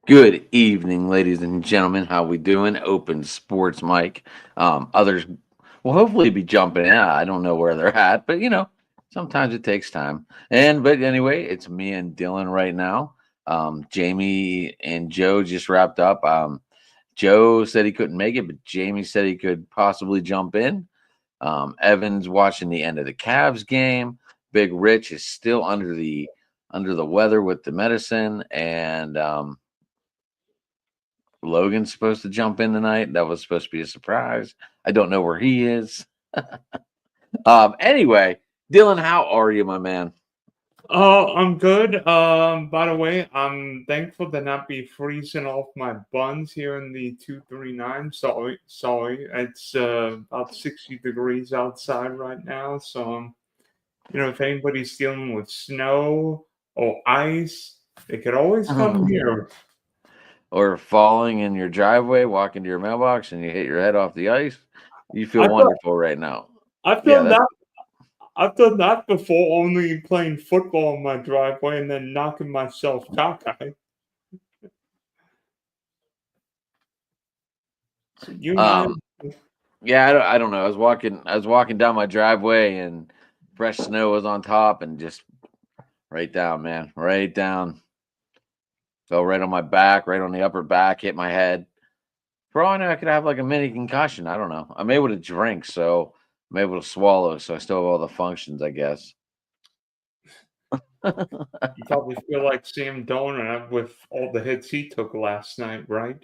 Good evening, ladies and gentlemen. How we doing? Open Sports Mike. Others will hopefully be jumping in. I don't know where they're at, but sometimes it takes time. But anyway, it's me and Dylan right now. Jamie and Joe just wrapped up. Joe said he couldn't make it, but Jamie said he could possibly jump in. Evan's watching the end of the Cavs game. Big Rich is still under the weather with the medicine, and Logan's supposed to jump in tonight. That was supposed to be a surprise. I don't know where he is. Anyway, Dylan, how are you, my man? Oh, I'm good. By the way, I'm thankful to not be freezing off my buns here in the 239. Sorry. It's about 60 degrees outside right now. If anybody's dealing with snow or ice, they could always come here. Or falling in your driveway, walking to your mailbox, and you hit your head off the ice. You feel I've done, wonderful right now. I've Yeah, done that's that. I've done that before, only playing football in my driveway and then knocking myself cockeyed. So you and I. um yeah, I don't know. I was walking down my driveway and fresh snow was on top and just right down, man. Right down. Fell right on my back, right on the upper back, hit my head. For all I know, I could have like a mini concussion. I don't know. I'm able to drink, so I'm able to swallow, so I still have all the functions, I guess. You probably feel like Sam Donut with all the hits he took last night, right?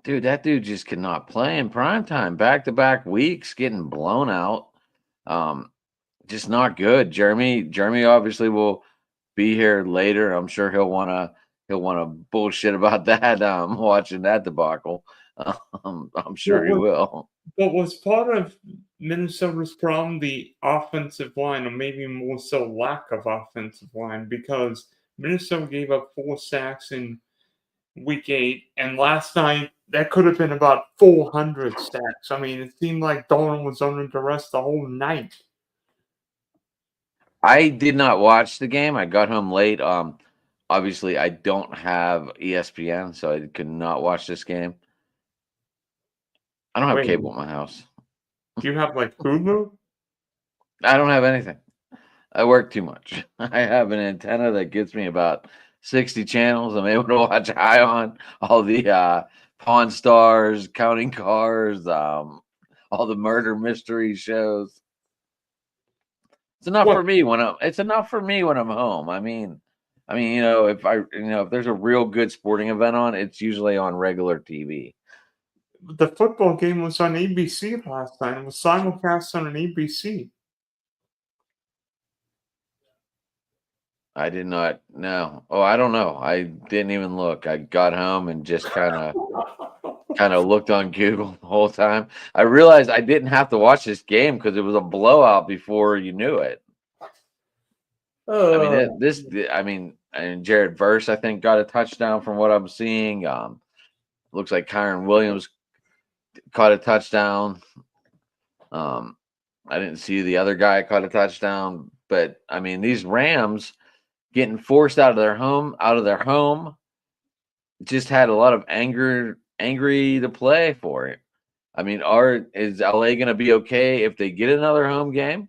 Dude, that dude just cannot play in prime time. Back to back weeks, getting blown out. Um, just not good. Jeremy obviously will be here later. I'm sure he'll wanna bullshit about that. Watching that debacle. I'm What sure he was will. what was part of Minnesota's problem the offensive line, or maybe more so lack of offensive line, because Minnesota gave up 4 sacks in week 8, and last night that could have been about 400 sacks. I mean, it seemed like Donald was under duress the whole night. I did not watch the game. I got home late. Obviously, I don't have ESPN, so I could not watch this game. I don't have Wait, cable at my house. do you have like Hulu? I don't have anything. I work too much. I have an antenna that gets me about 60 channels. I'm able to watch Ion, all the Pawn Stars, Counting Cars, all the murder mystery shows. What It's enough for me when I'm home. I mean, if there's a real good sporting event on, it's usually on regular TV. the football game was on ABC last night. It was simulcast on an ABC. I did not know. Oh, I don't know. I didn't even look. I got home and just kind of looked on Google the whole time. I realized I didn't have to watch this game because it was a blowout before you knew it. I mean, Uh, and Jared Verse, I think, got a touchdown from what I'm seeing. Looks like Kyron Williams caught a touchdown. Um, I didn't see the other guy caught a touchdown, but I mean, these Rams getting forced out of their home, just had a lot of angry to play for it. I mean, is LA going to be okay if they get another home game?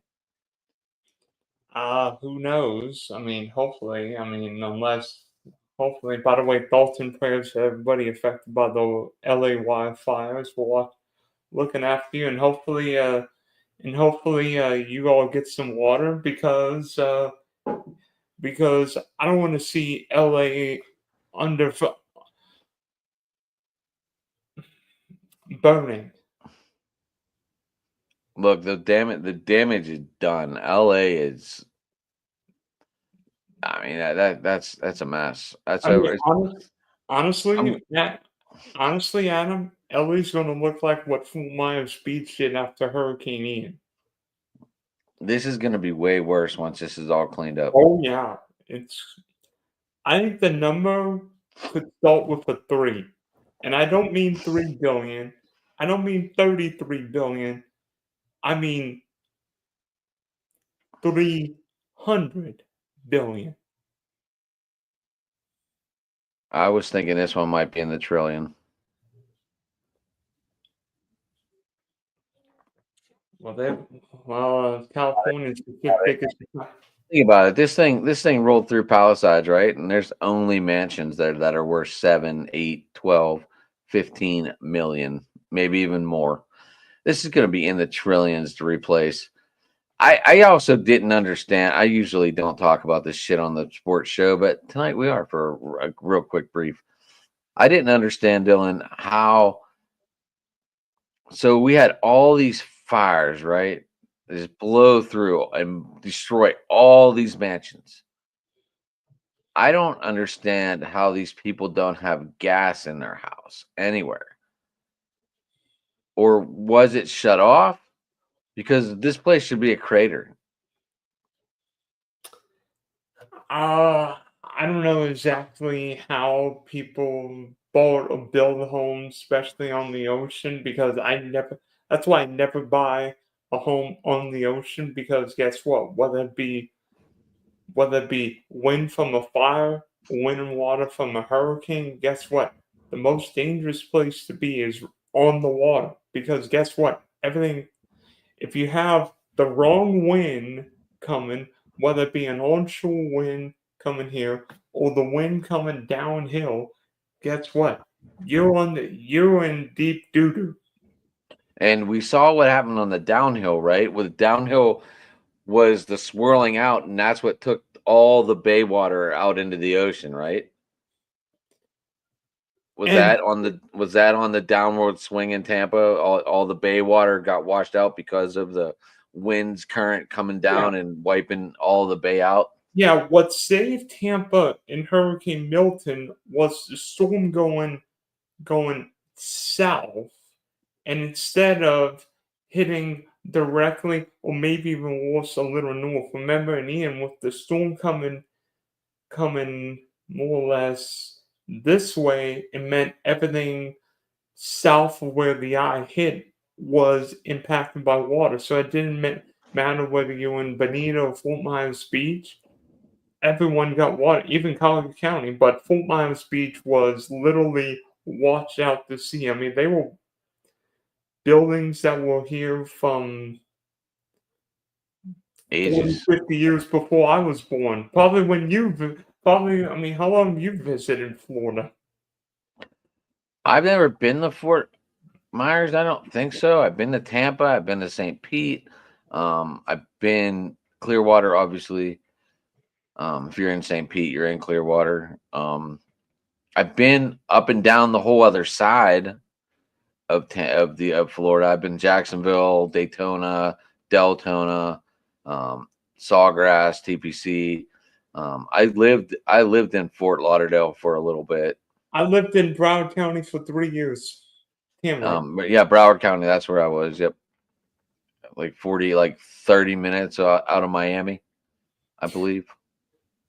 who knows? I mean, hopefully. I mean, unless hopefully. By the way, Dalton prayers to everybody affected by the LA wildfires. We're looking after you, and hopefully, you all get some water because I don't want to see LA under burning. Look, the damage is done. LA is. I mean, that's a mess. That's I mean, over. I'm. honestly, Adam, LA's going to look like what Fort Myers Beach did after Hurricane Ian. This is going to be way worse once this is all cleaned up. Oh yeah, it's. I think the number could start with a three, and I don't mean 3 billion. I don't mean 33 billion. I mean 300 billion. I was thinking this one might be in the trillion. California's the fifth biggest. Think about it. This thing rolled through Palisades, right? And there's only mansions there that are worth 7, 8, 12, 15 million, maybe even more. This is going to be in the trillions to replace. I also didn't understand. I usually don't talk about this shit on the sports show, but tonight we are for a real quick brief. I didn't understand, Dylan, how. So we had all these fires, right? They just blow through and destroy all these mansions. I don't understand how these people don't have gas in their house anywhere. Or was it shut off? Because this place should be a crater. I don't know exactly how people bought or build homes, especially on the ocean, because I never. That's why I never buy a home on the ocean because guess what? Whether it be wind from a fire, wind and water from a hurricane, guess what? The most dangerous place to be is on the water because guess what? Everything. If you have the wrong wind coming, whether it be an onshore wind coming here or the wind coming downhill, guess what? You're in deep doo doo. And we saw what happened on the downhill, right? With downhill was the swirling out, and that's what took all the bay water out into the ocean, right? And Was that on the downward swing in Tampa? All the bay water got washed out because of the winds current coming yeah, down and wiping all the bay out. yeah, what saved Tampa in Hurricane Milton was the storm going south, and instead of hitting directly or maybe even worse a little north. Remember in Ian with the storm coming more or less this way, it meant everything south of where the eye hit was impacted by water. So it didn't matter whether you were in Bonita or Fort Myers Beach. Everyone got water, even Collier County. But Fort Myers Beach was literally washed out to sea. I mean, they were buildings that were here from 40, Ages. 50 years before I was born. Probably when probably, I mean, how long you visited Florida? I've never been to Fort Myers. I don't think so. I've been to Tampa. I've been to St. Pete. I've been Clearwater, obviously. If you're in St. Pete, you're in Clearwater. I've been up and down the whole other side of Florida. I've been Jacksonville, Daytona, Deltona, Sawgrass, TPC. I lived in Fort Lauderdale for a little bit. I lived in Broward County for 3 years. Tamarack. But yeah, Broward County, that's where I was. Yep. Like 30 minutes out of Miami, I believe.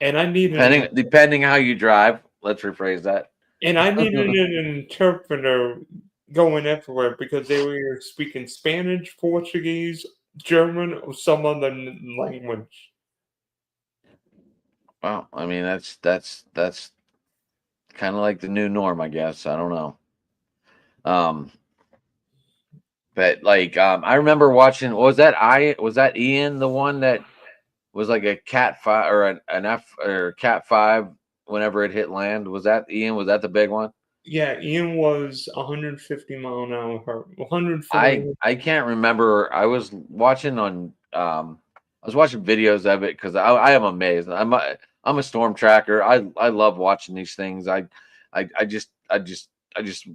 And I needed Depending how you drive. Let's rephrase that. an interpreter going everywhere because they were either speaking Spanish, Portuguese, German, or some other language. Well, I mean that's kind of like the new norm, I guess. I don't know. Um, but like I remember watching. Was that Ian, the one that was like a Cat 5 or an F or Cat 5 whenever it hit land? Was that Ian? Was that the big one? Yeah, Ian was 150 mile an hour, 140. I can't remember. I was watching videos of it because I am amazed. I'm a storm tracker. I love watching these things. I just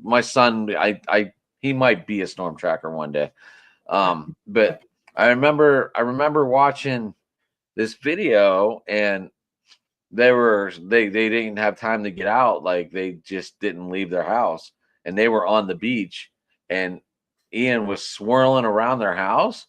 my son, he might be a storm tracker one day. But I remember watching this video, and they didn't have time to get out. Like, they just didn't leave their house, and they were on the beach, and Ian was swirling around their house,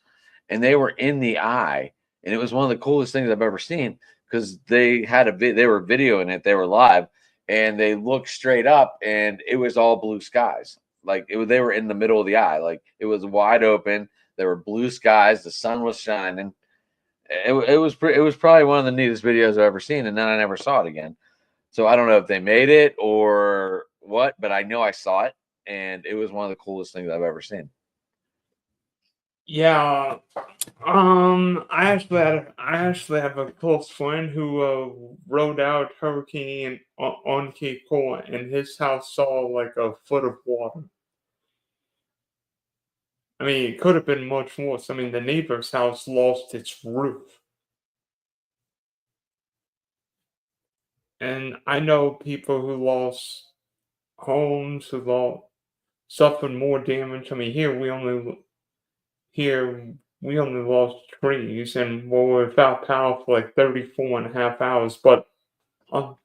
and they were in the eye, and it was one of the coolest things I've ever seen because they were videoing it, they were live, and they looked straight up, and it was all blue skies. Like, they were in the middle of the eye, like it was wide open. There were blue skies, the sun was shining. It was probably one of the neatest videos I've ever seen, and then I never saw it again. So I don't know if they made it or what, but I know I saw it, and it was one of the coolest things I've ever seen. Yeah. I actually have a close friend who rode out hurricane on Cape Cod, and his house saw like a foot of water. I mean, it could have been much worse. I mean, the neighbor's house lost its roof. And I know people who lost homes, who lost suffered more damage. I mean, here we only lost trees and were without power for like 34.5 hours. But um,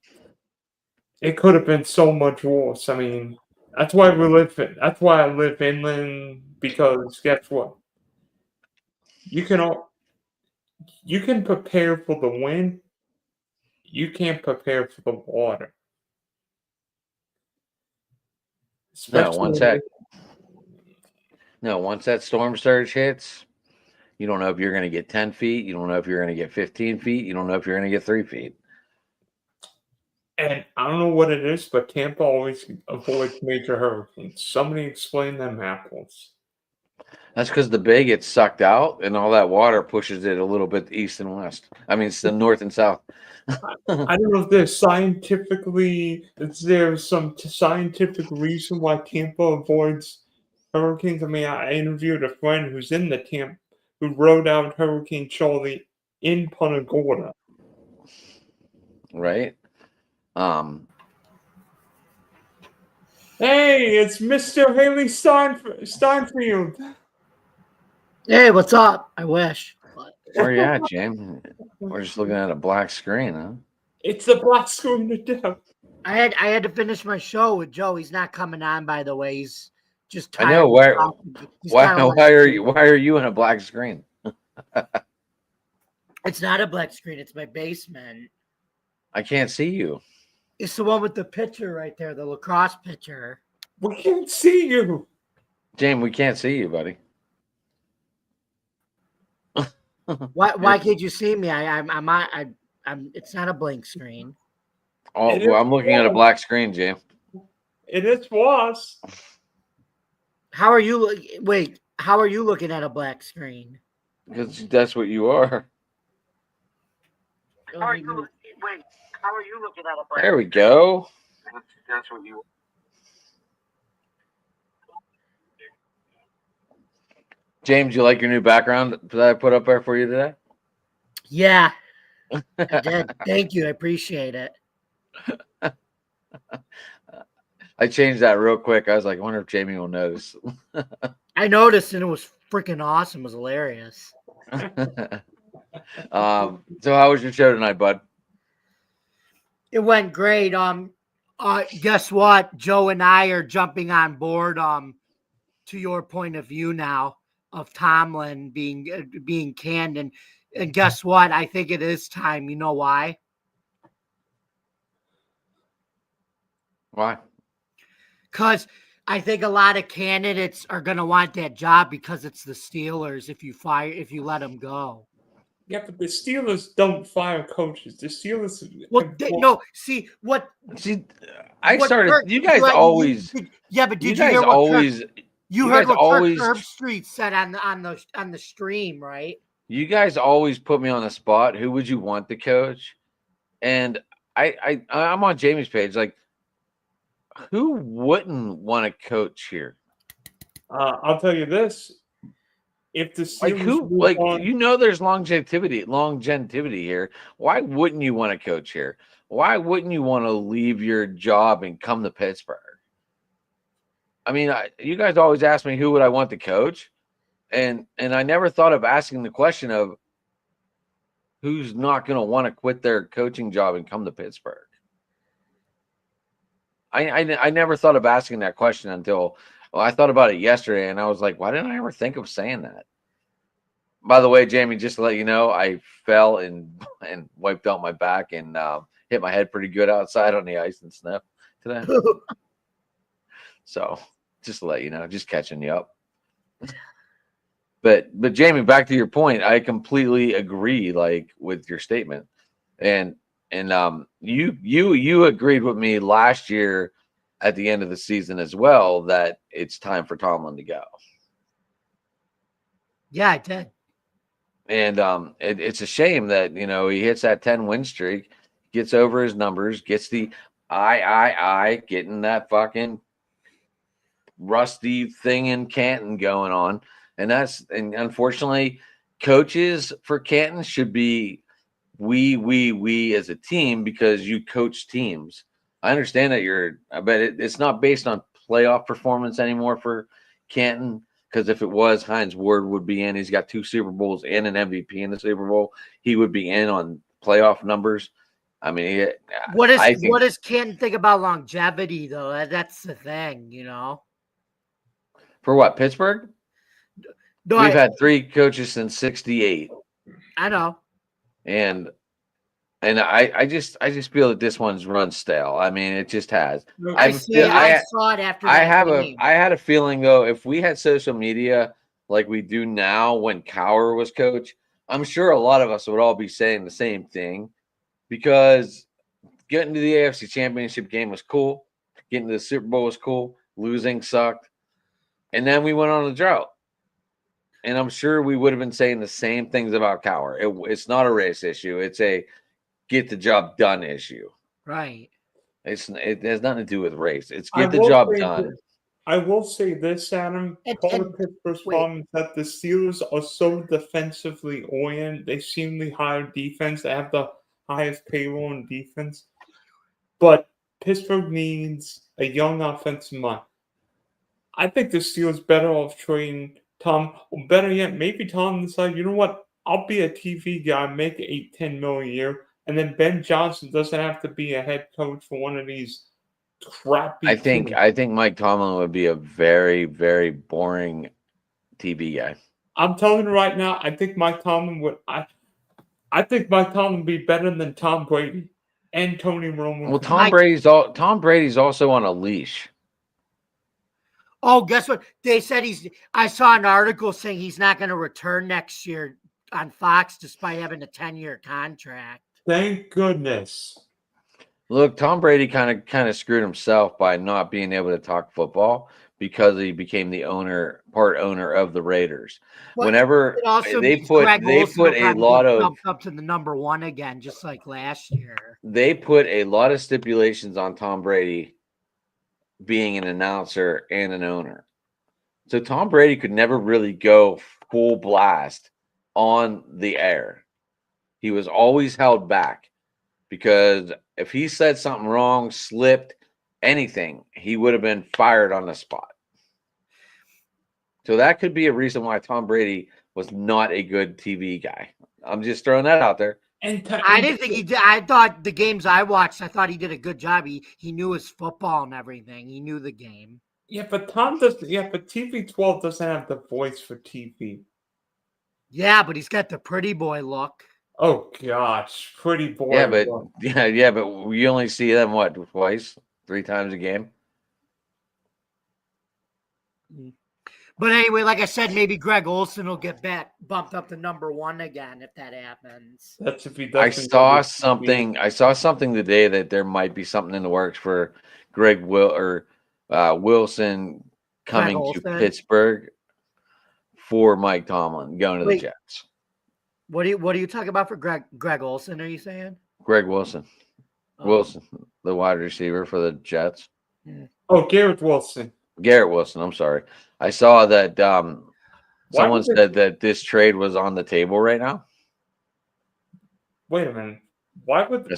it could have been so much worse. I mean, that's why I live inland, because guess what? You can all you can prepare for the wind. You can't prepare for the water, No, especially. once that storm surge hits, you don't know if you're going to get 10 feet. You don't know if you're going to get 15 feet. You don't know if you're going to get 3 feet. And I don't know what it is, but Tampa always avoids major hurricanes. Somebody explain them apples. That's because the bay gets sucked out, and all that water pushes it a little bit east and west. I mean, it's the north and south. I don't know if there's some scientific reason why Tampa avoids hurricanes. I mean, I interviewed a friend who's in the Tampa who rode out Hurricane Charlie in Punta Gorda. Right? Hey, it's Mr. Haley Steinfeld. Hey, what's up? I wish. Where you at, James? We're just looking at a black screen, huh? It's the black screen of death. I had to finish my show with Joe. He's not coming on, by the way. He's just tired. I know. Why are you in a black screen? It's not a black screen. It's my basement. I can't see you. It's the one with the picture right there, the lacrosse picture. We can't see you. James, we can't see you, buddy. Why can't you see me? I'm it's not a blank screen. Oh, well, I'm looking at a black screen, James. It was. How are you wait, how are you looking at a black screen? Because that's what you are. How are you looking at a black There we go. That's what you. James, you like your new background that I put up there for you today? Yeah. I did. Thank you. I appreciate it. I changed that real quick. I was like, I wonder if Jamie will notice. I noticed and it was freaking awesome. It was hilarious. So how was your show tonight, bud? It went great. Guess what? Joe and I are jumping on board to your point of view now of Tomlin being canned, and guess what? I think it is time. You know why? Why? Because I think a lot of candidates are going to want that job because it's the Steelers if you let them go. Yeah, but the Steelers don't fire coaches. The Steelers. You guys always. Yeah, but did you hear what Kirk Herbstreit said on the stream, right? You guys always put me on the spot. Who would you want to coach? And I'm on Jamie's page. Like, who wouldn't want to coach here? I'll tell you this: if the Steelers there's longevity here. Why wouldn't you want to coach here? Why wouldn't you want to leave your job and come to Pittsburgh? I mean, you guys always ask me who would I want to coach, and I never thought of asking the question of who's not going to want to quit their coaching job and come to Pittsburgh. I never thought of asking that question until I thought about it yesterday, and I was like, why didn't I ever think of saying that? By the way, Jamie, just to let you know, I fell and wiped out my back and hit my head pretty good outside on the ice and snow today. So just to let you know, just catching you up. But Jamie, back to your point, I completely agree, like, with your statement. And And you agreed with me last year at the end of the season as well that it's time for Tomlin to go. Yeah, I did. And it's a shame that he hits that 10-win streak, gets over his numbers, gets the getting that fucking rusty thing in Canton going on, and unfortunately, coaches for Canton should be we as a team because you coach teams. I understand that but it's not based on playoff performance anymore for Canton. Because if it was, Hines Ward would be in. He's got 2 Super Bowls and an MVP in the Super Bowl. He would be in on playoff numbers. I mean, what does Canton think about longevity though? That's the thing, For what, Pittsburgh? No, We've had 3 coaches since '68. I know. And I just feel that this one's run stale. I mean, it just has. I saw it after. I had a feeling though, if we had social media like we do now when Cowher was coach, I'm sure a lot of us would all be saying the same thing, because getting to the AFC Championship game was cool, getting to the Super Bowl was cool, losing sucked, and then we went on a drought. And I'm sure we would have been saying the same things about Cowher. It's not a race issue. It's a get the job done issue. Right. It has nothing to do with race. It's get the job done. I will say this, Adam. Part of Pittsburgh's problem is that the Steelers are so defensively oriented. They seem the higher defense. They have the highest payroll in defense. But Pittsburgh needs a young offensive mind. I think the Steelers better off trading Tom. Or better yet, maybe Tom decides, you know what? I'll be a TV guy, make $8-10 million a year. And then Ben Johnson doesn't have to be a head coach for one of these crappy teams. I think Mike Tomlin would be a very, very boring TV guy. I'm telling you right now, I think Mike Tomlin would. I think Mike Tomlin would be better than Tom Brady and Tony Romo. Well, Tom Brady's also on a leash. Oh, guess what? They said I saw an article saying he's not going to return next year on Fox despite having a 10-year contract. Thank goodness. Look, Tom Brady kind of screwed himself by not being able to talk football because he became the part owner of the Raiders. Well, whenever they put a lot of up to the number 1 again, just like last year. They put a lot of stipulations on Tom Brady being an announcer and an owner. So Tom Brady could never really go full blast on the air. He was always held back because if he said something wrong, slipped, anything, he would have been fired on the spot. So that could be a reason why Tom Brady was not a good TV guy. I'm just throwing that out there. I didn't think he did. I thought the games I watched, I thought he did a good job. He knew his football and everything. He knew the game. Yeah, but TV12 doesn't have the voice for TV. Yeah, but he's got the pretty boy look. Oh gosh, pretty boy. Yeah, but you only see them twice, 3 times a game. But anyway, like I said, maybe Greg Olsen will get bumped up to number 1 again if that happens. That's if he I doesn't. I saw something today that there might be something in the works for Wilson coming to Pittsburgh for Mike Tomlin going to the Jets. What are you talking about for Greg Olsen? Are you saying Greg Wilson? Wilson, the wide receiver for the Jets. Oh, Garrett Wilson. I'm sorry. I saw that someone said that this trade was on the table right now. Wait a minute. Why would the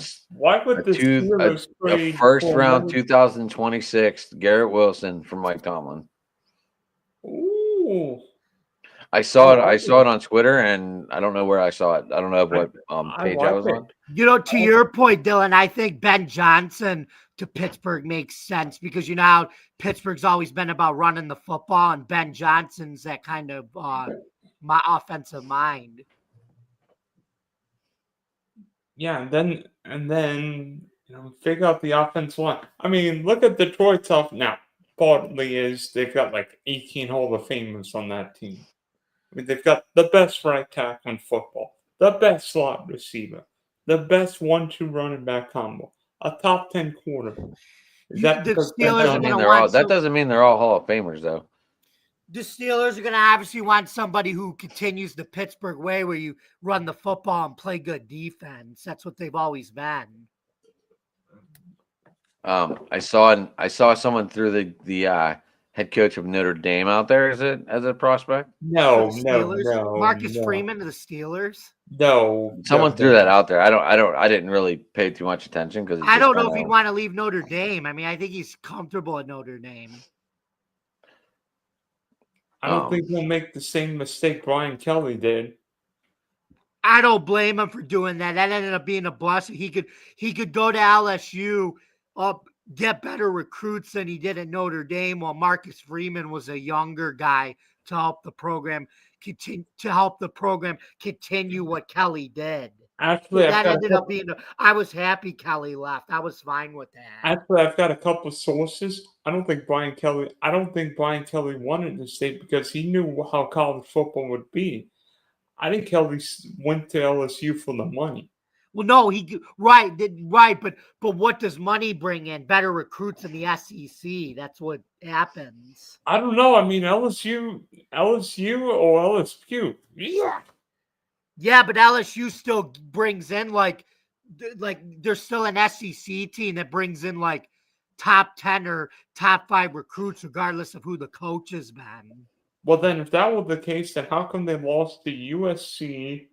first round 2026 Garrett Wilson from Mike Tomlin? Ooh. I saw it on Twitter, and I don't know where I saw it. I don't know what page I was on. To your point, Dylan, I think Ben Johnson to Pittsburgh makes sense because how Pittsburgh's always been about running the football, and Ben Johnson's that kind of my offensive mind. Yeah, and then figure out the offensive line. I mean, look at Detroit's off now. Partly is they've got like 18 Hall of Famers on that team. I mean, they've got the best right tackle in football, the best slot receiver, the best 1-2 running back combo, a top 10 quarterback. Is that The because Steelers Doesn't are mean gonna they're all. want That doesn't mean they're all Hall of Famers, though. the Steelers are going to obviously want somebody who continues the Pittsburgh way where you run the football and play good defense. That's what they've always been. I saw someone threw the head coach of Notre Dame out there as a prospect. No, For the no, Steelers, no, Marcus no, Freeman of the Steelers. no. Someone no, threw that out there. I didn't really pay too much attention because I don't know if he'd want to leave Notre Dame. I mean, I think he's comfortable at Notre Dame. I don't think he'll make the same mistake Brian Kelly did. I don't blame him for doing that. That ended up being a blessing. He could go to LSU, get better recruits than he did at Notre Dame, while Marcus Freeman was a younger guy to help the program continue what Kelly did. Actually, I was happy Kelly left. I was fine with that. Actually, I've got a couple of sources. I don't think Brian Kelly wanted to stay because he knew how college football would be. I think Kelly went to LSU for the money. Well, no, right, but what does money bring in? Better recruits in the SEC. That's what happens. I don't know. I mean, LSU or LSU. Yeah. Yeah, but LSU still brings in like there's still an SEC team that brings in like top 10 or top 5 recruits, regardless of who the coach has been. Well, then, if that were the case, then how come they lost to USC,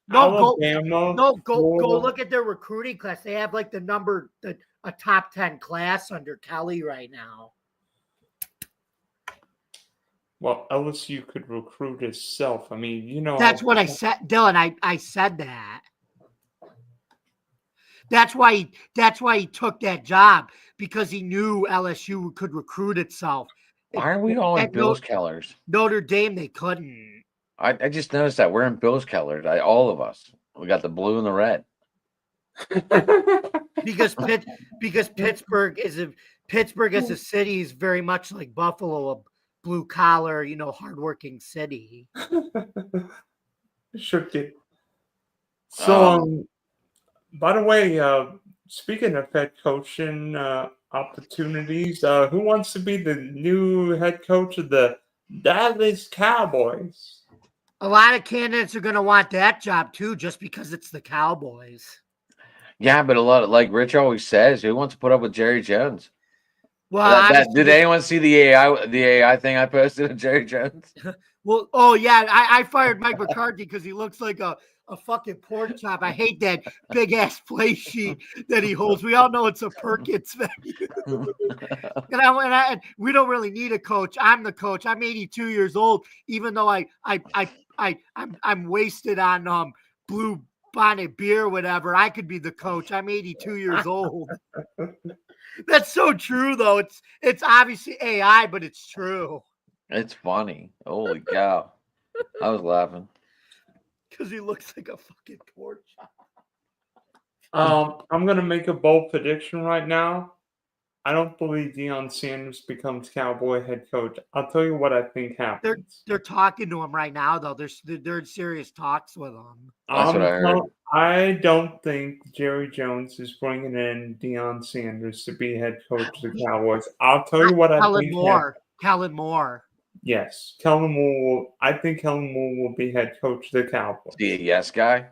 Alabama? Go look at their recruiting class. They have like a top 10 class under Kelly right now. Well, LSU could recruit itself. I mean, That's what I said, Dylan. I said that. That's why he took that job, because he knew LSU could recruit itself. Why are we all in Bill's Kellers? Notre Dame, they couldn't. I just noticed that we're in Bill's Kellers. All of us. We got the blue and the red. because Pittsburgh as a city is very much like Buffalo, a blue collar, hardworking city. Sure did. So, by the way, speaking of head coaching opportunities, who wants to be the new head coach of the Dallas Cowboys? A lot of candidates are going to want that job too, just because it's the Cowboys. Yeah, but a lot of, like Rich always says, who wants to put up with Jerry Jones? Well, did anyone see the AI thing I posted of Jerry Jones? Well, oh yeah, I fired Mike McCarthy because he looks like a fucking pork chop. I hate that big ass play sheet that he holds. We all know it's a Perkins menu. and we don't really need a coach. I'm the coach. I'm 82 years old, even though I'm wasted on Blue Bonnet beer, whatever. I could be the coach. I'm 82 years old. That's so true, though. It's obviously AI, but it's true. It's funny. Holy cow! I was laughing because he looks like a fucking pork chop. I'm gonna make a bold prediction right now. I don't believe Deion Sanders becomes Cowboy head coach. I'll tell you what I think happens. They're talking to him right now, though. They're in serious talks with him. That's what I heard. I don't think Jerry Jones is bringing in Deion Sanders to be head coach of the Cowboys. I'll tell you what I think. Kellen Moore. Yes, Kellen Moore. I think Kellen Moore will be head coach of the Cowboys. The yes guy.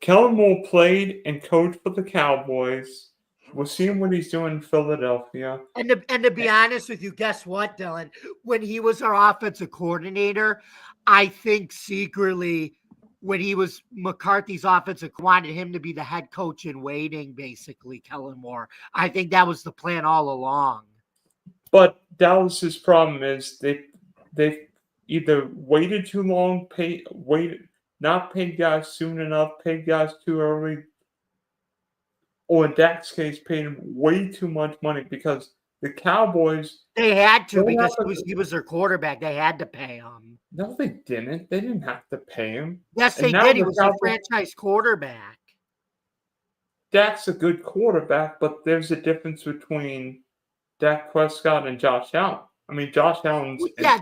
Kellen Moore played and coached for the Cowboys. We'll see what he's doing in Philadelphia. And to be honest with you, guess what, Dylan? When he was our offensive coordinator, I think secretly when he was McCarthy's offensive, wanted him to be the head coach in waiting, basically, Kellen Moore. I think that was the plan all along. But Dallas's problem is they either waited too long, not paid guys soon enough, paid guys too early, or in Dak's case, paid him way too much money because the Cowboys. They had to because he was their quarterback. They had to pay him. No, they didn't. They didn't have to pay him. Yes, they did. He was a franchise quarterback. Dak's a good quarterback, but there's a difference between Dak Prescott and Josh Allen. I mean, Josh Allen's. Yeah,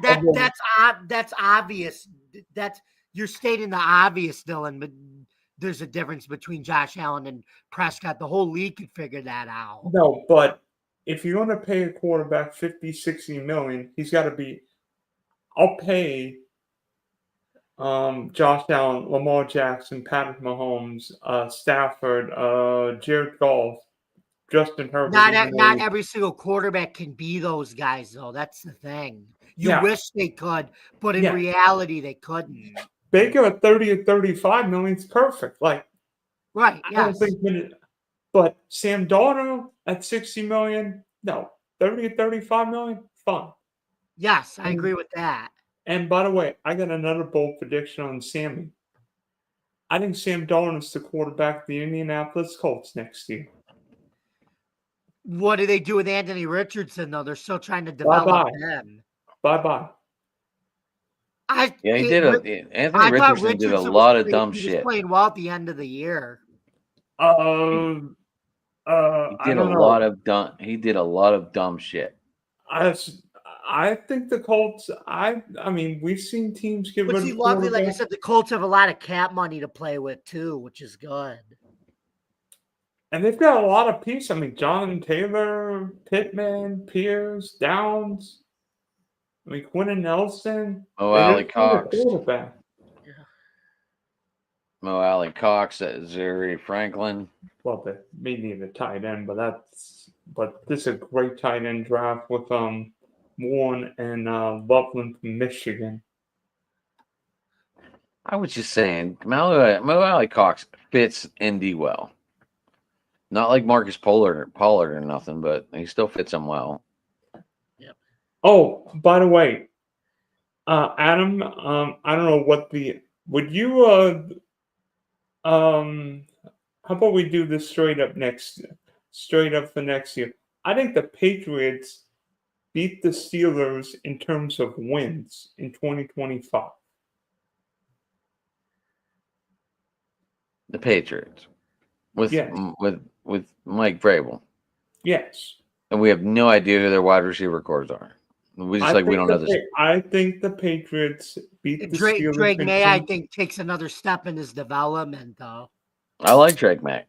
that's obvious. You're stating the obvious, Dylan. But there's a difference between Josh Allen and Prescott. The whole league could figure that out. No, but if you're going to pay a quarterback 50, 60 million, he's got to be. I'll pay Josh Allen, Lamar Jackson, Patrick Mahomes, Stafford, Jared Goff, Justin Herbert. Not every single quarterback can be those guys, though. That's the thing. You wish they could, but in reality, they couldn't. Baker at 30 or 35 million is perfect. Like, right? I don't think. But Sam Darnold at 60 million, no, 30 or 35 million, fun. Yes, I agree with that. And by the way, I got another bold prediction on Sammy. I think Sam Darnold is the quarterback of the Indianapolis Colts next year. What do they do with Anthony Richardson, though? They're still trying to develop him. Bye-bye. Anthony Richardson did a lot of dumb shit. He was playing well at the end of the year. He did a lot of dumb shit. I think the Colts. I mean, we've seen teams get rid of. Lovely, like I said, the Colts have a lot of cap money to play with too, which is good. And they've got a lot of pieces. I mean, Jonathan Taylor, Pittman, Pierce, Downs. I mean, Quentin Nelson. Mo Alley Cox. Mo Alley Cox, Zuri Franklin. Well, they may need a tight end, but this is a great tight end draft with Warren and Loveland from Michigan. I was just saying, Mo Alley Cox fits Indy well. Not like Marcus Pollard or nothing, but he still fits him well. Yep. Oh, by the way, Adam, I don't know what would you how about we do this straight up for next year? I think the Patriots beat the Steelers in terms of wins in 2025. The Patriots with Mike Vrabel. Yes. And we have no idea who their wide receiver cores are. We don't know this. I think the Patriots beat the Steelers. Drake May, I think, takes another step in his development, though. I like Drake May.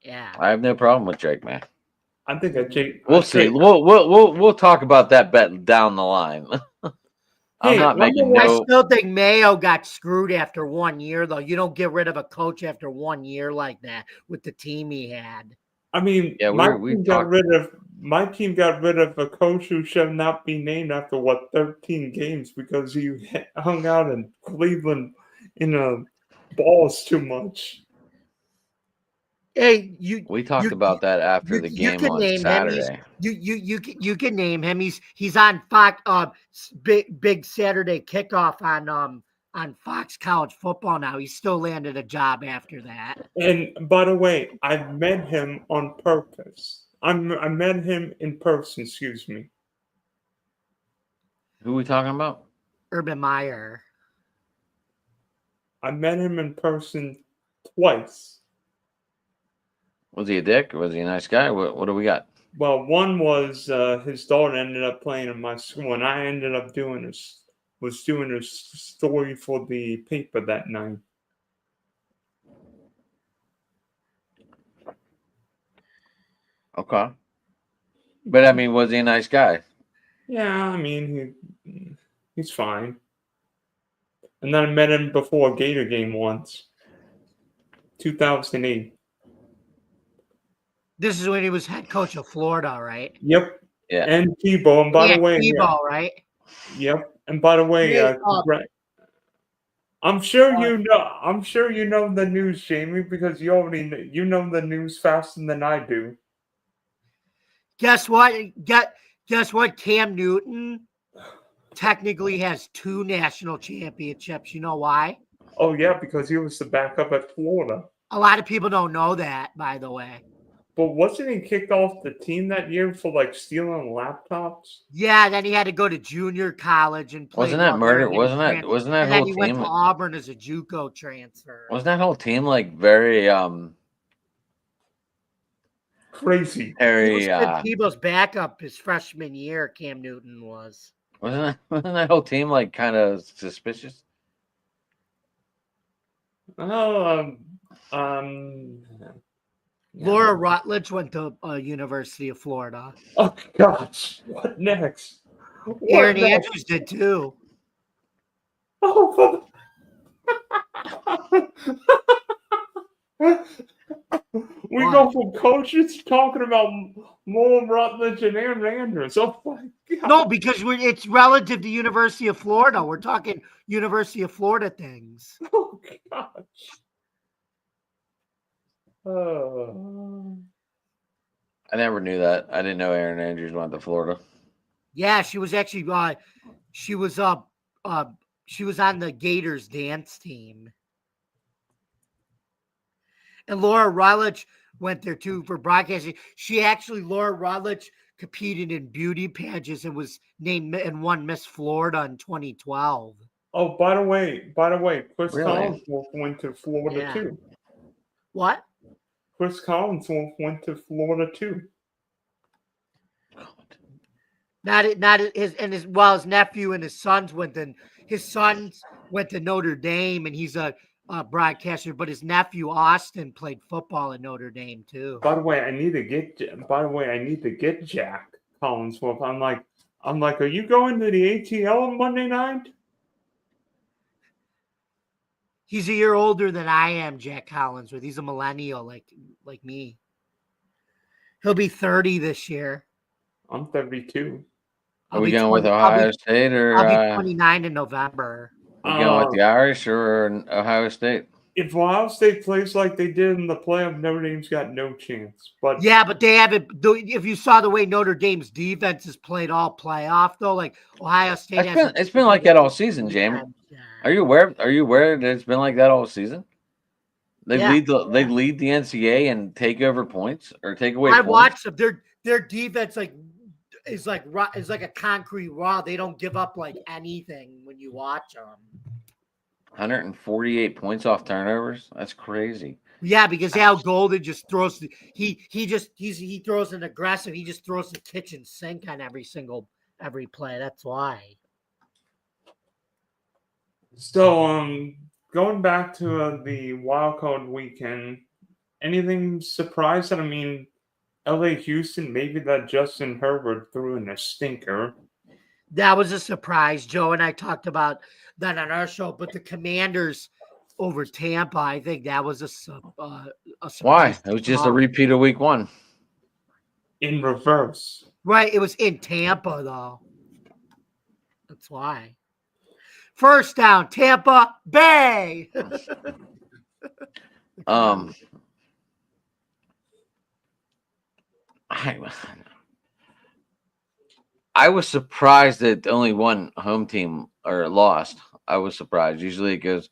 Yeah. I have no problem with Drake May. I think we'll see. We'll talk about that bet down the line. I'm not making no. I still think Mayo got screwed after 1 year, though. You don't get rid of a coach after 1 year like that with the team he had. I mean, my team got rid of a coach who should not be named after 13 games because he hung out in Cleveland in balls too much. Hey, we talked about that after the game on Saturday. You can name him. He's on Fox big Saturday kickoff on Fox College Football now. He still landed a job after that. And by the way, I met him on purpose. I met him in person. Excuse me. Who are we talking about? Urban Meyer. I met him in person twice. Was he a dick? Was he a nice guy? What do we got? Well, one was his daughter ended up playing in my school, and I ended up doing a story for the paper that night. Okay. But I mean, was he a nice guy? Yeah, I mean, he's fine. And then I met him before a Gator game once. 2008. This is when he was head coach of Florida, right? Yep. Yeah. And Tebow. And by the way, Tebow, right? Yep. And by the way, I'm sure you know the news, Jamie, because you know the news faster than I do. Guess what? Guess what? Cam Newton technically has 2 national championships. You know why? Oh yeah, because he was the backup at Florida. A lot of people don't know that, by the way. But wasn't he kicked off the team that year for stealing laptops? Yeah, then he had to go to junior college and play. Wasn't that murder? Wasn't that and whole then he team? went to Auburn as a JUCO transfer. Wasn't that whole team very crazy? Very. Tebow's backup his freshman year. Cam Newton was. Wasn't that whole team kind of suspicious? Well, um, yeah. Laura Rutledge went to University of Florida. Oh gosh, what next? Aaron What next? Andrews did too. Oh, we go from coaches talking about Laura Rutledge and Aaron Andrews. Oh my god! No, because it's relative to University of Florida. We're talking University of Florida things. Oh gosh. Oh. I never knew that. I didn't know Aaron Andrews went to Florida. Yeah, she was actually she was on the Gators dance team. And Laura Rutledge went there too for broadcasting. Laura Rutledge competed in beauty pageants and was named and won Miss Florida in 2012. Oh, by the way, Chris Really? Collinsworth went to Florida Yeah. too. What? Chris Collinsworth went to Florida too. His nephew and his sons went to Notre Dame, and he's a broadcaster, but his nephew Austin played football at Notre Dame too. By the way, I need to get Jack Collinsworth. I'm like, are you going to the ATL on Monday night? He's a year older than I am, Jack Collinsworth. He's a millennial like me. He'll be 30 this year. I'm 32. Are we going with Ohio State or I'll be 29 in November. we going with the Irish or Ohio State? If Ohio State plays like they did in the playoff, Notre Dame's got no chance. But yeah, but they haven't. If you saw the way Notre Dame's defense has played all playoff, though, like Ohio State, It's been like that all season, James. Are you aware that it's been like that all season? They lead the NCAA and take over points or take away. I points. watched them. Their defense is like a concrete wall. They don't give up like anything when you watch them. 148 points off turnovers. That's crazy. Yeah, because Al Golden just throws he throws an aggressive. He just throws the kitchen sink on every play. That's why. So, going back to the wild card weekend, anything surprising? I mean, LA Houston, maybe that Justin Herbert threw in a stinker. That was a surprise. Joe and I talked about that on our show, but the Commanders over Tampa, I think that was a surprise. Why? It was just a repeat of week 1. In reverse. Right. It was in Tampa, though. That's why. First down, Tampa Bay. I was surprised that only one home team or lost. I was surprised. Usually it goes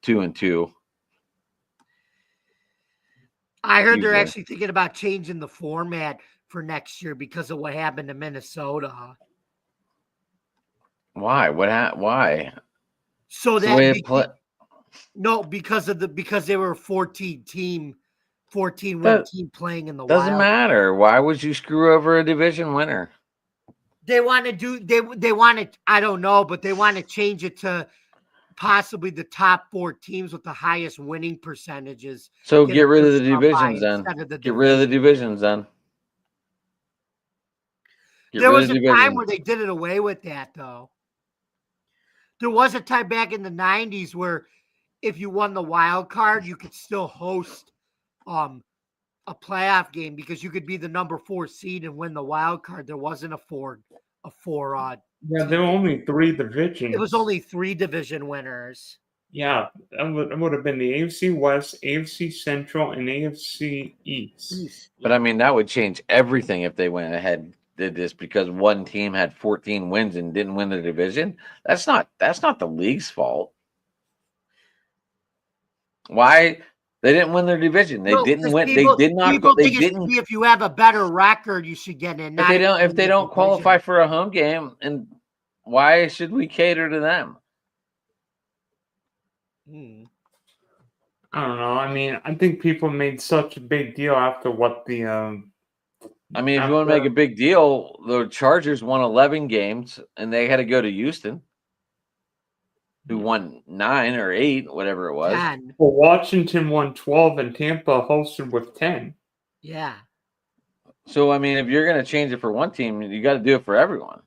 2-2. I heard they're actually thinking about changing the format for next year because of what happened to Minnesota. Why? Why? So that because they were a 14 win team playing in the doesn't matter. Why would you screw over a division winner? They want to I don't know, but they want to change it to possibly the top 4 teams with the highest winning percentages. So get rid of the divisions then. Get rid of the divisions then. There was a time where they did it away with that, though. There was a time back in the 90s where if you won the wild card, you could still host a playoff game because you could be the number 4 seed and win the wild card. There wasn't a four. Yeah, there were only 3 divisions. It was only 3 division winners. Yeah, that would have been the AFC West, AFC Central, and AFC East. But I mean, that would change everything if they went ahead and did this because one team had 14 wins and didn't win the division. That's not the league's fault. Why? They didn't win their division. They didn't win. They did not. They didn't. If you have a better record, you should get in. If they don't qualify for a home game, and why should we cater to them? I don't know. I mean, I think people made such a big deal after what the. I mean, if you want to make a big deal, the Chargers won 11 games, and they had to go to Houston. who won 9 or 8, whatever it was. 10. Well, Washington won 12 and Tampa hosted with 10. Yeah. So I mean, if you're going to change it for one team, you got to do it for everyone.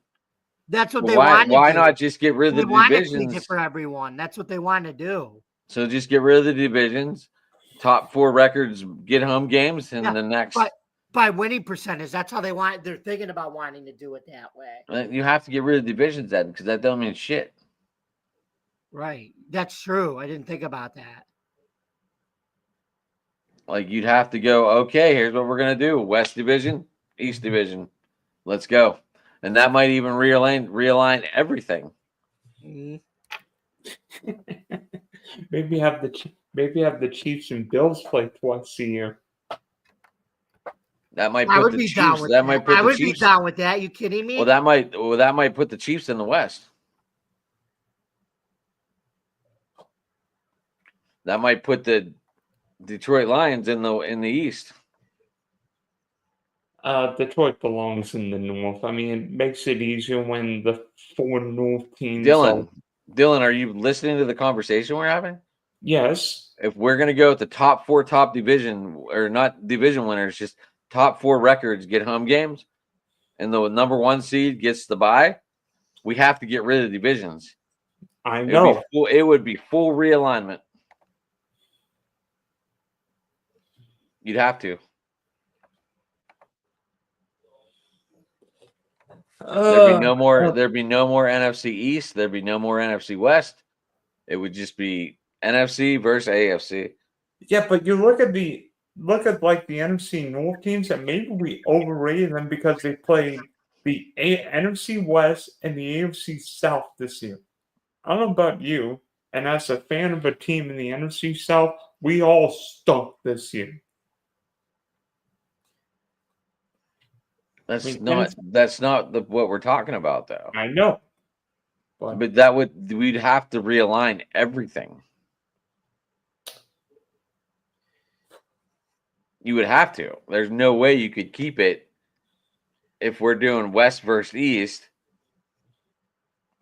That's what But they why? want to Why do. not just get rid of They the want to change it divisions? for everyone. That's what they want to do. So just get rid of the divisions. Top 4 records get home games, and Yeah, the next. But by winning percentage, that's how they want. They're thinking about wanting to do it that way. You have to get rid of divisions then, because that don't mean shit. Right. That's true. I didn't think about that. Like you'd have to go, okay, here's what we're gonna do: West Division, East Division, let's go. And that might even realign everything. Mhm. Maybe have the Chiefs and Bills play twice a year. That might I put would the be down Chiefs. with That that. might put I the would be Chiefs. down with that. You kidding me? Well, that might put the Chiefs in the West. That might put the Detroit Lions in the East. Detroit belongs in the North. I mean, it makes it easier when the 4 North teams. Dylan, are you listening to the conversation we're having? Yes. If we're gonna go with the top 4 top division, or not division winners, just top 4 records get home games, and the number 1 seed gets the bye, we have to get rid of divisions. I know. It would be full realignment. You'd have to. There'd be no more. There'd be no more NFC East. There'd be no more NFC West. It would just be NFC versus AFC. Yeah, but you look at like the NFC North teams, and maybe we overrated them because they played the NFC West and the AFC South this year. I don't know about you, and as a fan of a team in the NFC South, we all stunk this year. That's I mean, not what we're talking about, though. I know, But we'd have to realign everything. You would have to. There's no way you could keep it if we're doing West versus East.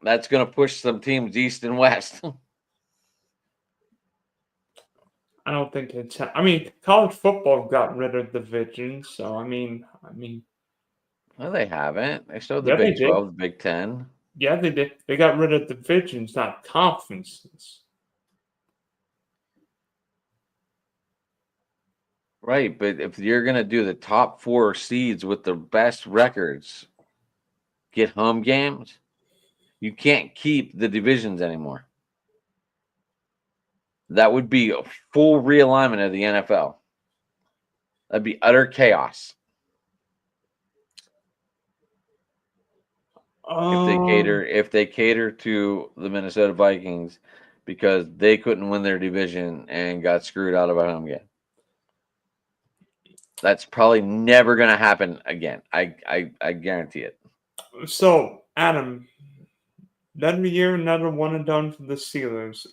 That's going to push some teams East and West. I don't think it's. I mean, college football got rid of divisions, so I mean. No, they haven't. They still have the Yeah, they Big 12, the Big 10. Yeah, they did. They got rid of divisions, not conferences. Right, but if you're going to do the top 4 seeds with the best records get home games, you can't keep the divisions anymore. That would be a full realignment of the NFL. That'd be utter chaos. If they cater to the Minnesota Vikings because they couldn't win their division and got screwed out of a home game. That's probably never going to happen again. I guarantee it. So, Adam, another year, another one and done for the Steelers.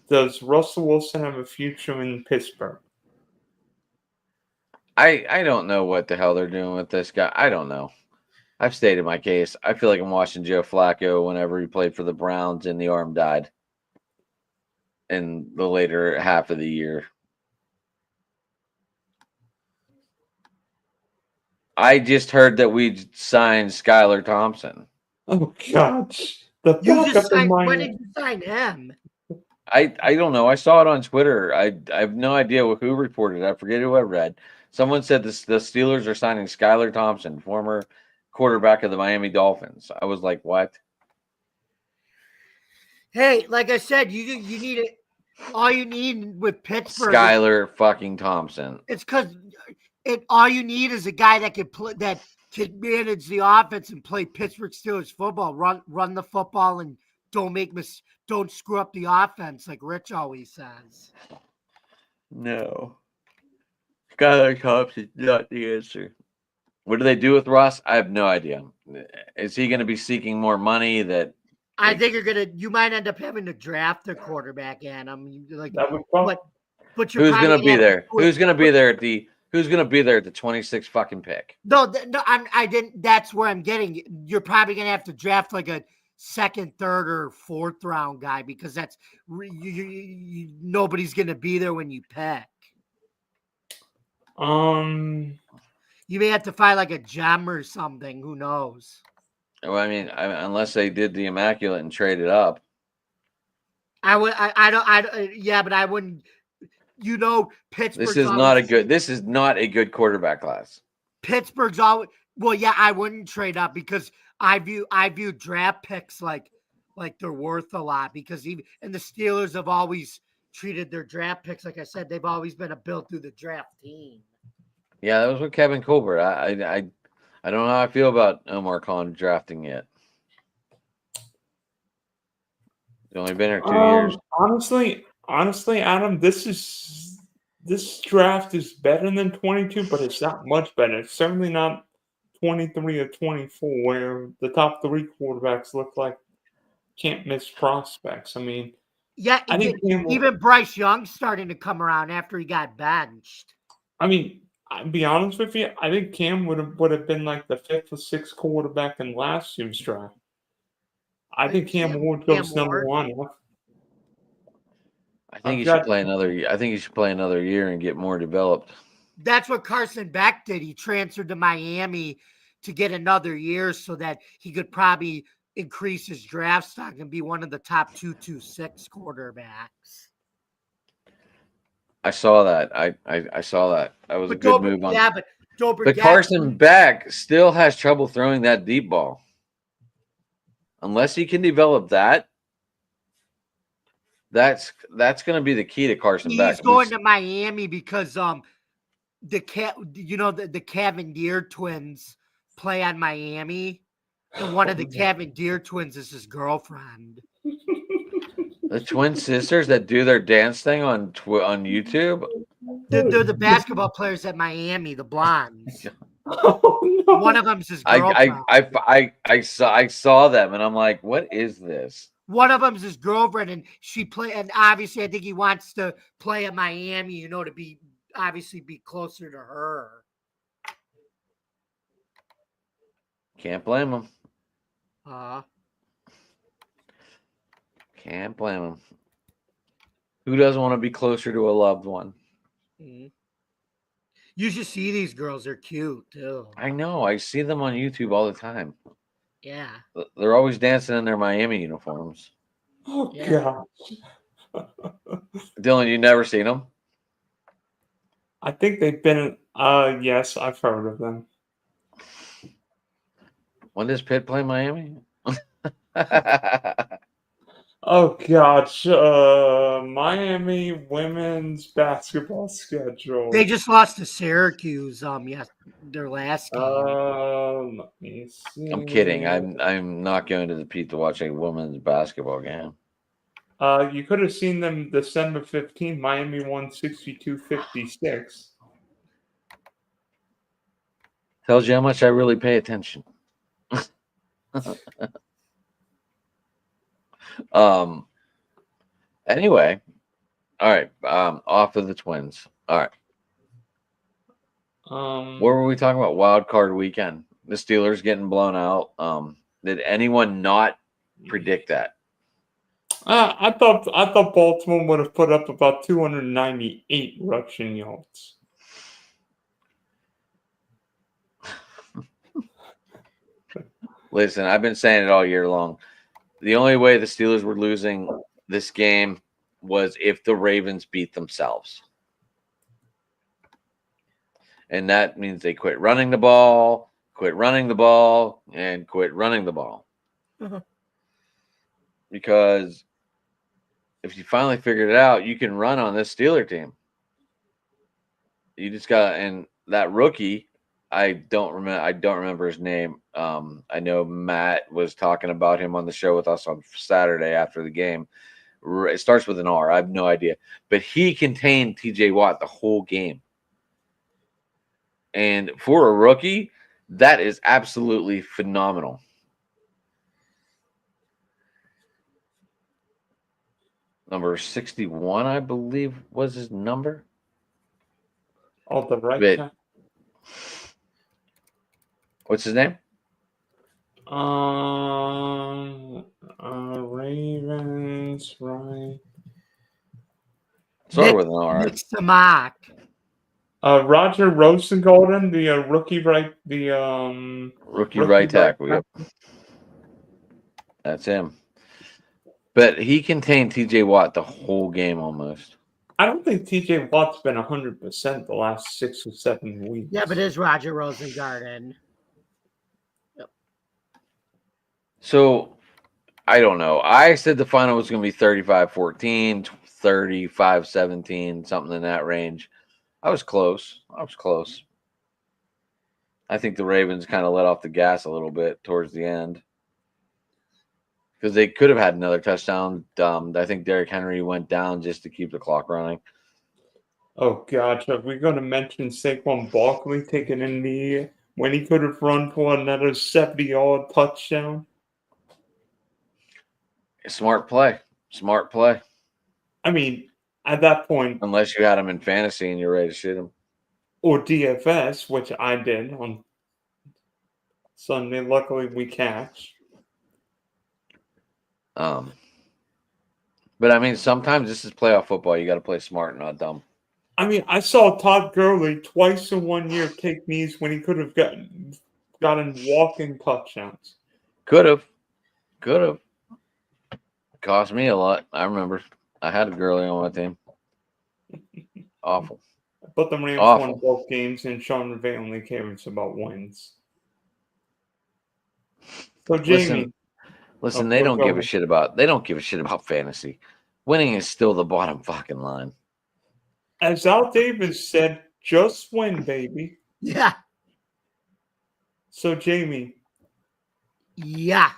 Does Russell Wilson have a future in Pittsburgh? I don't know what the hell they're doing with this guy. I don't know. I've stated my case. I feel like I'm watching Joe Flacco whenever he played for the Browns and the arm died in the later half of the year. I just heard that we signed Skylar Thompson. Oh, gosh. When did you sign him? I don't know. I saw it on Twitter. I have no idea who reported it. I forget who I read. Someone said the Steelers are signing Skylar Thompson, former quarterback of the Miami Dolphins. I was like, what? Hey, like I said, you need it. All you need with Pittsburgh, Skylar fucking Thompson. It's because all you need is a guy that can play, that can manage the offense and play Pittsburgh Steelers football. Run the football and don't screw up the offense like Rich always says. No, Skylar Thompson not the answer. What do they do with Ross? I have no idea. Is he going to be seeking more money? I think you might end up having to draft a quarterback, Adam. That would come. But who's going to be there? Who's going to be there at the 26th fucking pick? No, I didn't. That's where I'm getting. You're probably going to have to draft like a second, third, or fourth round guy because that's nobody's going to be there when you pick. You may have to find like a gem or something. Who knows? Well, I mean, unless they did the immaculate and traded up. I would. I don't. Yeah, but I wouldn't. Pittsburgh. This is not a good. This is not a good quarterback class. Pittsburgh's always. Well, yeah, I wouldn't trade up because I view draft picks like they're worth a lot because the Steelers have always treated their draft picks, like I said, they've always been a built through the draft team. Yeah, that was with Kevin Colbert. I don't know how I feel about Omar Khan drafting yet. He's only been here 2 years. Honestly, Adam, this draft is better than 22, but it's not much better. It's certainly not 23 or 24, where the top three quarterbacks look like can't miss prospects. I mean, yeah, I think even Bryce Young's starting to come around after he got benched. I mean, I'll be honest with you, I think Cam would have been like the fifth or sixth quarterback in last year's draft. I think Cam Ward goes number one. I think he should play another year. I think he should play another year and get more developed. That's what Carson Beck did. He transferred to Miami to get another year so that he could probably increase his draft stock and be one of the top 226 quarterbacks. I saw that. I saw that. That was a good move on. Yeah, but don't forget. But Carson Beck still has trouble throwing that deep ball. Unless he can develop that, that's going to be the key to Carson Beck. He's going to Miami because the Cavendier twins play on Miami, and one of the Cavendier twins is his girlfriend. The twin sisters that do their dance thing on YouTube. They're the basketball players at Miami, the blondes. Oh, no. One of them's his girlfriend. I saw them and I'm like, what is this? One of them's his girlfriend, and and obviously I think he wants to play at Miami, to be closer to her. Can't blame him. Can't blame him. Who doesn't want to be closer to a loved one? Mm-hmm. You should see these girls. They're cute, too. I know. I see them on YouTube all the time. Yeah. They're always dancing in their Miami uniforms. Oh, yeah. God. Dylan, you never seen them? I think they've been... yes, I've heard of them. When does Pitt play Miami? Oh, gosh. Miami women's basketball schedule. They just lost to Syracuse, their last game. Let me see. I'm kidding. I'm not going to the Pete to watch a women's basketball game. You could have seen them December 15th. Miami won 62-56. Tells you how much I really pay attention. Anyway, all right. Off of the Twins. All right. What were we talking about? Wild card weekend. The Steelers getting blown out. Did anyone not predict that? I thought Baltimore would have put up about 298 rushing yards. Listen, I've been saying it all year long. The only way the Steelers were losing this game was if the Ravens beat themselves. And that means they quit running the ball, and quit running the ball. Uh-huh. Because if you finally figured it out, you can run on this Steeler team. You just got, and that rookie, I don't remember his name. I know Matt was talking about him on the show with us on Saturday after the game. It starts with an R. I have no idea. But he contained TJ Watt the whole game. And for a rookie, that is absolutely phenomenal. Number 61, I believe, was his number. Oh, the right guy. What's his name? Ravens, right? Start with an R. Nick Samak. Roger Rosengarten, the rookie right, the Rookie rookie right tackle. Yep, tackle. that's him. But he contained T.J. Watt the whole game almost. I don't think T.J. Watt's been 100% the last 6 or 7 weeks. Yeah, but it is Roger Rosengarten. So I don't know. I said the final was going to be 35-14, 35-17, something in that range. I was close. I think the Ravens kind of let off the gas a little bit towards the end because they could have had another touchdown. I think Derrick Henry went down just to keep the clock running. Oh gosh, are we going to mention Saquon Barkley taking a knee when he could have run for another 70-yard touchdown? Smart play. I mean, at that point, Unless you had him in fantasy and you're ready to shoot him. or DFS, which I did on Sunday. Luckily, we cashed. But I mean, sometimes this is playoff football. You got to play smart, not dumb. I mean, I saw Todd Gurley twice in 1 year take knees when he could have gotten walking touchdowns. Could have. Cost me a lot. I remember. I had a girlie on my team. Awful. But the Rams Awful. won both games, and Sean McVay only cares about wins. So, Jamie. Listen, Oh, they don't go give a ahead. shit about fantasy. Winning is still the bottom fucking line. As Al Davis said, just win, baby. Yeah. So, Jamie, Yeah.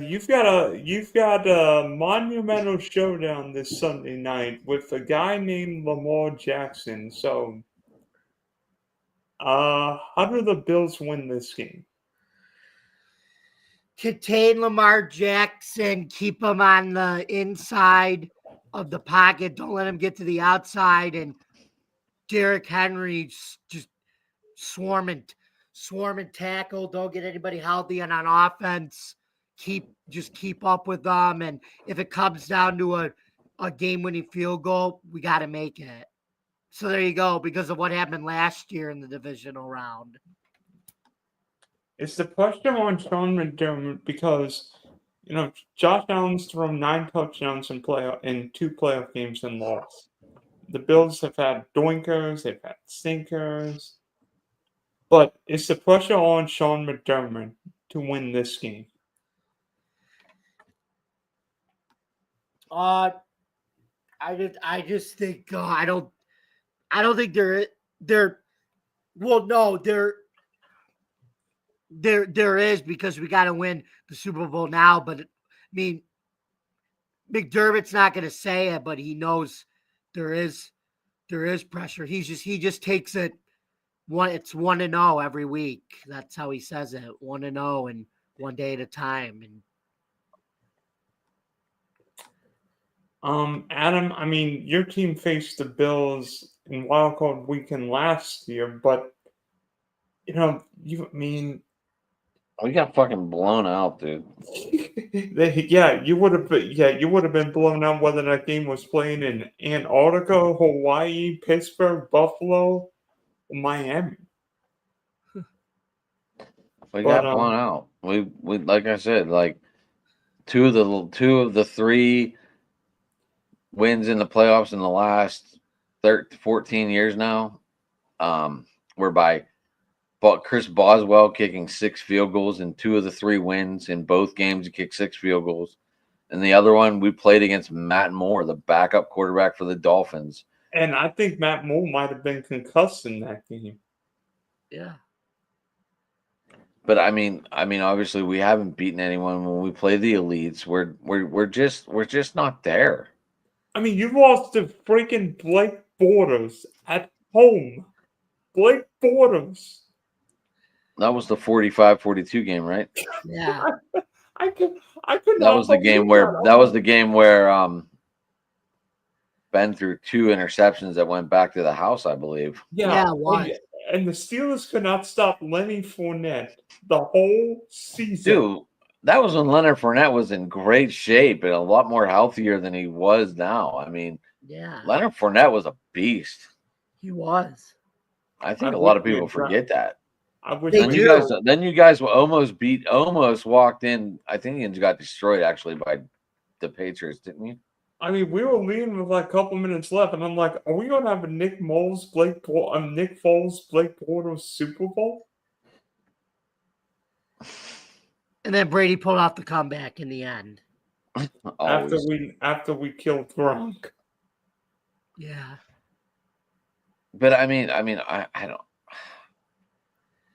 you've got a monumental showdown this Sunday night with a guy named Lamar Jackson. So, how do the Bills win this game? Contain Lamar Jackson, keep him on the inside of the pocket. Don't let him get to the outside. And Derrick Henry just swarm and tackle. Don't get anybody healthy. And on offense, keep up with them. And if it comes down to a game-winning field goal, we got to make it. So there you go, because of what happened last year in the divisional round. It's the pressure on Sean McDermott because, Josh Allen's thrown 9 touchdowns in 2 playoff games and lost. The Bills have had doinkers, they've had sinkers. But it's the pressure on Sean McDermott to win this game. I just think I don't think they're well, no, there is, because we got to win the Super Bowl now. But I mean, McDermott's not going to say it, but he knows there is pressure. He just takes it it's 1-0 every week. That's how he says it, 1-0 and one day at a time. And Adam, I mean, your team faced the Bills in wildcard weekend last year, but We got fucking blown out, dude. you would have been blown out whether that game was playing in Antarctica, Hawaii, Pittsburgh, Buffalo, or Miami. We got blown out. We like I said, like two of the 3 wins in the playoffs in the last 14 years now, were by Chris Boswell kicking 6 field goals in 2 of the 3 wins. In both games, he kicked 6 field goals. And the other one, we played against Matt Moore, the backup quarterback for the Dolphins. And I think Matt Moore might have been concussed in that game. Yeah. But I mean, obviously, we haven't beaten anyone when we play the elites. We're just not there. I mean, you lost to freaking Blake Bortles at home. Blake Bortles. That was the 45-42 game, right? Yeah. I could That was the game where Ben threw 2 interceptions that went back to the house, I believe. Yeah, one. and the Steelers could not stop Lenny Fournette the whole season. Dude, that was when Leonard Fournette was in great shape and a lot more healthier than he was now. I mean, Yeah, Leonard Fournette was a beast. he was. I think I a lot wish of we people had dra- forget that. I wish They Then we you do. guys, then you guys almost walked in. I think you got destroyed actually by the Patriots, didn't you? I mean, we were leading with like a couple minutes left, and I'm like, "Are we gonna have a Nick Foles, Blake Bortles Super Bowl?" And then Brady pulled off the comeback in the end. Always. After we killed Gronk. Yeah. But I mean, I don't.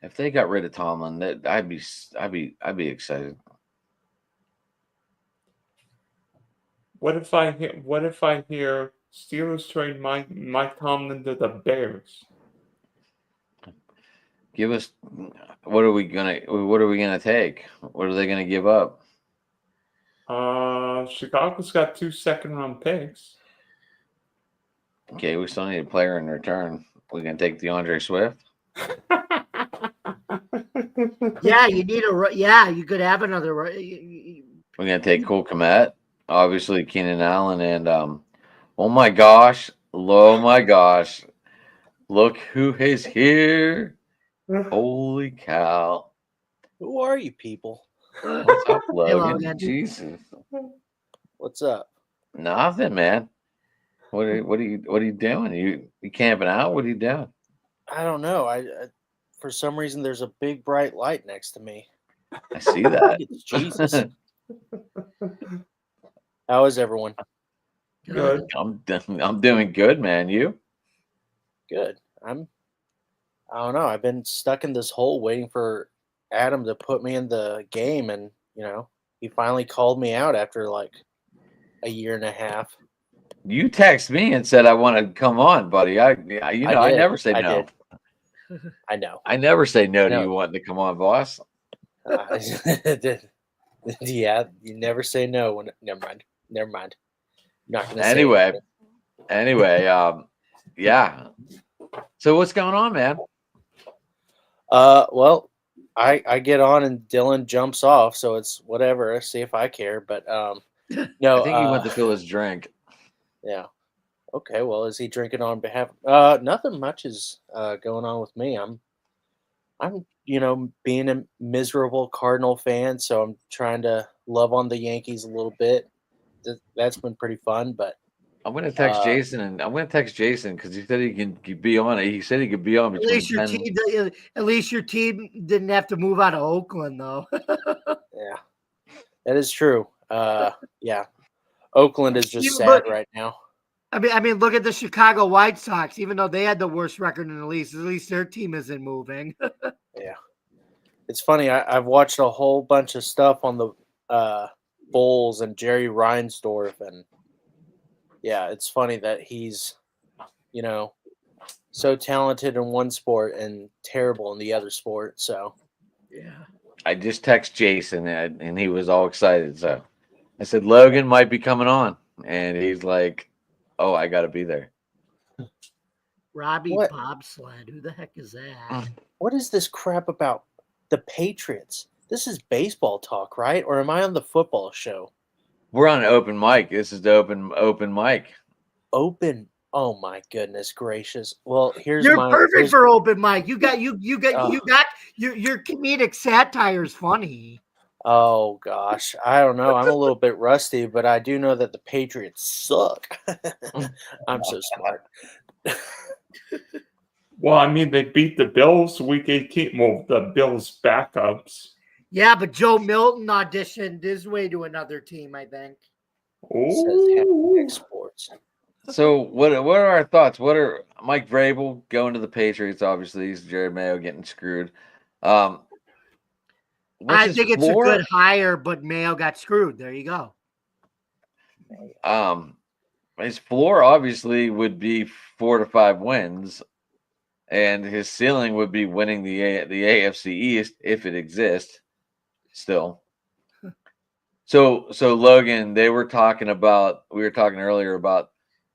If they got rid of Tomlin, that I'd be excited. What if I hear Steelers trade Mike Tomlin to the Bears? Give us what are we gonna take? What are they gonna give up? Chicago's got 2 second-round picks. Okay, we still need a player in return. We're gonna take DeAndre Swift. Yeah, you need you could have another. We're gonna take Cole Kmet, obviously Keenan Allen, and oh my gosh, look who is here! Holy cow! Who are you people? What's up, Logan? Logan. Jesus, What's up? nothing, man. What are you doing? You camping out? What are you doing? I don't know. I for some reason there's a big bright light next to me. I see I that. think it's Jesus. How is everyone? Good. I'm doing good, man. You? Good. I don't know. I've been stuck in this hole waiting for Adam to put me in the game, and he finally called me out after like a year and a half. You text me and said I want to come on, buddy. I did. never say I no. did. I know. I never say no to No. you wanting to come on, boss. Yeah, you never say no when. Never mind. I'm not gonna. Anyway, say yeah. So what's going on, man? well, I get on and Dylan jumps off, so it's whatever. See if I care, but no. I think he went to fill his drink. Yeah. Okay. Well, is he drinking on behalf? Nothing much is going on with me. I'm being a miserable Cardinal fan, so I'm trying to love on the Yankees a little bit. That's been pretty fun, but I'm gonna text Jason, and I'm gonna text Jason because he said he can be on it. He said he could be on At between least 10. at least your team didn't have to move out of Oakland, though. yeah, that is true. Yeah, Oakland is just sad right now. I mean, look at the Chicago White Sox. Even though they had the worst record in the league, at least their team isn't moving. Yeah, it's funny. I've watched a whole bunch of stuff on the Bulls and Jerry Reinsdorf, and yeah, it's funny that he's, so talented in one sport and terrible in the other sport. So, Yeah. I just text Jason, and he was all excited. So I said Logan might be coming on, and he's like, "Oh, I got to be there." Robbie What? Bobsled. Who the heck is that? what is this crap about the Patriots? This is baseball talk, right? Or am I on the football show? We're on an open mic. This is the open mic. Open. Oh my goodness gracious. Well, here's You're my perfect here's- for open mic. You got your comedic satire is funny. Oh gosh, I don't know. I'm a little bit rusty, but I do know that the Patriots suck. I'm so smart. Well, I mean, they beat the Bills week 18. Well, the Bills backups. Yeah, but Joe Milton auditioned his way to another team, I think. Says Ooh. Hashtag Sports. So what are our thoughts? What are Mike Vrabel going to the Patriots? Obviously, he's Jared Mayo getting screwed. What's I his think it's floor? a good hire, but Mayo got screwed. There you go. His floor obviously would be 4 to 5 wins, and his ceiling would be winning the AFC East if it exists still. So Logan, we were talking earlier about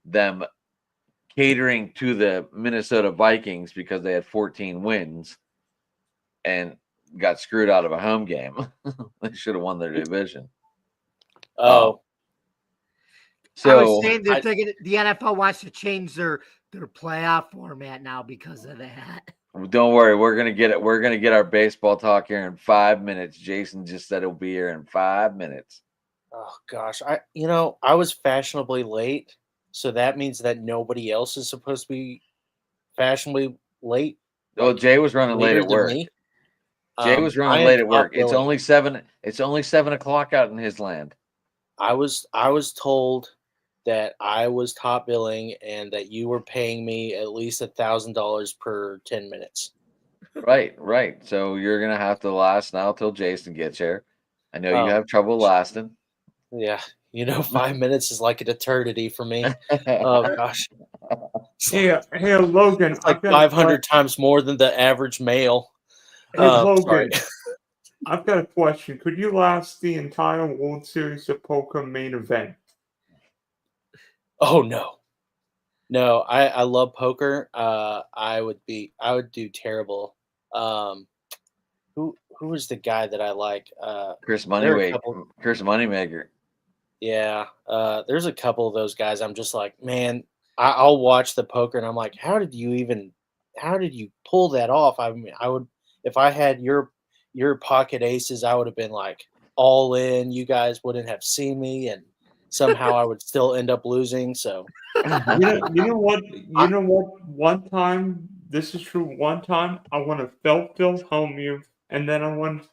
them catering to the Minnesota Vikings because they had 14 wins and got screwed out of a home game. They should have won their division. Oh, I was So saying they're thinking the NFL wants to change their playoff format now because of that. don't worry, we're gonna get it. We're gonna get our baseball talk here in 5 minutes. Jason just said he'll be here in 5 minutes. oh gosh. I was fashionably late, so that means that nobody else is supposed to be fashionably late. Well, like, Jay was running late later at than work. me. Jay was I running am late at top work. It's billing. only 7. It's only 7 o'clock out in his land. I was told that I was top billing and that you were paying me at least $1,000 per 10 minutes. Right, right. So you're gonna have to last now till Jason gets here. I know you Oh, have trouble lasting. Yeah, 5 minutes is like an eternity for me. Oh gosh, Hey, Logan. it's like I've got a 500 times more than the average male. Hey, Logan. Sorry. I've got a question. Could you last the entire World Series of Poker main event? Oh no. I love poker. I would do terrible. Who is the guy that I like? Chris there are a Moneymaker. couple. Chris Moneymaker. Yeah, there's a couple of those guys. I'm just like, man, I'll watch the poker and I'm like, how did you pull that off? I mean, I would, if I had your pocket aces, I would have been like all in. You guys wouldn't have seen me, and somehow I would still end up losing. So You know what? You know what? One time, this is true. One time, I won a Phil home move, and then I want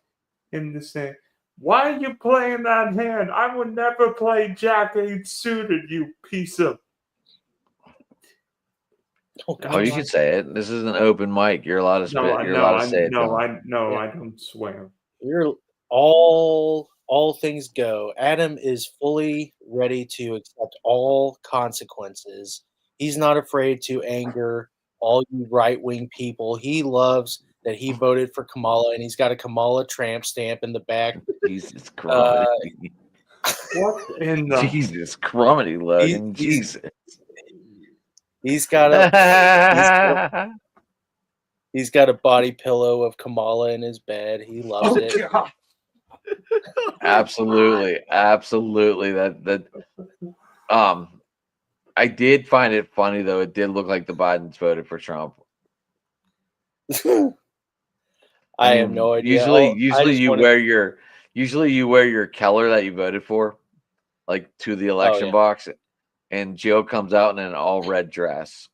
him to say, "Why are you playing that hand? I would never play Jack 8 suited, you piece of." oh Oh, you gosh, can say it. This is an open mic. You're allowed to spit. You're allowed to say it. Dylan. I don't swear. you're all things go. Adam is fully ready to accept all consequences. He's not afraid to anger all you right wing people. He loves that he voted for Kamala, and he's got a Kamala tramp stamp in the back. Jesus Christ. What in the? Jesus Crumity, Logan. He's- Jesus. He's got a he's got a body pillow of Kamala in his bed. He loves it. God. Absolutely, absolutely. That I did find it funny though. It did look like the Bidens voted for Trump. I have no idea. Usually, I usually just you wanna- wear your Keller that you voted for, like to the election yeah. box, and Jill comes out in an all red dress.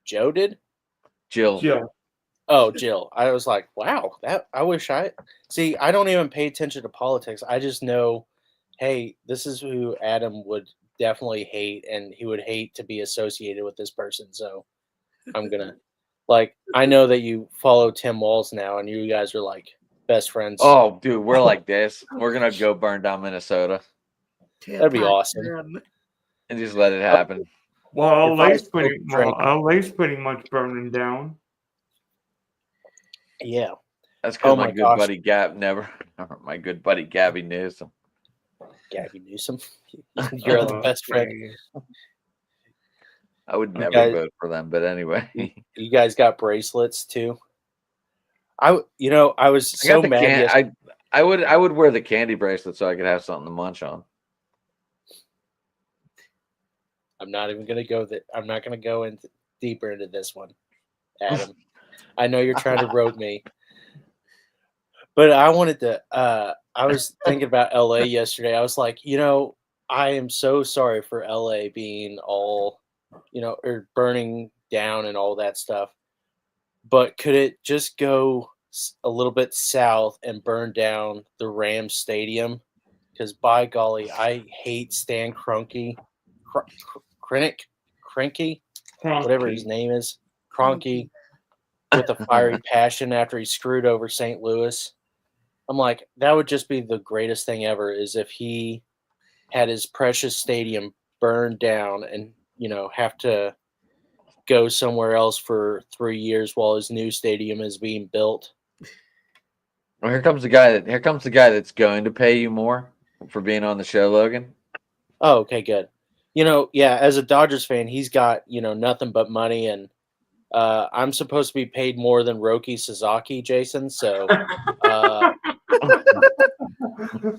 Joe did. Jill. Oh, Jill. I was like, wow, that I wish I see. I don't even pay attention to politics. I just know, hey, this is who Adam would definitely hate, and he would hate to be associated with this person. So I'm gonna I know that you follow Tim Walz now, and you guys are like best friends. Oh, dude, we're like this. We're gonna go burn down Minnesota That'd be awesome. and just let it happen. Well, If I LA's spoke Drake- LA's pretty much burning down. Yeah. That's because Oh my my good gosh. buddy my good buddy Gabby Newsom. Gabby Newsom. You're the best friend. I would never guys- vote for them, but anyway. You guys got bracelets too. I was I got so the mad. yesterday. I would wear the candy bracelet so I could have something to munch on. I'm not even gonna go that. I'm not gonna go into deeper into this one, Adam. I know you're trying to rope me, but I wanted to. I was thinking about LA yesterday. I was like, I am so sorry for LA being all, or burning down and all that stuff. But could it just go a little bit south and burn down the Rams stadium? Because by golly, I hate Stan Kroenke, Kroenke, whatever his name is, Kroenke, with a fiery passion after he screwed over St. Louis. I'm like, that would just be the greatest thing ever, is if he had his precious stadium burned down and, have to go somewhere else for 3 years while his new stadium is being built. Well, here comes the guy that's going to pay you more for being on the show, Logan. Oh, okay, good. as a Dodgers fan, he's got, nothing but money, and I'm supposed to be paid more than Roki Sasaki, Jason. So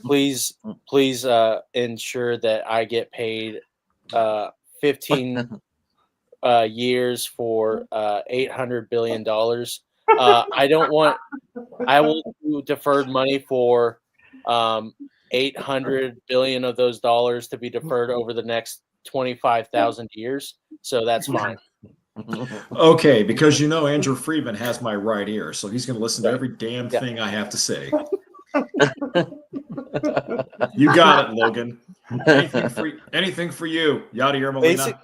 please ensure that I get paid 15 years for $800 billion. I will do deferred money for 800 billion of those dollars to be deferred over the next 25,000 years. So that's fine. Okay, because Andrew Friedman has my right ear, so he's going to listen to every damn thing I have to say. You got it, Logan. Anything for you, Yadier Molina.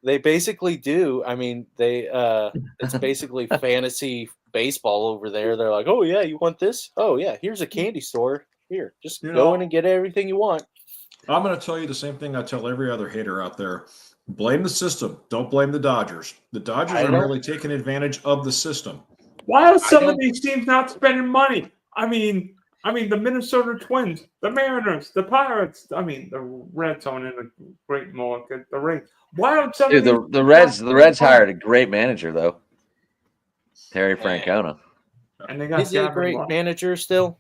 They basically do. I mean, it's basically fantasy baseball over there. They're like, oh yeah, you want this? Oh yeah, here's a candy store. Here, just go in and get everything you want. I'm going to tell you the same thing I tell every other hater out there. Blame the system. Don't blame the Dodgers. The Dodgers are really taking advantage of the system. Why are some of these teams not spending money? I mean, the Minnesota Twins, the Mariners, the Pirates. I mean, the Reds aren't in a great market. The Rays. Why aren't some of these the Reds hired a great manager though, Terry Francona. And they got Is he a great manager still?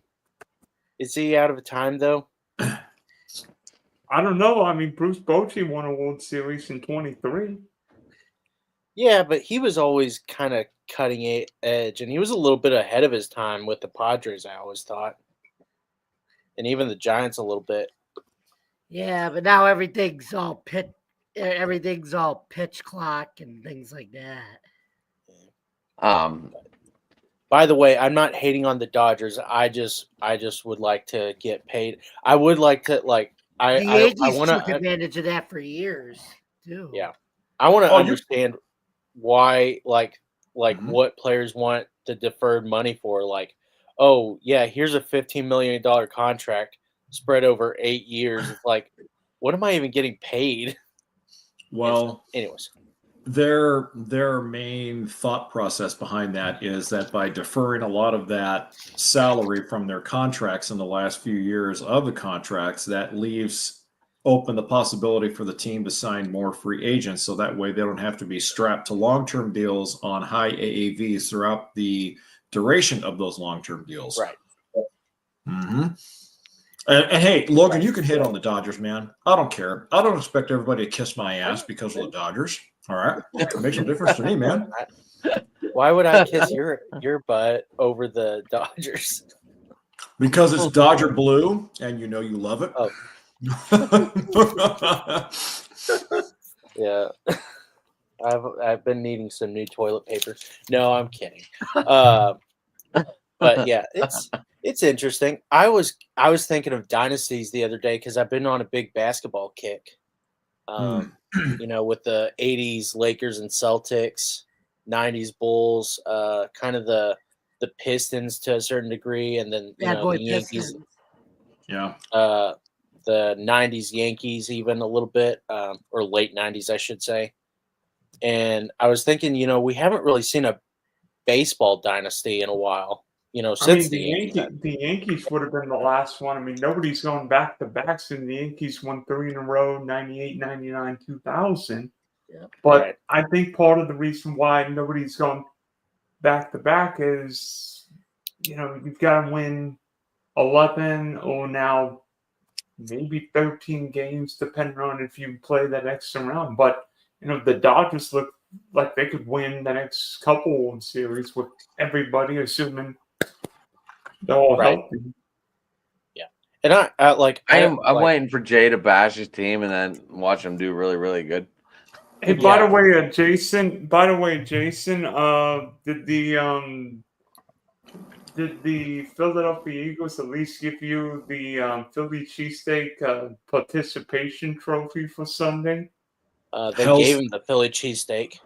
Is he out of time though? I don't know. I mean, Bruce Bochy won a World Series in 23. Yeah, but he was always kind of cutting edge, and he was a little bit ahead of his time with the Padres, I always thought. And even the Giants a little bit. Yeah, but now everything's all pitch clock and things like that. By the way, I'm not hating on the Dodgers. I just would like to get paid. I would like to The Yankees took advantage of that for years too. Yeah, I want to understand why, what players want the deferred money for. Like, oh yeah, here's a $15 million contract spread over 8 years. It's like, what am I even getting paid? Well, anyways, their main thought process behind that is that by deferring a lot of that salary from their contracts in the last few years of the contracts, that leaves open the possibility for the team to sign more free agents. So that way they don't have to be strapped to long-term deals on high AAVs throughout the duration of those long-term deals. Right. Mm-hmm. And hey, Logan, you can hit on the Dodgers, man. I don't care. I don't expect everybody to kiss my ass because of the Dodgers. All right, it makes no difference to me, man. Why would I kiss your butt over the Dodgers? Because it's Dodger blue, and you love it. Oh. Yeah, I've been needing some new toilet paper. No, I'm kidding. But yeah, it's interesting. I was thinking of dynasties the other day because I've been on a big basketball kick. With the 80s Lakers and Celtics, 90s Bulls, kind of the Pistons to a certain degree, and then the Yankees. Yeah. The 90s Yankees even a little bit, or late 90s, I should say. And I was thinking, we haven't really seen a baseball dynasty in a while. Since the Yankees would have been the last one. I mean, nobody's going back to backs, and the Yankees won 3 in a row, 98, 99, 2000. Yep. But right. I think part of the reason why nobody's going back to back is, you've got to win 11 or now maybe 13 games, depending on if you play that extra round. But, the Dodgers look like they could win the next couple World Series with everybody, assuming they're all healthy. Yeah, and I'm waiting for Jay to bash his team and then watch him do really, really good. Hey, by the way, Jason, did the Philadelphia Eagles at least give you the Philly cheesesteak participation trophy for Sunday? They gave him the Philly cheesesteak.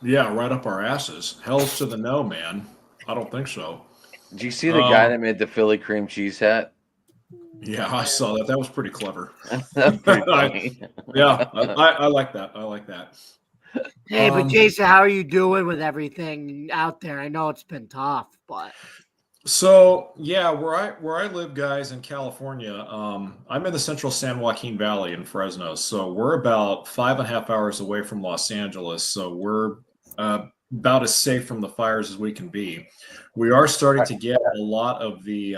Yeah, right up our asses. Hell's to the no, man. I don't think so. Did you see the guy that made the Philly cream cheese hat? Yeah, I saw that. That was pretty clever. That's pretty funny. I like that. I like that. Hey, but Jason, how are you doing with everything out there? I know it's been tough, but So yeah, where I live, guys, in California, I'm in the central San Joaquin Valley in Fresno. So we're about 5.5 hours away from Los Angeles. So we're about as safe from the fires as we can be. We are starting to get a lot of the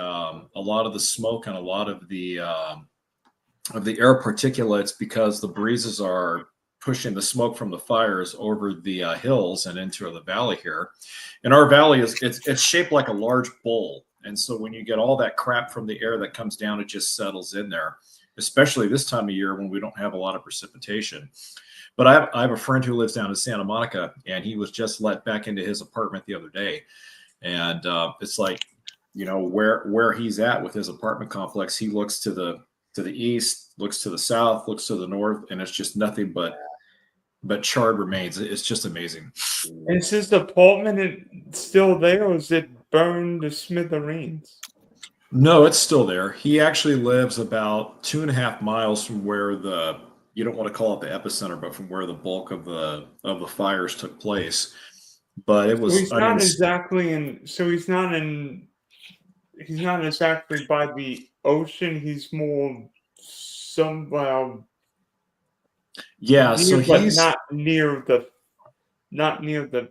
smoke and a lot of the air particulates because the breezes are pushing the smoke from the fires over the hills and into the valley here. And our valley it's shaped like a large bowl, and so when you get all that crap from the air that comes down, it just settles in there. Especially this time of year when we don't have a lot of precipitation. But I have a friend who lives down in Santa Monica, and he was just let back into his apartment the other day, and it's like, where he's at with his apartment complex, he looks to the east, looks to the south, looks to the north, and it's just nothing but charred remains. It's just amazing. Is his apartment still there, or is it burned to smithereens? No, it's still there. He actually lives about 2.5 miles from where you don't want to call it the epicenter, but from where the bulk of the fires took place. But it was. So he's not exactly in. So he's not in. He's not exactly by the ocean. He's more somehow. Yeah, so but he's not near the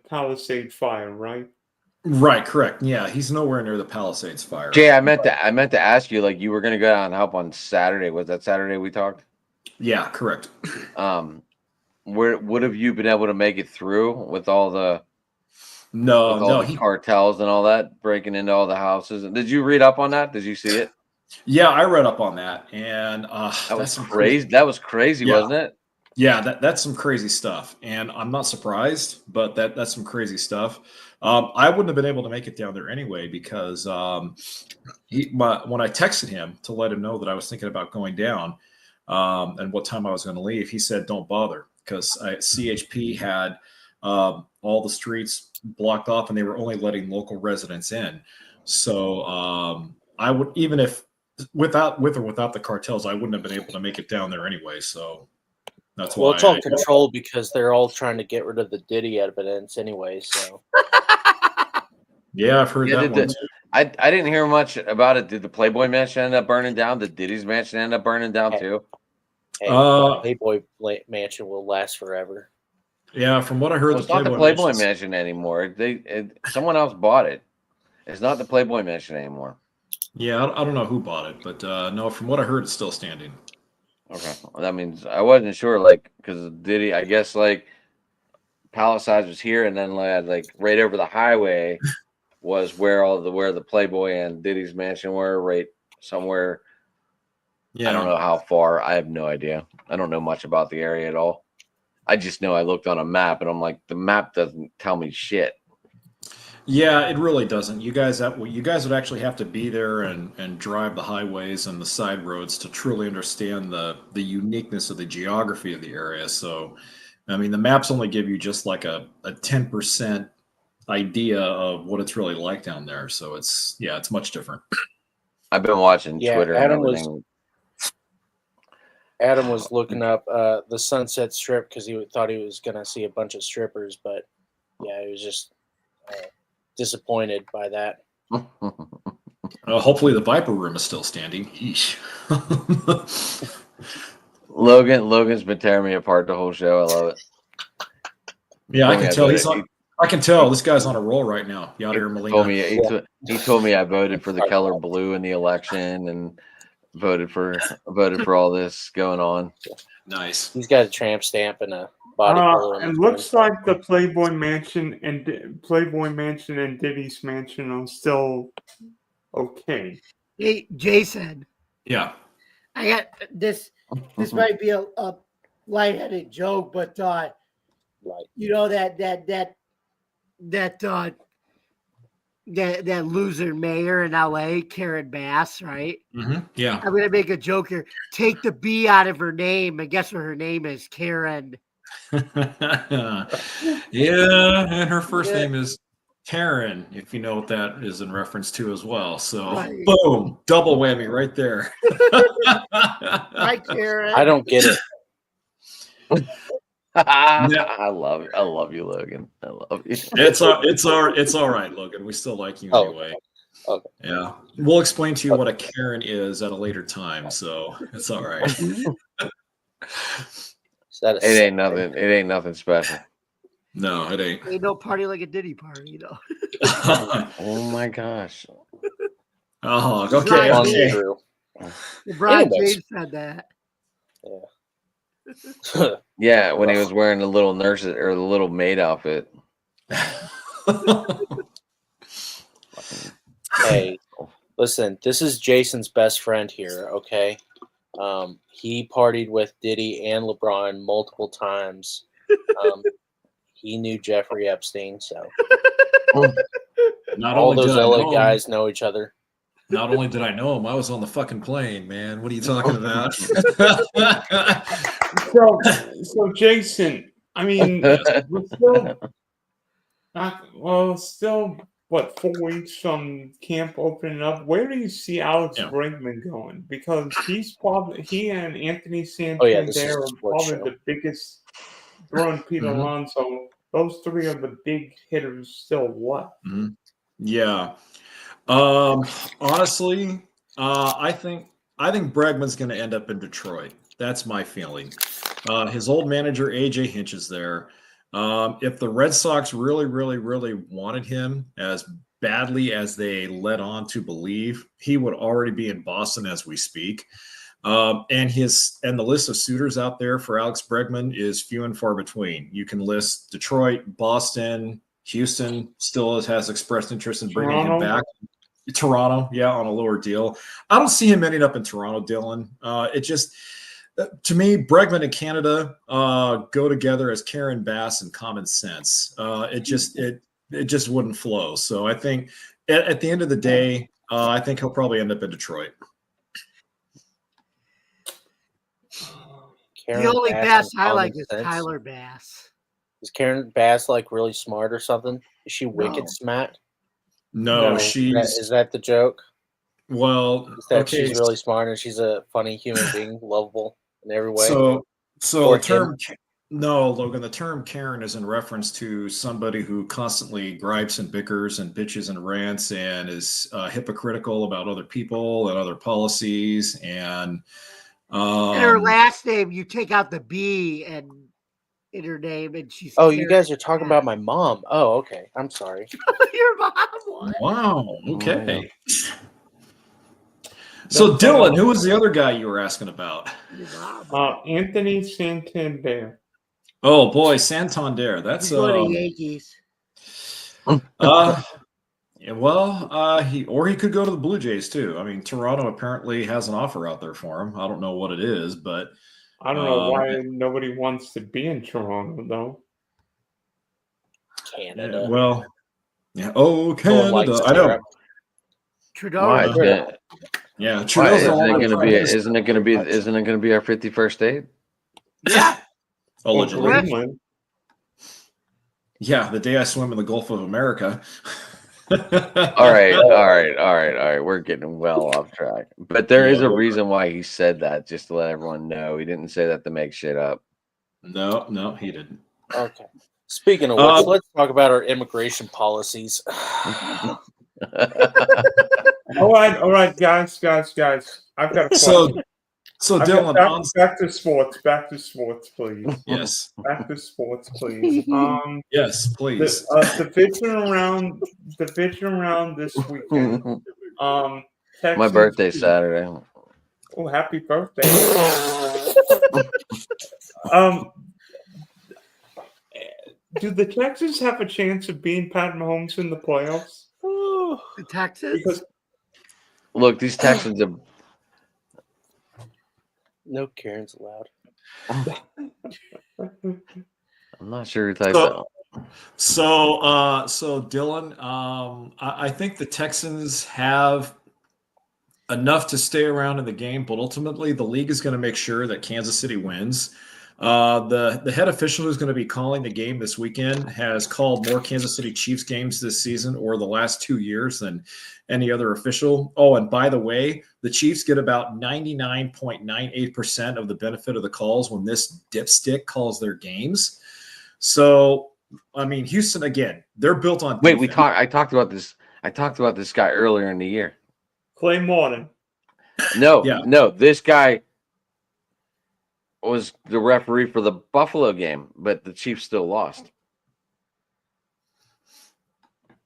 Palisade fire, right? right. Correct. Yeah, he's nowhere near the Palisades fire. Jay, I meant to ask you, like, you were gonna go down and help on Saturday. Was that Saturday we talked? Yeah, correct. Where would have you been able to make it through with all the No, cartels and all that breaking into all the houses? Did you read up on that? Did you see it? Yeah, I read up on that, and that was crazy. That was crazy, yeah. Wasn't it? Yeah, that's some crazy stuff, and I'm not surprised, but that's some crazy stuff. I wouldn't have been able to make it down there anyway because when I texted him to let him know that I was thinking about going down and what time I was going to leave, he said, "Don't bother," because CHP had all the streets blocked off, and they were only letting local residents in. So I would, even if with or without the cartels, I wouldn't have been able to make it down there anyway. So. That's well, why it's all controlled because they're all trying to get rid of the Diddy evidence anyway. So, yeah, I've heard that one. I didn't hear much about it. Did the Playboy Mansion end up burning down? Did Diddy's mansion end up burning down too? Hey, Playboy Mansion will last forever. Yeah, from what I heard, it's not the Playboy Mansion anymore. Someone else bought it. It's not the Playboy Mansion anymore. Yeah, I don't know who bought it, but no, from what I heard, it's still standing. Okay, well, that means I wasn't sure, like, because Diddy, I guess, like, Palisades was here, and then like right over the highway was where the Playboy and Diddy's mansion were, right somewhere. Yeah, I don't know how far. I have no idea. I don't know much about the area at all. I just know I looked on a map, and I'm like, the map doesn't tell me shit. Yeah, it really doesn't. You guys would actually have to be there and drive the highways and the side roads to truly understand the uniqueness of the geography of the area. So, I mean, the maps only give you just like a 10% idea of what it's really like down there. So it's much different. I've been watching Twitter and everything. Adam was looking up the Sunset Strip because he thought he was going to see a bunch of strippers, but yeah, he was just disappointed by that. Hopefully the Viper Room is still standing. Logan's been tearing me apart the whole show. I love it. Yeah, I can tell I can tell this guy's on a roll right now. Yadier Molina. He told me I voted for the color blue in the election and voted for all this going on. Nice. He's got a tramp stamp and a body color. It looks like the Playboy Mansion and Diddy's mansion are still okay. Hey, Jason. Yeah. I got this. This might be a lightheaded joke, but you know that loser mayor in LA, Karen Bass, right? Mm-hmm. Yeah. I'm gonna make a joke here. Take the B out of her name, and guess what her name is? Karen. Yeah, and her first name is Karen, if you know what that is in reference to as well. So, boom, double whammy right there. Hi, Karen. I don't get it. I love you, Logan. I love you. It's all right, Logan. We still like you anyway. Okay. Yeah. We'll explain to you what a Karen is at a later time, so it's all right. Is that a It ain't nothing. It ain't nothing special. No, it ain't. Ain't no party like a Diddy party, you know. Oh my gosh. Oh, Right. okay, fun okay. Drew. LeBron Anyways. James said that. Yeah, when he was wearing the little nurse or the little maid outfit. Hey, listen, this is Jason's best friend here, okay? He partied with Diddy and LeBron multiple times. He knew Jeffrey Epstein, so Not all only those did I LA know him, guys know each other. not only did I know him, I was on the fucking plane, man. What are you talking about? So Jason, I mean, we're still still what 4 weeks from camp opening up. Where do you see Alex Yeah. Bregman going? Because he and Anthony Oh, yeah, this is Santander a are sports probably show. the biggest. Throwing Pete Mhm. Alonso. Those three are the big hitters still left. Mhm. Yeah. Honestly, I think Bregman's going to end up in Detroit. That's my feeling. His old manager AJ Hinch is there. If the Red Sox really, really, really wanted him as badly as they led on to believe, he would already be in Boston as we speak. And the list of suitors out there for Alex Bregman is few and far between. You can list Detroit, Boston, Houston still has expressed interest in bringing him back. Toronto, yeah, on a lower deal. I don't see him ending up in Toronto, Dylan. It just, to me, Bregman and Canada go together as Karen Bass and common sense. It just wouldn't flow. So I think at the end of the day, I think he'll probably end up in Detroit. Karen The only Bass I and like common is sense. Tyler Bass. Is Karen Bass like really smart or something? Is she wicked No. smart? No, No. Is that the joke? Well, Is that okay. she's really smart and she's a funny human being, lovable in every way? So Or the term no, Logan, the term Karen is in reference to somebody who constantly gripes and bickers and bitches and rants and is hypocritical about other people and other policies and And her last name, you take out the B and in her name, and she's. Oh, you Karen guys are talking Bass. about my mom. Oh, okay. I'm sorry. Your mom was. wow, okay. So Dylan, who was the other guy you were asking about? Your mom. Anthony Santander. Oh boy, Santander. That's He's going to Yankees. yeah, well, he could go to the Blue Jays too. I mean, Toronto apparently has an offer out there for him. I don't know what it is, but I don't know why nobody wants to be in Toronto though. Canada. yeah, well, yeah. Oh, Dylan likes Canada. I know. syrup. Trudeau. Why? Yeah, Why? Trudeau's Isn't all it about going to be? trying to- Isn't it going to be our 51st date? Yeah. allegedly. Or Greenland. Yeah, the day I swim in the Gulf of America. All right. We're getting well off track. But there is a reason why he said that, just to let everyone know. He didn't say that to make shit up. No, he didn't. Okay. Speaking of which, let's talk about our immigration policies. All right, guys. I've got a question. So Dylan, back to sports, please. yes, Back to sports, please. yes, please. The pitching round this weekend. My Texans- birthday's Saturday. Oh, happy birthday! Do the Texans have a chance of beating Pat Mahomes in the playoffs? The Texans. Because Look, these Texans are. No Karen's allowed. I'm not sure who typed that. So Dylan, I think the Texans have enough to stay around in the game, but ultimately the league is going to make sure that Kansas City wins. The head official who's going to be calling the game this weekend has called more Kansas City Chiefs games this season or the last 2 years than any other official. Oh, and by the way, the Chiefs get about 99.98% of the benefit of the calls when this dipstick calls their games. So, I mean, Houston, again, they're built on Wait, defense. I talked about this I talked about this guy earlier in the year. Clay Morton. No, Yeah. no, this guy was the referee for the Buffalo game, but the Chiefs still lost.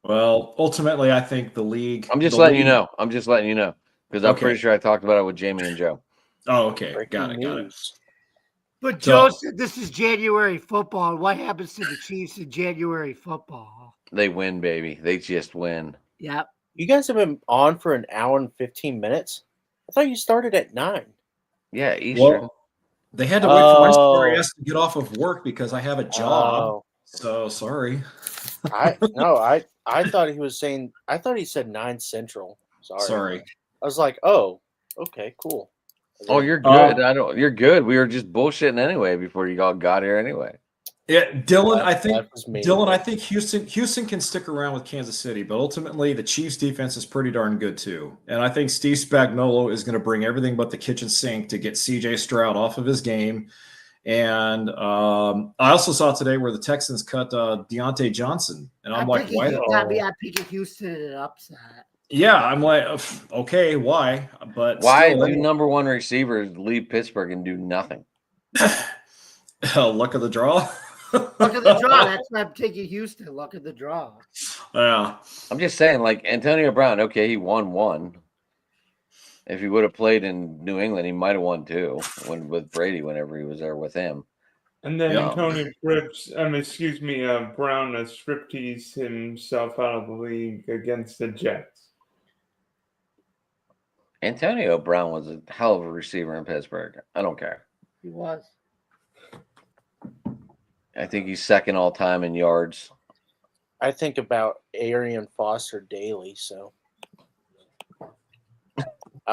Well, ultimately, I think the league. I'm just the letting you league- know. I'm just letting you know because I'm Okay. pretty sure I talked about it with Jamie and Joe. Oh, okay. Breaking Got it. news. But So- Joe said this is January football. What happens to the Chiefs in January football? They win, baby. They just win. Yep. You guys have been on for an hour and 15 minutes. I thought you started at 9. Yeah, Eastern. Well, they had to wait for my sorry Oh. ass to get off of work because I have a job. Oh, So sorry. I thought he was saying. I thought he said 9 Central. Sorry. I was like, oh, okay, cool. Oh, you're good. I don't. You're good. We were just bullshitting anyway before you all got here anyway. Yeah, Dylan. I think That was me. Dylan. I think Houston can stick around with Kansas City, but ultimately the Chiefs' defense is pretty darn good too. And I think Steve Spagnuolo is going to bring everything but the kitchen sink to get C.J. Stroud off of his game. And I also saw today where the Texans cut Deontay Johnson, and I'm like, why? I'm picking Houston in an upset. Yeah, I'm like, okay, why? But Why still, do number one receivers leave Pittsburgh and do nothing? luck of the draw. Look at the draw. That's why I'm taking Houston. Look at the draw. Yeah. I'm just saying, like Antonio Brown. Okay, he won one. If he would have played in New England, he might have won 2 with Brady whenever he was there with him. And then Yeah. Tony Brown stripteased himself out of the league against the Jets. Antonio Brown was a hell of a receiver in Pittsburgh. I don't care. He was. I think he's second all time in yards. I think about Arian Foster daily, so I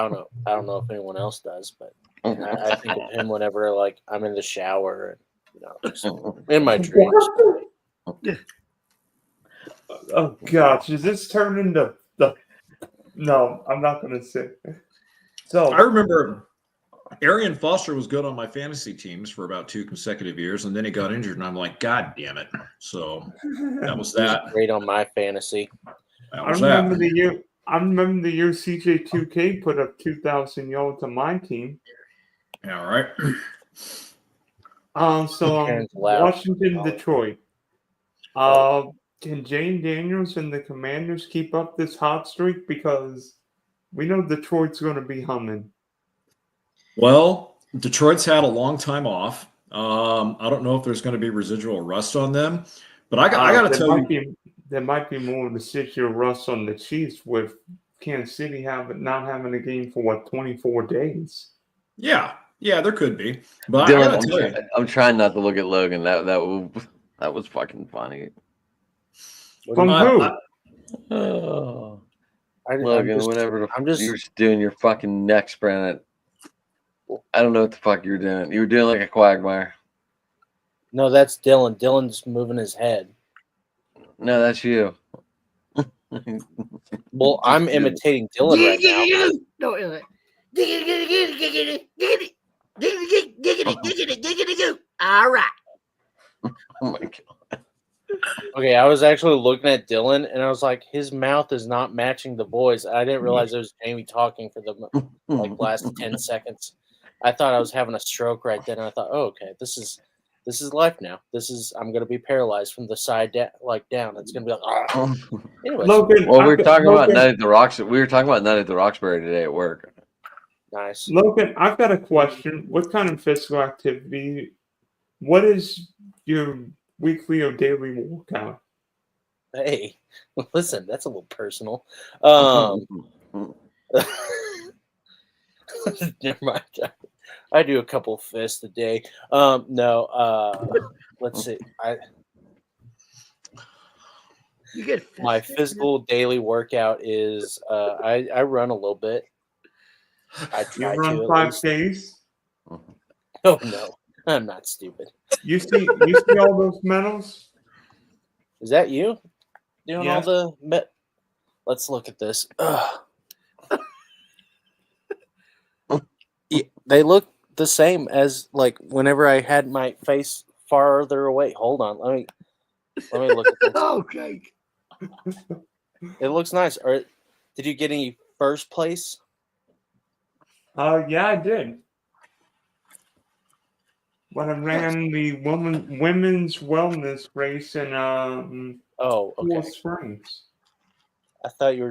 don't know. I don't know if anyone else does, but I think of him whenever like I'm in the shower and just in my dreams. Oh gosh, is this turned into the? No, I'm not going to say. So I remember Arian Foster was good on my fantasy teams for about 2 consecutive years, and then he got injured, and I'm like, God damn it. So that was He was that. great on my fantasy. That I was remember that. the year. I remember the year CJ2K put up 2,000 yards on my team. Yeah, right. So Washington, Detroit. Can Jane Daniels and the Commanders keep up this hot streak? Because we know Detroit's going to be humming. Well, Detroit's had a long time off. I don't know if there's going to be residual rust on them, but I got to tell you. There might be more residual rust on the Chiefs with Kansas City not having a game for 24 days. Yeah, there could be. But Dylan, I got to tell you. I'm trying not to look at Logan. That was fucking funny. From who? Oh, I'm Logan, just- whatever I'm just- you're doing your fucking neck sprint. I don't know what the fuck you were doing. You were doing like a quagmire. No, that's Dylan. Dylan's moving his head. No, that's you. Well, I'm imitating Dylan right now. No, all right. Oh my god. Okay, I was actually looking at Dylan, and I was like, his mouth is not matching the voice. I didn't realize it was Jamie talking for the last 10 seconds. I thought I was having a stroke right then. And I thought, oh, okay, this is life now. I'm gonna be paralyzed from the side down. It's gonna be like, ah. Anyways, Logan, Well, we were talking about Logan, Night at the Rocks. We were talking about Night at the Roxbury today at work. nice. Logan, I've got a question. What kind of physical activity? What is your weekly or daily workout? Hey, listen, that's a little personal. Never mind. I do a couple fists a day. Let's see. You get My fisted? physical daily workout is I run a little bit. I You try run to at 5 least. days. Oh no, I'm not stupid. You see all those medals? Is that you doing Yeah. all the? Let's look at this. Ugh. Yeah, they look the same as like whenever I had my face farther away. Hold on, let me look at this. Okay. It looks nice. Did you get any first place? Yeah, I did. When I ran the women's wellness race in Oh, okay. Cool Springs. I thought you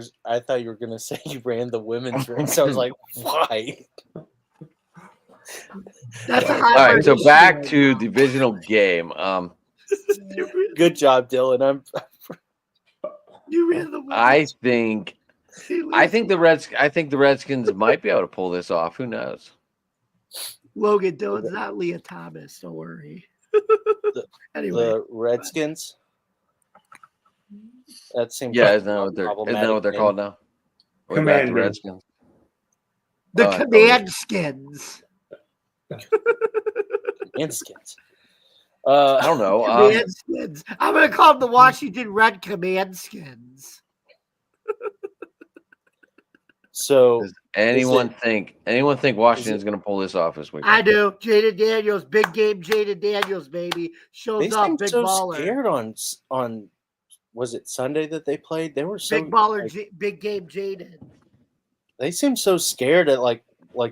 were gonna say you ran the women's race. I was like, why? That's a All high right, so issue back right to now. divisional game. Good job, Dylan. You ran the I think women's. I think the Redskins might be able to pull this off. Who knows? Logan Dylan's not Leah Thomas. Don't worry. Anyway, The Redskins. That seems Yeah, like isn't that what they're problematic name. called now? Way back to Commanders. Redskins. the Oh, I Command Skins. Redskins. I don't know. Command Skins. I'm gonna call them the Washington Red Command Skins. So Does anyone think Washington's going to pull this off this week? I do. Jada Daniels, big game. Jada Daniels, baby, shows they up. seemed Big so baller. scared on was it Sunday that they played? They were so Big baller. like, Big game. Jaden. they seemed so scared that like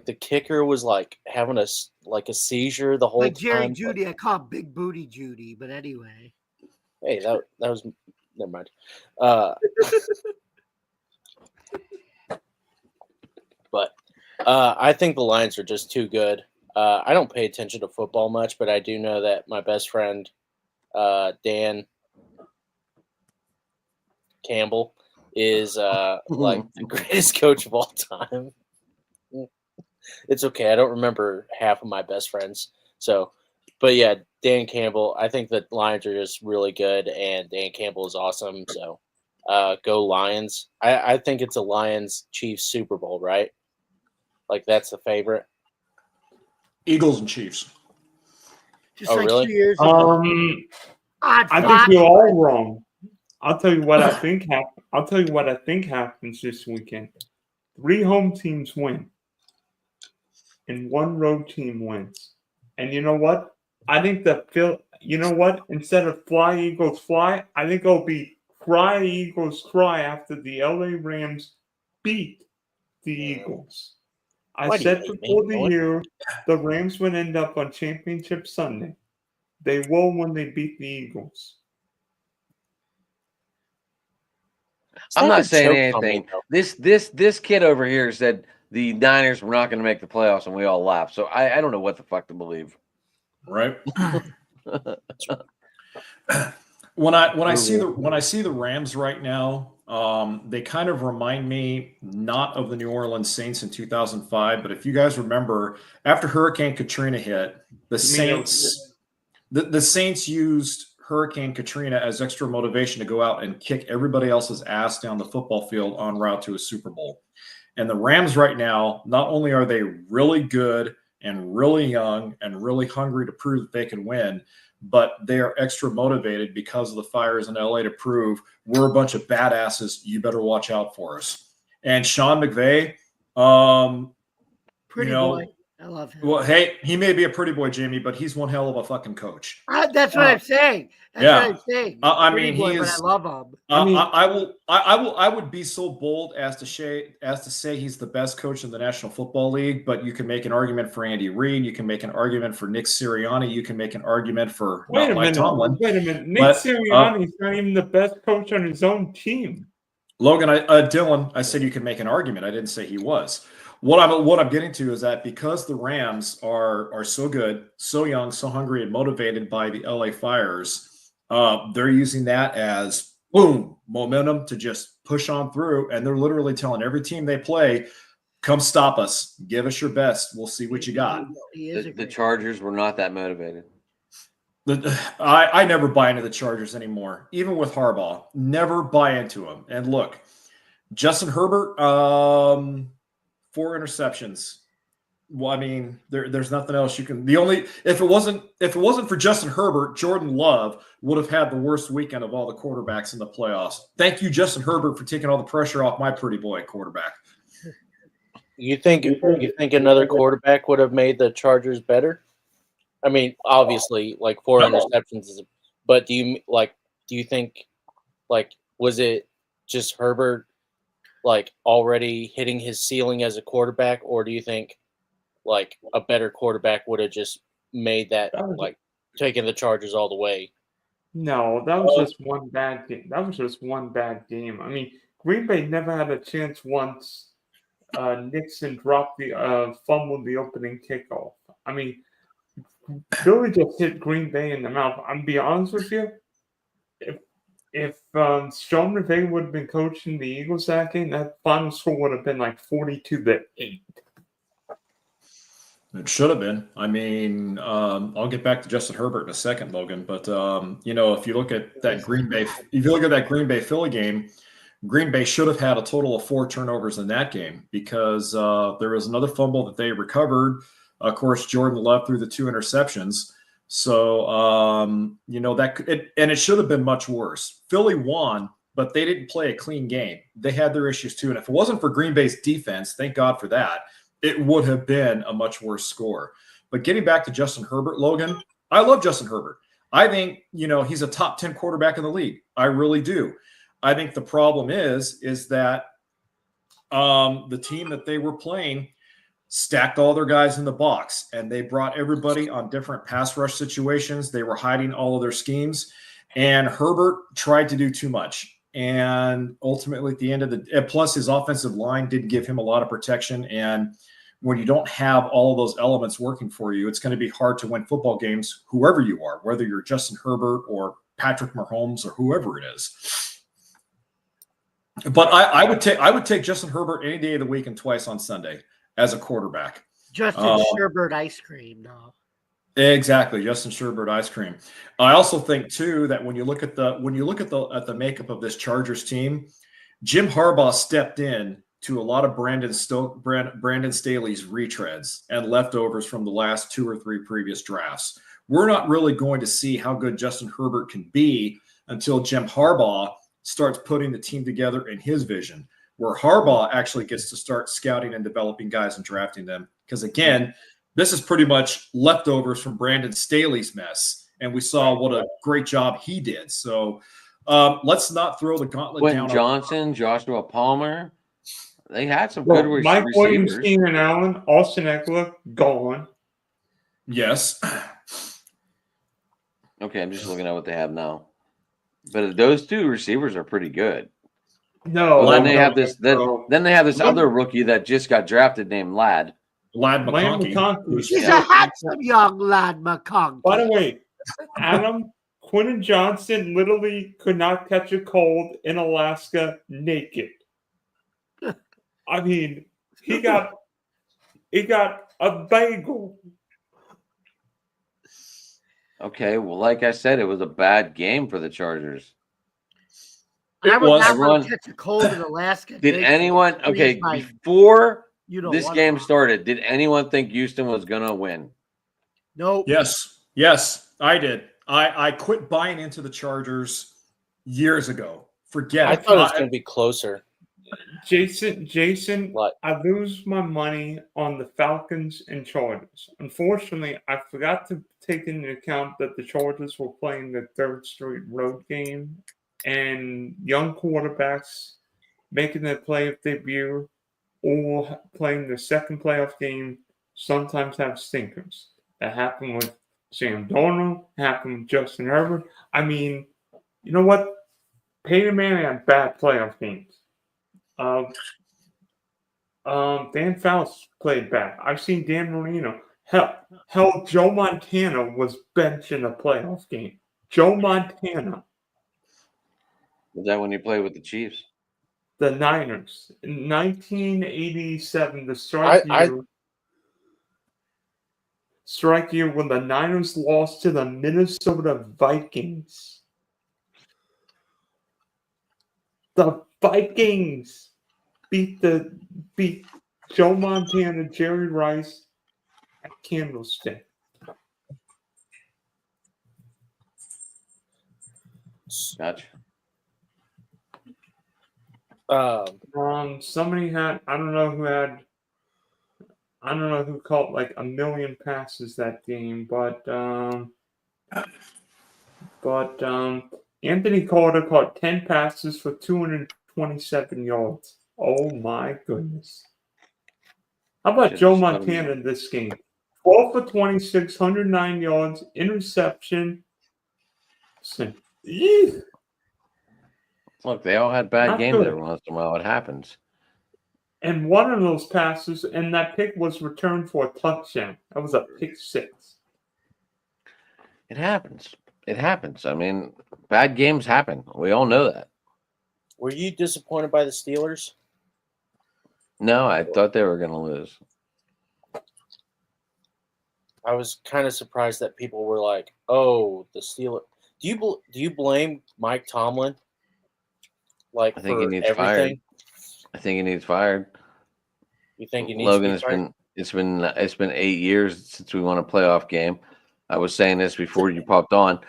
the kicker was like having a seizure the whole Like Jerry time. Judy, I call him Big Booty Judy. But anyway, Hey, that was never mind. But I think the Lions are just too good. I don't pay attention to football much, but I do know that my best friend Dan Campbell is like the greatest coach of all time. It's okay. I don't remember half of my best friends. So, but yeah, Dan Campbell, I think the Lions are just really good, and Dan Campbell is awesome. So, go Lions. I think it's a Lions-Chiefs Super Bowl, right? Like, that's the favorite. Eagles and Chiefs. just Oh, like really? 2 years ago. I think you're all wrong. I'll tell you what I think I'll tell you what I think happens this weekend. 3 home teams win, and 1 road team wins. And you know what? I think you know what? Instead of fly Eagles fly, I think it'll be cry Eagles cry after the LA Rams beat the Eagles. I Why do you said hate me, before the Dylan? year the Rams would end up on Championship Sunday. They will when they beat the Eagles. It's I'm like not a saying choke on me, anything. though. This kid over here said the Niners were not going to make the playoffs, and we all laughed. So I don't know what the fuck to believe. Right. When I see the Rams right now, they kind of remind me not of the New Orleans Saints in 2005, but if you guys remember, after Hurricane Katrina hit, the Saints used Hurricane Katrina as extra motivation to go out and kick everybody else's ass down the football field en route to a Super Bowl. And the Rams right now, not only are they really good and really young and really hungry to prove that they can win, but they are extra motivated because of the fires in LA to prove we're a bunch of badasses. You better watch out for us. And Sean McVay, Pretty boy. I love him. well, hey, he may be a pretty boy, Jamie, but he's one hell of a fucking coach. That's what I'm saying. That's what I'm saying. I Pretty mean, boy, he but is. I love him. I would be so bold as to say he's the best coach in the National Football League. But you can make an argument for Andy Reid. You can make an argument for Nick Sirianni. You can make an argument for Wait a Mike Tomlin. minute. Nick But, Sirianni's not even the best coach on his own team. Logan, Dylan, I said you can make an argument. I didn't say he was. What I'm getting to is that because the Rams are so good, so young, so hungry, and motivated by the LA Fires, they're using that as boom momentum to just push on through, and they're literally telling every team they play, "Come stop us, give us your best. We'll see what you got." The Chargers were not that motivated. I never buy into the Chargers anymore, even with Harbaugh. Never buy into him. And look, Justin Herbert, 4 interceptions. Well, I mean, there's nothing else you can. If it wasn't for Justin Herbert, Jordan Love would have had the worst weekend of all the quarterbacks in the playoffs. Thank you, Justin Herbert, for taking all the pressure off my pretty boy quarterback. You think another quarterback would have made the Chargers better? I mean, obviously, like 4 interceptions is, but do you think, like, was it just Herbert like already hitting his ceiling as a quarterback, or do you think like a better quarterback would have just made that That was- like taking the Chargers all the way? No, that was just one bad game. That was just one bad game. I mean, Green Bay never had a chance once. Nixon dropped fumbled the opening kickoff. I mean, Philly just hit Green Bay in the mouth. I'm be honest with you. If Sean McVay would have been coaching the Eagles that game, that final score would have been like 42-8. It should have been. I mean, I'll get back to Justin Herbert in a second, Logan. But if you look at that Green Bay Philly game, Green Bay should have had a total of 4 turnovers in that game because there was another fumble that they recovered. Of course, Jordan Love threw the 2 interceptions. So it should have been much worse. Philly won, but they didn't play a clean game. They had their issues too, and if it wasn't for Green Bay's defense, thank God for that, it would have been a much worse score. But getting back to Justin Herbert, Logan, I love Justin Herbert. I think, he's a top 10 quarterback in the league. I really do. I think the problem is that the team that they were playing stacked all their guys in the box, and they brought everybody on different pass rush situations. They were hiding all of their schemes, and Herbert tried to do too much. And ultimately, at the end of plus his offensive line didn't give him a lot of protection. And when you don't have all of those elements working for you, it's going to be hard to win football games, whoever you are, whether you're Justin Herbert or Patrick Mahomes or whoever it is. But I would take Justin Herbert any day of the week and twice on Sunday as a quarterback. Justin Sherbert ice cream, though. Exactly, Justin Sherbert ice cream. I also think too that when you look at the makeup of this Chargers team, Jim Harbaugh stepped in to a lot of Brandon Staley's retreads and leftovers from the last 2 or 3 previous drafts. We're not really going to see how good Justin Herbert can be until Jim Harbaugh starts putting the team together in his vision, where Harbaugh actually gets to start scouting and developing guys and drafting them. Because again, this is pretty much leftovers from Brandon Staley's mess, and we saw what a great job he did. So let's not throw the gauntlet Quentin down. Johnson, Joshua Palmer, they had some good Mike Williams, receivers. Keenan Allen, Austin Eckler, gone. Yes. Okay, I'm just looking at what they have now. But those 2 receivers are pretty good. No, Well, then no, they have this. no. Then they have this other rookie that just got drafted named Ladd. Lad Lane McConkey. McConkey. He's a handsome young lad, McConkey. By the way, Adam, Quentin Johnson literally could not catch a cold in Alaska naked. I mean, he got a bagel. Okay, well, like I said, it was a bad game for the Chargers. I would not Everyone- want to catch a cold in Alaska. Did Nick. anyone? Please, Okay, Mike. before You don't this want game to. started, did anyone think Houston was gonna win? Nope. Yes, I did. I quit buying into the Chargers years ago. Forget I it. thought it was going to be closer. Jason, What? I lose my money on the Falcons and Chargers. Unfortunately, I forgot to take into account that the Chargers were playing the 3rd straight road game, and young quarterbacks making their playoff debut or playing their 2nd playoff game sometimes have stinkers. That happened with Sam Darnold, happened with Justin Herbert. I mean, you know what? Peyton Manning had bad playoff games. Dan Fouts played bad. I've seen Dan Marino. Hell, Joe Montana was benched in a playoff game. Joe Montana, Was that when you played with the Chiefs? the Niners, in 1987, the strike year when the Niners lost to the Minnesota Vikings. The Vikings beat Joe Montana, Jerry Rice at Candlestick. Gotcha. Somebody had I don't know who caught like a million passes that game, but Anthony Carter caught 10 passes for 220 27 yards. Oh my goodness. How about Should've Joe shut him Montana down. in this game? 12 for 26, 109 yards, interception. Eesh. Look, they all had bad Not games good. every once in a while. It happens. And one of those passes, and that pick was returned for a touchdown. That was a pick six. It happens. It happens. I mean, bad games happen. We all know that. Were you disappointed by the Steelers? No, I thought they were going to lose. I was kind of surprised that people were like, "Oh, the Steelers." Do you blame Mike Tomlin? Like I think for he needs everything? fired. I think he needs fired. You think he needs Logan, to be fired? it's been 8 years since we won a playoff game. I was saying this before you popped on.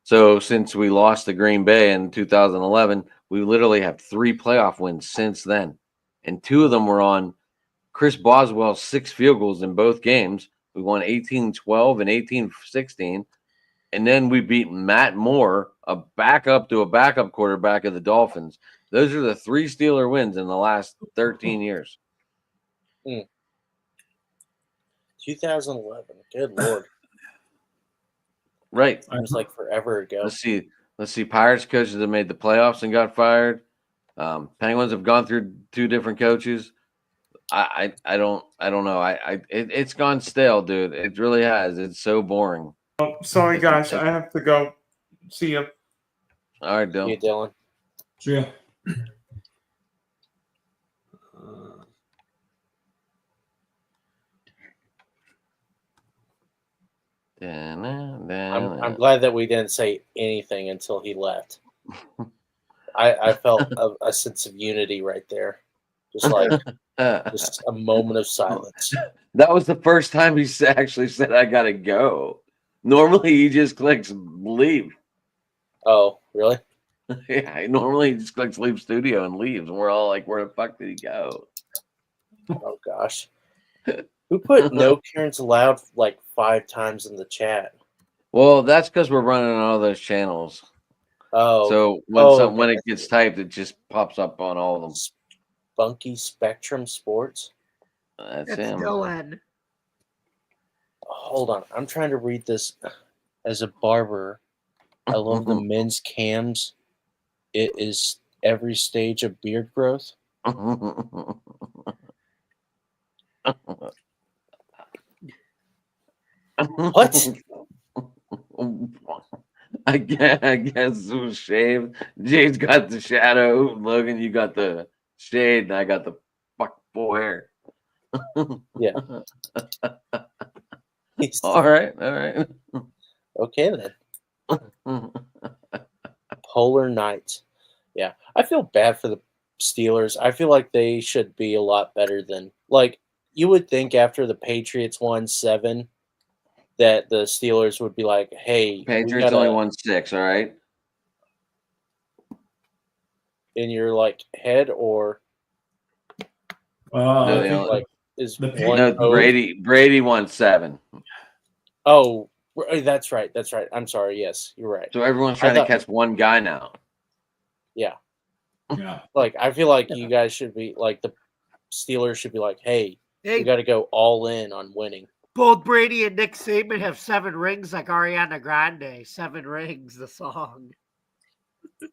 So since we lost to Green Bay in 2011, we literally have 3 playoff wins since then, and 2 of them were on Chris Boswell's 6 field goals in both games. We won 18-12 and 18-16, and then we beat Matt Moore, a backup to a backup quarterback of the Dolphins. Those are the 3 Steeler wins in the last 13 years. 2011. Good lord, Right. it was like forever ago. Let's see. Pirates coaches have made the playoffs and got fired. Penguins have gone through 2 different coaches. I don't know. It's gone stale, dude. It really has. It's so boring. Oh, sorry, guys. I have to go. See ya. All right, Dill. You, Dylan. So yeah, I'm glad that we didn't say anything until he left. I felt a sense of unity right there, just like just a moment of silence. That was the first time he actually said, "I gotta go." Normally, he just clicks leave. Oh, really? Yeah, normally he just clicks leave studio and leaves, and we're all like, "Where the fuck did he go?" Oh gosh. Who put no Karens allowed like 5 times in the chat? Well, that's because we're running on all those channels. Oh, So when it gets typed, it just pops up on all of them. Spunky Spectrum Sports. That's That's him. Dylan. Hold on, I'm trying to read this. As a barber, I love the men's cams. It is every stage of beard growth. What? I guess it was shaved. Jade's got the shadow. Logan, you got the shade, and I got the full hair. Yeah. All right. Okay then. Polar Knights. Yeah, I feel bad for the Steelers. I feel like they should be a lot better than, like, you would think after the Patriots won 7 that the Steelers would be like, "Hey, Patriots only won 6. All right. in your like head," or No, I they think only- like is the one No, owed- Brady won 7. Oh, that's right. That's right. I'm sorry. Yes, you're right. So everyone's I trying to thought- catch one guy now. Yeah. yeah. Like, I feel like you guys should be like, the Steelers should be like, "Hey, Hey, we got to go all in on winning." both Brady and Nick Saban have 7 rings like Ariana Grande. 7 rings, the song.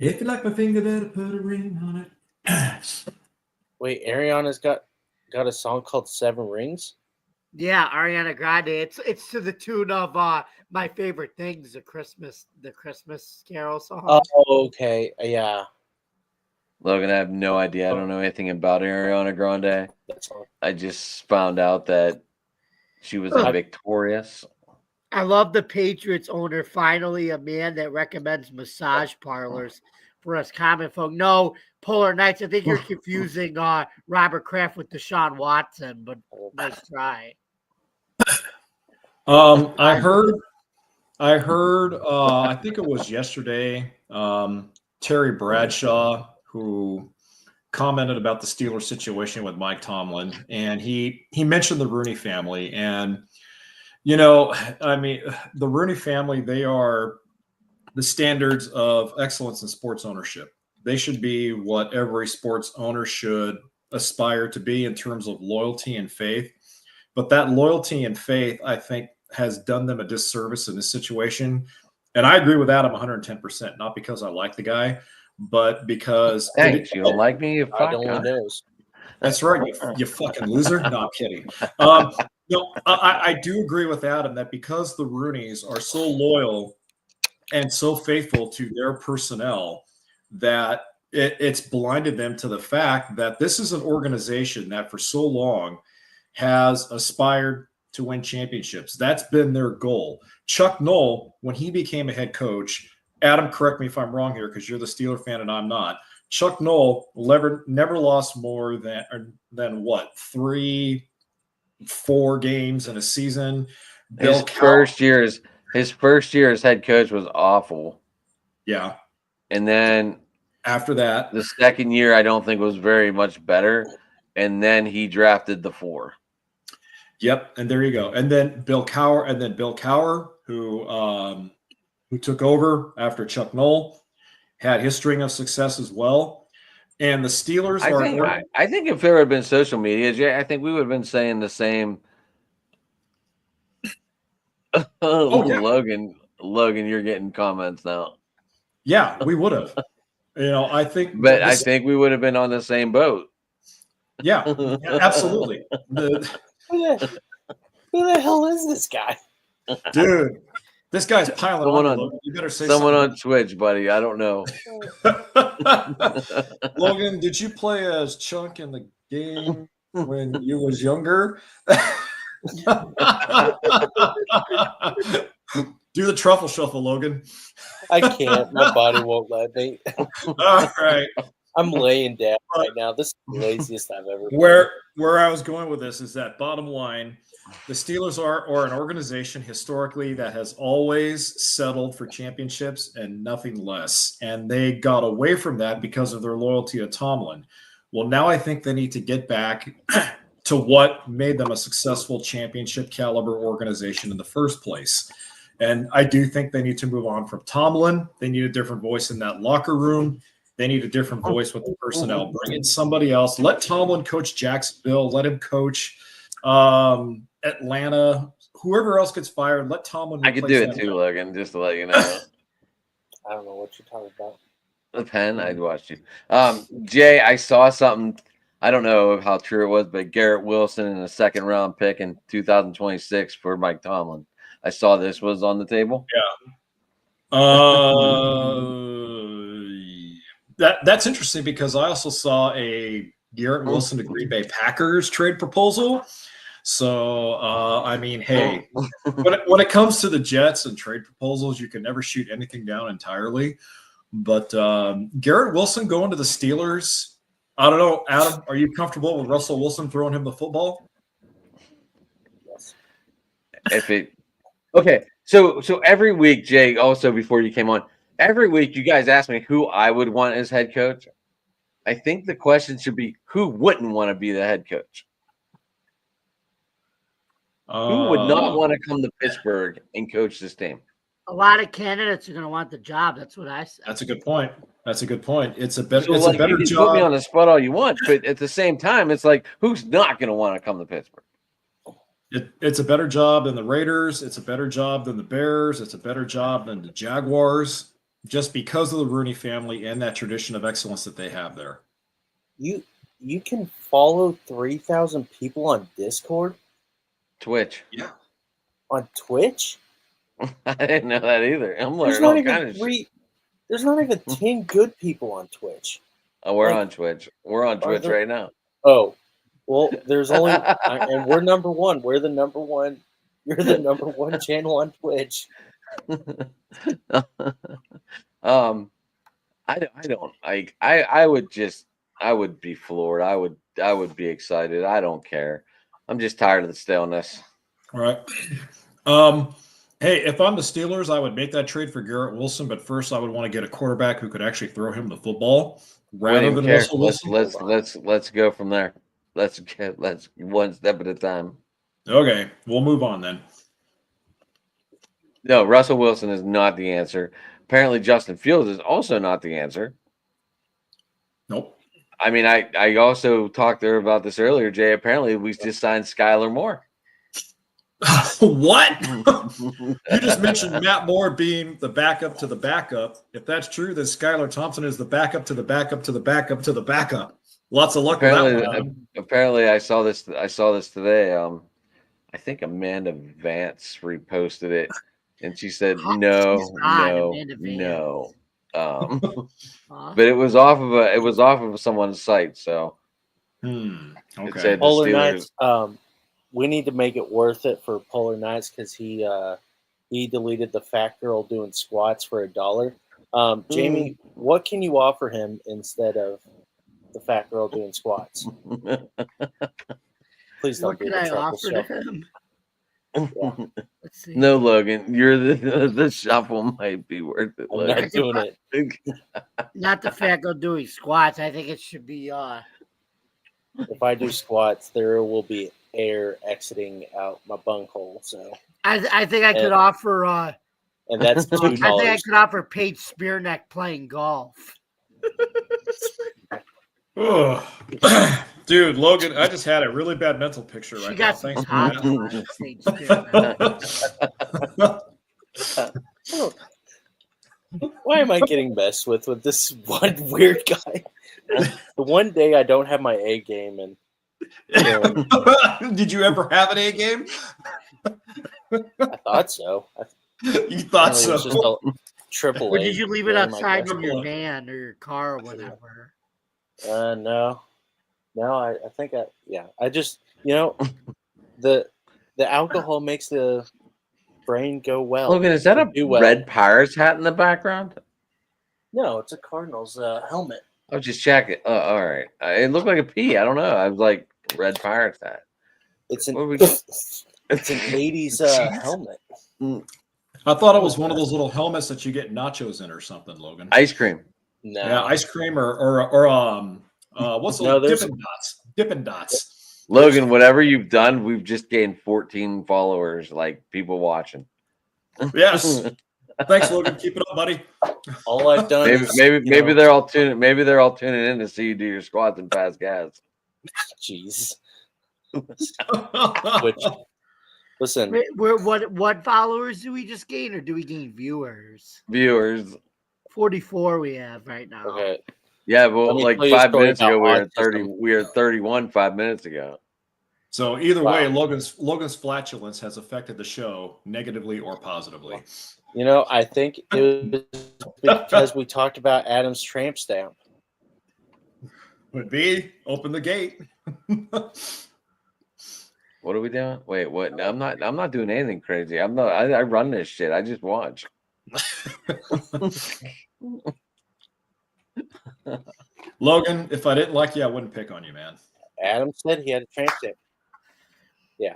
If you like my finger, better put a ring on it. Wait, Ariana's got a song called 7 Rings? Yeah, Ariana Grande. It's to the tune of My Favorite Things, the Christmas Carol song. Oh, okay. Yeah. Logan, I have no idea. I don't know anything about Ariana Grande. That's all. I just found out that she was Oh. victorious. I love the Patriots owner, finally a man that recommends massage parlors for us common folk. No, Polar Knights. I think you're confusing Robert Kraft with Deshaun Watson, but nice try. I heard. I think it was yesterday. Terry Bradshaw, who commented about the Steelers situation with Mike Tomlin, and he mentioned the Rooney family, and I mean, the Rooney family, they are the standards of excellence in sports ownership. They should be what every sports owner should aspire to be in terms of loyalty and faith. But that loyalty and faith, I think, has done them a disservice in this situation. And I agree with Adam 110%, not because I like the guy, but because Thanks. You don't like me? You God fuck. only Huh? knows. that's right, you fucking loser. No, I'm kidding. No, I do agree with Adam that because the Rooneys are so loyal and so faithful to their personnel, that it's blinded them to the fact that this is an organization that for so long has aspired to win championships. That's been their goal. Chuck Noll, when he became a head coach, Adam, correct me if I'm wrong here because you're the Steeler fan and I'm not. Chuck Noll never lost more than what, 3-4 games in a season. His first year as head coach was awful. Yeah. And then After that, the second year, I don't think was very much better. And then he drafted the 4. yep, and there you go. And then Bill Cowher, who took over after Chuck Noll, had his string of success as well. And the Steelers I think if there had been social media, Jay, I think we would have been saying the same. yeah. Logan, you're getting comments now. Yeah, we would have. I think But I think we would have been on the same boat. yeah, absolutely. Who the hell is this guy? Dude, this guy's piling Someone on. on- You, Logan. You better say Someone something. on Twitch, buddy. I don't know. Logan, did you play as Chunk in the game when you was younger? Do the truffle shuffle, Logan. I can't. My body won't let me. All right. I'm laying down right now. This is the laziest I've ever been. Where I was going with this is that bottom line, the Steelers are an organization historically that has always settled for championships and nothing less. And they got away from that because of their loyalty to Tomlin. Well, now I think they need to get back to what made them a successful championship caliber organization in the first place. And I do think they need to move on from Tomlin. They need a different voice in that locker room. They need a different voice with the personnel. Bring in somebody else. Let Tomlin coach Jacksonville. Let him coach Atlanta. Whoever else gets fired, let Tomlin. I could do it too, Logan, just to let you know. I don't know what you're talking about. The pen, I'd watched you. Jay, I saw something. I don't know how true it was, but Garrett Wilson in a second round pick in 2026 for Mike Tomlin. I saw this was on the table. That's interesting because I also saw a Garrett Wilson to Green Bay Packers trade proposal. So, I mean, hey, when it comes to the Jets and trade proposals, you can never shoot anything down entirely. But Garrett Wilson going to the Steelers, I don't know. Adam, are you comfortable with Russell Wilson throwing him the football? Yes. Okay, so every week, Jay, also before you came on, every week you guys ask me who I would want as head coach. I think the question should be who wouldn't want to be the head coach? Who would not want to come to Pittsburgh and coach this team? A lot of candidates are going to want the job. That's what I said. That's a good point. It's a better. So, It's like, a better you can job. put me on the spot all you want, but at the same time, it's like who's not going to want to come to Pittsburgh? It's a better job than the Raiders. It's a better job than the Bears. It's a better job than the Jaguars, just because of the Rooney family and that tradition of excellence that they have there. You can follow 3,000 people on Discord, Twitch. Yeah. on Twitch. I didn't know that either. I'm There's learning not all even kind of shit. There's not even 10 good people on Twitch. Oh, we're like- on Twitch. We're on Are Twitch there- right now. Oh, well, there's only and we're number one. We're the number one. You're the number one channel on Twitch. I would be floored. I would be excited. I don't care. I'm just tired of the staleness. All right. Hey, if I'm the Steelers, I would make that trade for Garrett Wilson, but first I would want to get a quarterback who could actually throw him the football I rather don't than care. Russell Wilson. Let's go from there. Let's one step at a time. Okay, we'll move on then. No, Russell Wilson is not the answer. Apparently, Justin Fields is also not the answer. Nope. I mean, I also talked to her about this earlier, Jay. Apparently, we just signed Skylar Moore. What? You just mentioned Matt Moore being the backup to the backup. If that's true, then Skylar Thompson is the backup to the backup to the backup to the backup. Lots of luck with that Apparently, one. apparently, I saw this today. I think Amanda Vance reposted it, and she said, Hot "No, she's hot, no, Amanda Vance. no." Huh? But it was off of someone's site, so Okay. said- The Polar Steelers- Knights. We need to make it worth it for Polar Knights because he deleted the fat girl doing squats for $1. Jamie, what can you offer him instead of the fat girl doing squats? Please don't What do can the I truffle offer to shuffle. him? Yeah. Let's see. No, Logan, you're the shuffle might be worth it. I'm Logan. not doing it. Not the fat girl doing squats. I think it should be If I do squats, there will be air exiting out my bunghole. So, I think I could And- offer and that's I think I $2. could offer Paige Spearneck playing golf. Ugh. Dude, Logan, I just had a really bad mental picture She right got now. some Thanks for hot that. spots, Paige Spearneck. Why am I getting messed with this one weird guy? The one day I don't have my A game, and Did you ever have an A game? I thought so. You thought Apparently it so. was just a triple Or A. did you leave it game, I outside guess. in your van or your car or whatever? No. I think I just the alcohol makes the brain go well. Logan, is that a Do well. red Pirates hat in the background? No, it's a Cardinals helmet. I was just checking. All right, it looked like a P. I don't know. I was like red Pirates hat. It's an What we- it's an 80s helmet. I thought it was one of those little helmets that you get nachos in or something, Logan. Ice cream. No. Yeah, ice cream or what's No, those there's- Dippin' Dots? Dippin' Dots. Logan, whatever you've done, we've just gained 14 followers, like people watching. Yes. Thanks, Logan. Keep it up, buddy. All I've done Maybe is maybe they're all tuning. Maybe they're all tuning in to see you do your squats and pass gas. jeez. Which listen, Wait, what followers do we just gain, or do we gain viewers? Viewers. 44 we have right now. okay. Yeah, Let well, me like tell you a 5 story minutes ago, about we were at autism. 30. We were at 31 5 minutes ago. So either way, Wow. Logan's flatulence has affected the show negatively or positively. I think it was because we talked about Adam's tramp stamp. Would be open the gate. What are we doing? Wait, what? I'm not doing anything crazy. I run this shit. I just watch. Logan, if I didn't like you, I wouldn't pick on you, man. Adam said he had a tramp stamp. Yeah,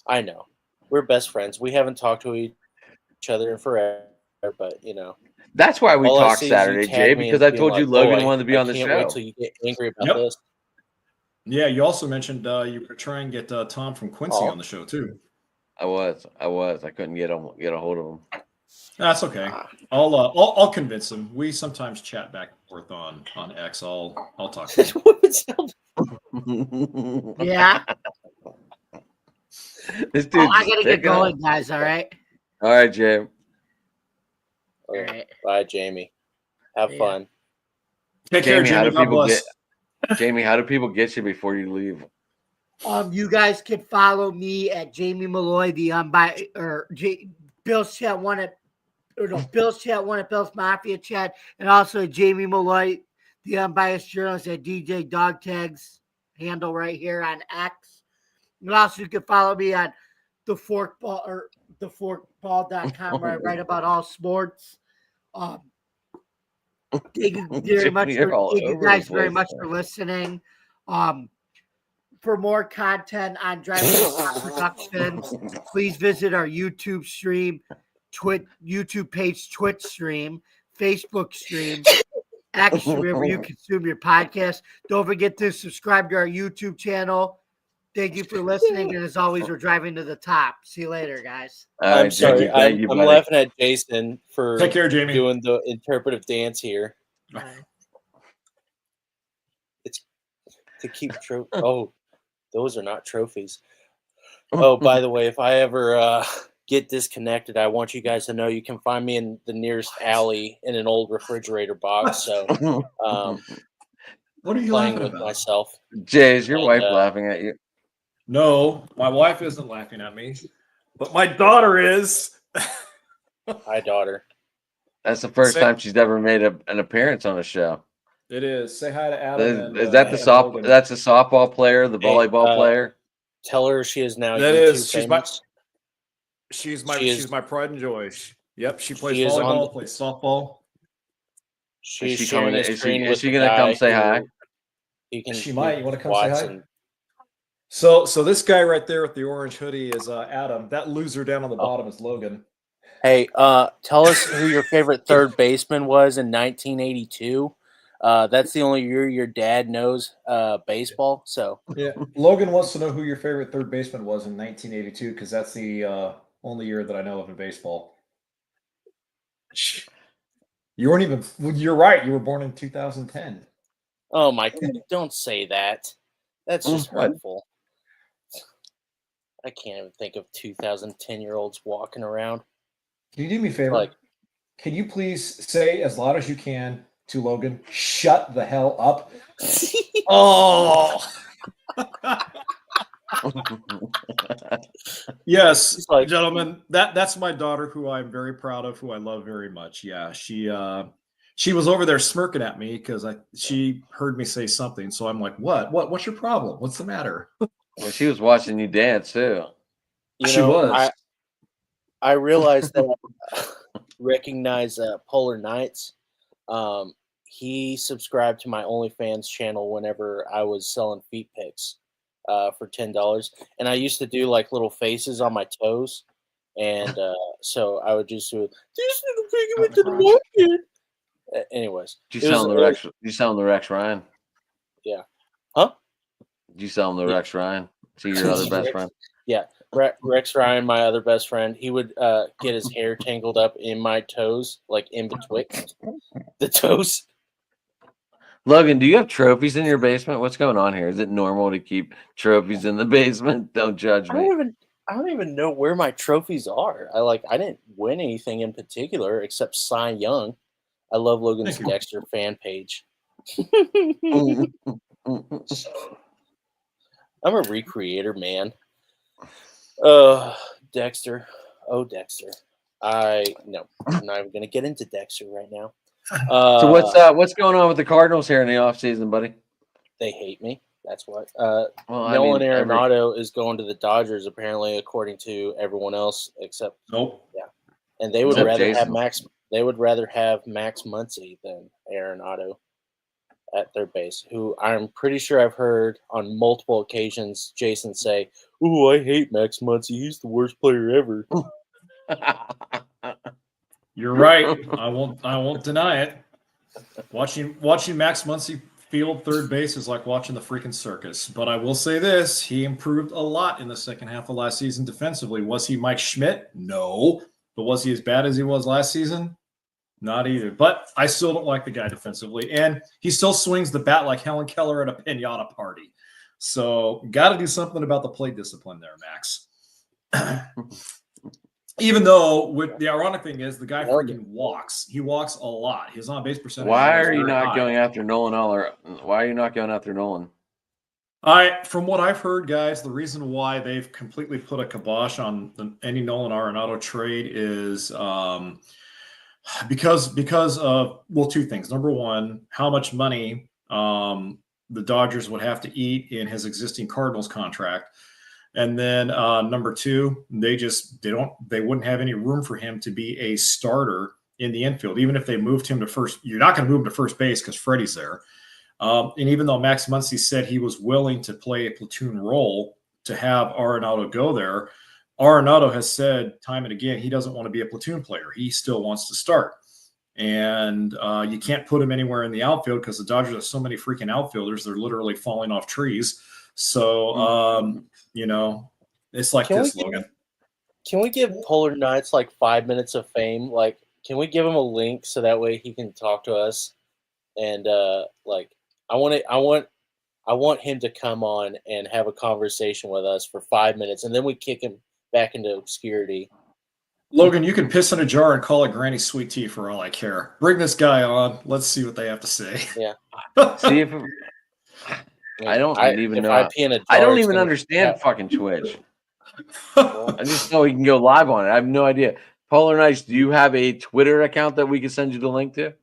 I know. We're best friends. We haven't talked to each other in forever, but That's why we all I talked see is you Saturday, tag Jay, me because and I being told you like, Logan "Oh, wanted to be I on the can't show. wait till you get angry about Yep. this." Yeah, you also mentioned you could try and get Tom from Quincy Oh. on the show too. I was. I couldn't get a hold of him. That's okay. I'll convince him. We sometimes chat back and forth on X. I'll talk to him. Yeah. This dude. I gotta get going, guys. All right. All right, Jay. All right. Bye, Jamie. Have Yeah. fun. Take care, Jamie, how Jimmy. do God people bless. get? Jamie, how do people get you before you leave? You guys can follow me at Jamie Malloy, the Bill's Chat one at Bill's Chat one at Bill's Mafia Chat, and also Jamie Malloy, the unbiased journalist at DJ Dog Tags handle right here on X. And also you can follow me on theforkball.com where I write about all sports. Thank you very much. You're all Thank you over guys the very place, much man. for listening. For more content on Driving Productions, please visit our YouTube stream, YouTube page, Twitch stream, Facebook stream, X, wherever you consume your podcast. Don't forget to subscribe to our YouTube channel. Thank you for listening, and as always, we're driving to the top. See you later, guys. All right, I'm sorry. Jamie, thank you, I'm buddy. laughing at Jason for Take care, Jamie. doing the interpretive dance here. Bye. to keep Oh, those are not trophies. Oh, by the way, if I ever get disconnected, I want you guys to know you can find me in the nearest alley in an old refrigerator box. So, What are you playing laughing with about? myself. Jay, is your And, wife laughing at you? No, my wife isn't laughing at me, but my daughter is. Hi, daughter. That's the first Say- time she's ever made an appearance on a show. It is. Say hi to Adam. And, Is that the and soft? Logan. That's the softball player, the Hey, volleyball player. Tell her she is now That YouTube is. She's my. famous. She's She my pride and joy. Yep, she plays she is on volleyball, the- plays softball. She's she sharing coming? a Is screen she with the gonna come guy say hi? who You can. She might. You want to come say hi? Watson. So this guy right there with the orange hoodie is Adam. That loser down on the Oh. bottom is Logan. Hey, tell us who your favorite third baseman was in 1982. That's the only year your dad knows baseball. So Yeah, Logan wants to know who your favorite third baseman was in 1982 because that's the only year that I know of in baseball. You weren't even. You're right. You were born in 2010. oh my God, don't say that. That's just What? hurtful. I can't even think of 2010-year-olds walking around. Can you do me a favor? Like- Can you please say as loud as you can to Logan, "Shut the hell up"? Oh. Yes, He's like- gentlemen, that's my daughter, who I'm very proud of, who I love very much. Yeah, she was over there smirking at me because she heard me say something. So I'm like, what's your problem? What's the matter? Well, she was watching you dance too. She was. I realized that recognize Polar Nights. He subscribed to my OnlyFans channel whenever I was selling feet pics for $10, and I used to do like little faces on my toes, and so I would just do this little piggy went to the market. Anyways, Did you sell him the Rex? Did you sell him the Rex Ryan? Yeah. Huh? Did you sell him the Rex Ryan? See your other best friend. Rex Ryan, my other best friend, he would get his hair tangled up in my toes, like in betwixt the toes. Logan, do you have trophies in your basement? What's going on here? Is it normal to keep trophies in the basement? Don't judge I me. don't even know where my trophies are. I didn't win anything in particular except Cy Young. I love Logan's Thank you. Dexter fan page. I'm a recreator, man. Dexter. Oh, Dexter. No, I'm not even gonna get into Dexter right now. So what's going on with the Cardinals here in the offseason, buddy? They hate me. That's what. Well, Nolan Arenado is going to the Dodgers, apparently, according to everyone else, except Nope. and they would Except rather have Jason. Max. They would rather have Max Muncy than Arenado at third base, who I'm pretty sure I've heard on multiple occasions Jason say, "Ooh, I hate Max Muncy. He's the worst player ever." You're right. I won't deny it. Watching Max Muncy field third base is like watching the freaking circus. But I will say this: he improved a lot in the second half of last season defensively. Was he Mike Schmidt? No. But was he as bad as he was last season? Not either. But I still don't like the guy defensively, and he still swings the bat like Helen Keller at a piñata party. So, got to do something about the plate discipline there, Max. Even though, with the ironic thing is, the guy freaking walks. He walks a lot. His on base percentage. Why is are you very not high. going after Nolan Aller? Why are you not going after Nolan? From what I've heard, guys, the reason why they've completely put a kibosh on any Nolan Arenado trade is because of two things. Number one, how much money the Dodgers would have to eat in his existing Cardinals contract, and then number two, they wouldn't have any room for him to be a starter in the infield, even if they moved him to first. You're not going to move him to first base because Freddie's there. And even though Max Muncy said he was willing to play a platoon role to have Arenado go there, Arenado has said time and again he doesn't want to be a platoon player. He still wants to start. And you can't put him anywhere in the outfield because the Dodgers have so many freaking outfielders. They're literally falling off trees. So, it's like this, Logan. Can we give Polar Nights like 5 minutes of fame? Like, can we give him a link so that way he can talk to us? And I want I want him to come on and have a conversation with us for 5 minutes, and then we kick him back into obscurity. Logan, you can piss in a jar and call it Granny Sweet Tea for all I care. Bring this guy on. Let's see what they have to say. Yeah. See if I don't even if know. I pee in a jar, I don't it's even gonna- understand fucking Twitch. I just know you can go live on it. I have no idea. Polar Nights, do you have a Twitter account that we can send you the link to?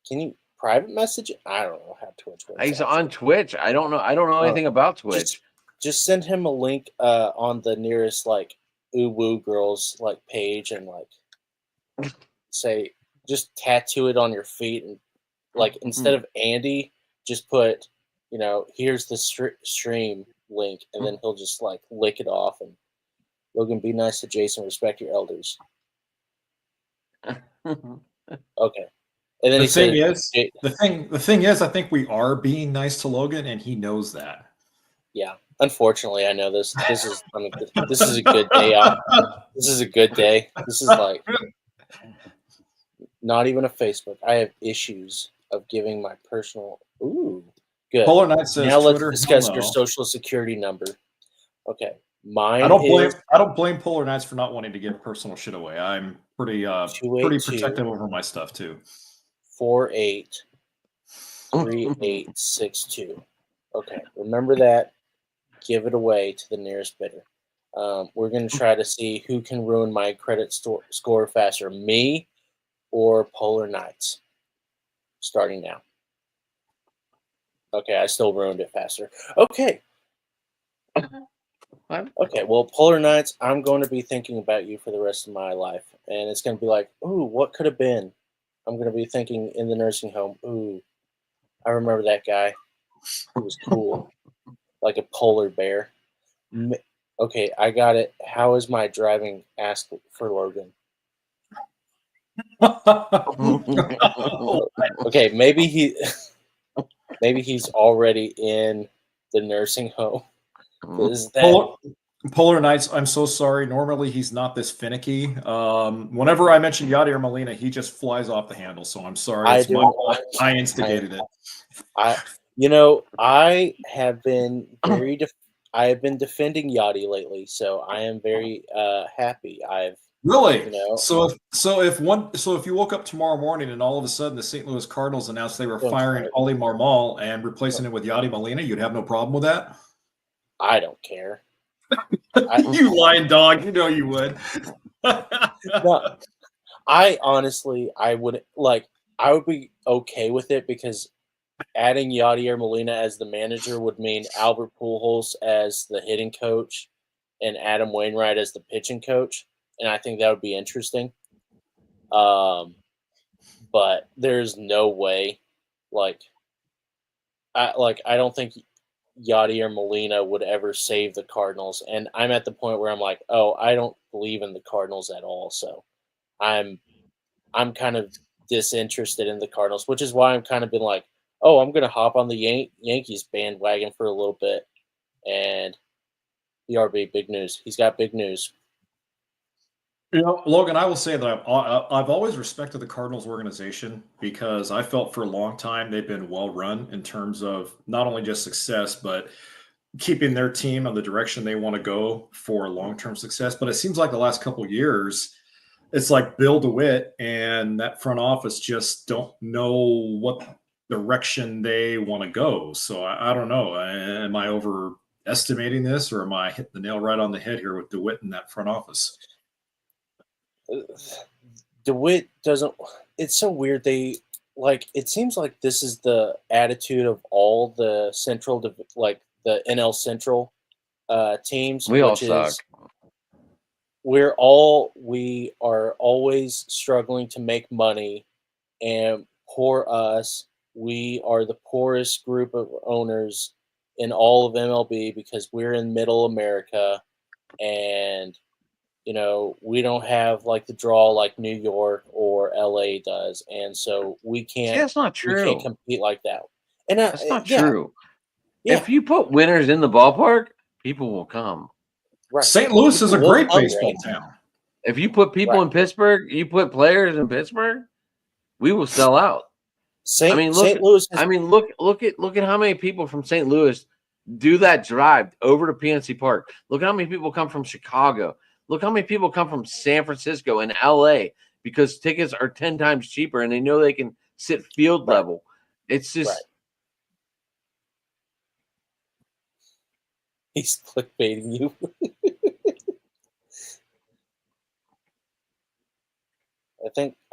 Can you private message it? I don't know how Twitch works. He's actually. on Twitch. I don't know. I don't know anything about Twitch. Just send him a link on the nearest like Ooh Woo Girls like page and like say just tattoo it on your feet and like instead of Andy, just put here's the stream link and then he'll just like lick it off and Logan, be nice to Jason, respect your elders. Okay. And then The he said, thing is, I think we are being nice to Logan, and he knows that. yeah. Unfortunately, I know this. This is a good day. This is a good day. This is like not even a Facebook. I have issues of giving my personal. Ooh, good. Polar Knight says, Now let's Twitter, discuss hell your no. social security number. Okay, mine I don't is blame Polar Knights for not wanting to give personal shit away. I'm pretty 282. protective over my stuff too. 483862. Okay, remember that. Give it away to the nearest bidder. We're going to try to see who can ruin my credit score faster, me or Polar Knights. Starting now. Okay, I still ruined it faster. Okay. Okay, well, Polar Knights, I'm going to be thinking about you for the rest of my life. And it's going to be like, ooh, what could have been? I'm going to be thinking in the nursing home, ooh, I remember that guy. He was cool. Like a polar bear. Okay, I got it. How is my driving? Ask for Logan. Okay, maybe he's already in the nursing home. Is that Polar Knights, I'm so sorry. Normally he's not this finicky. Whenever I mention Yadier Molina, he just flies off the handle. So I'm sorry. It's my fault. I instigated it. I have been I have been defending Yachty lately, so I am very happy. Really? So if you woke up tomorrow morning and all of a sudden the St. Louis Cardinals announced they were firing Oli Marmol and replacing it with Yadier Molina, you'd have no problem with that? I don't care. You lying dog. You know you would. No, I honestly, I would be okay with it because adding Yadier Molina as the manager would mean Albert Pujols as the hitting coach and Adam Wainwright as the pitching coach, and I think that would be interesting. But there's no way, I don't think Yadier Molina would ever save the Cardinals, and I'm at the point where I'm like, oh, I don't believe in the Cardinals at all, so I'm kind of disinterested in the Cardinals, which is why I'm kind of been like, oh, I'm going to hop on the Yankees bandwagon for a little bit. And BRB, big news. He's got big news. Logan, I will say that I've always respected the Cardinals organization because I felt for a long time they've been well run in terms of not only just success, but keeping their team on the direction they want to go for long-term success. But it seems like the last couple of years, it's like Bill DeWitt and that front office just don't know what direction they want to go. So I don't know. Am I overestimating this, or am I hitting the nail right on the head here with DeWitt in that front office? DeWitt doesn't. It's so weird. It seems like this is the attitude of all the central, the NL Central teams. We all suck. We are always struggling to make money, and poor us. We are the poorest group of owners in all of MLB because we're in Middle America, and we don't have the draw like New York or LA does, and so we can't. See, that's not true. We can't compete like that. And that's not true. Yeah. If you put winners in the ballpark, people will come. Right. St. Louis is a great baseball town. If you put people in Pittsburgh, you put players in Pittsburgh, we will sell out. St. look. St. Louis is Look at how many people from St. Louis do that drive over to PNC Park. Look how many people come from Chicago. Look how many people come from San Francisco and LA because tickets are 10 times cheaper and they know they can sit field level. It's just right. He's clickbaiting you.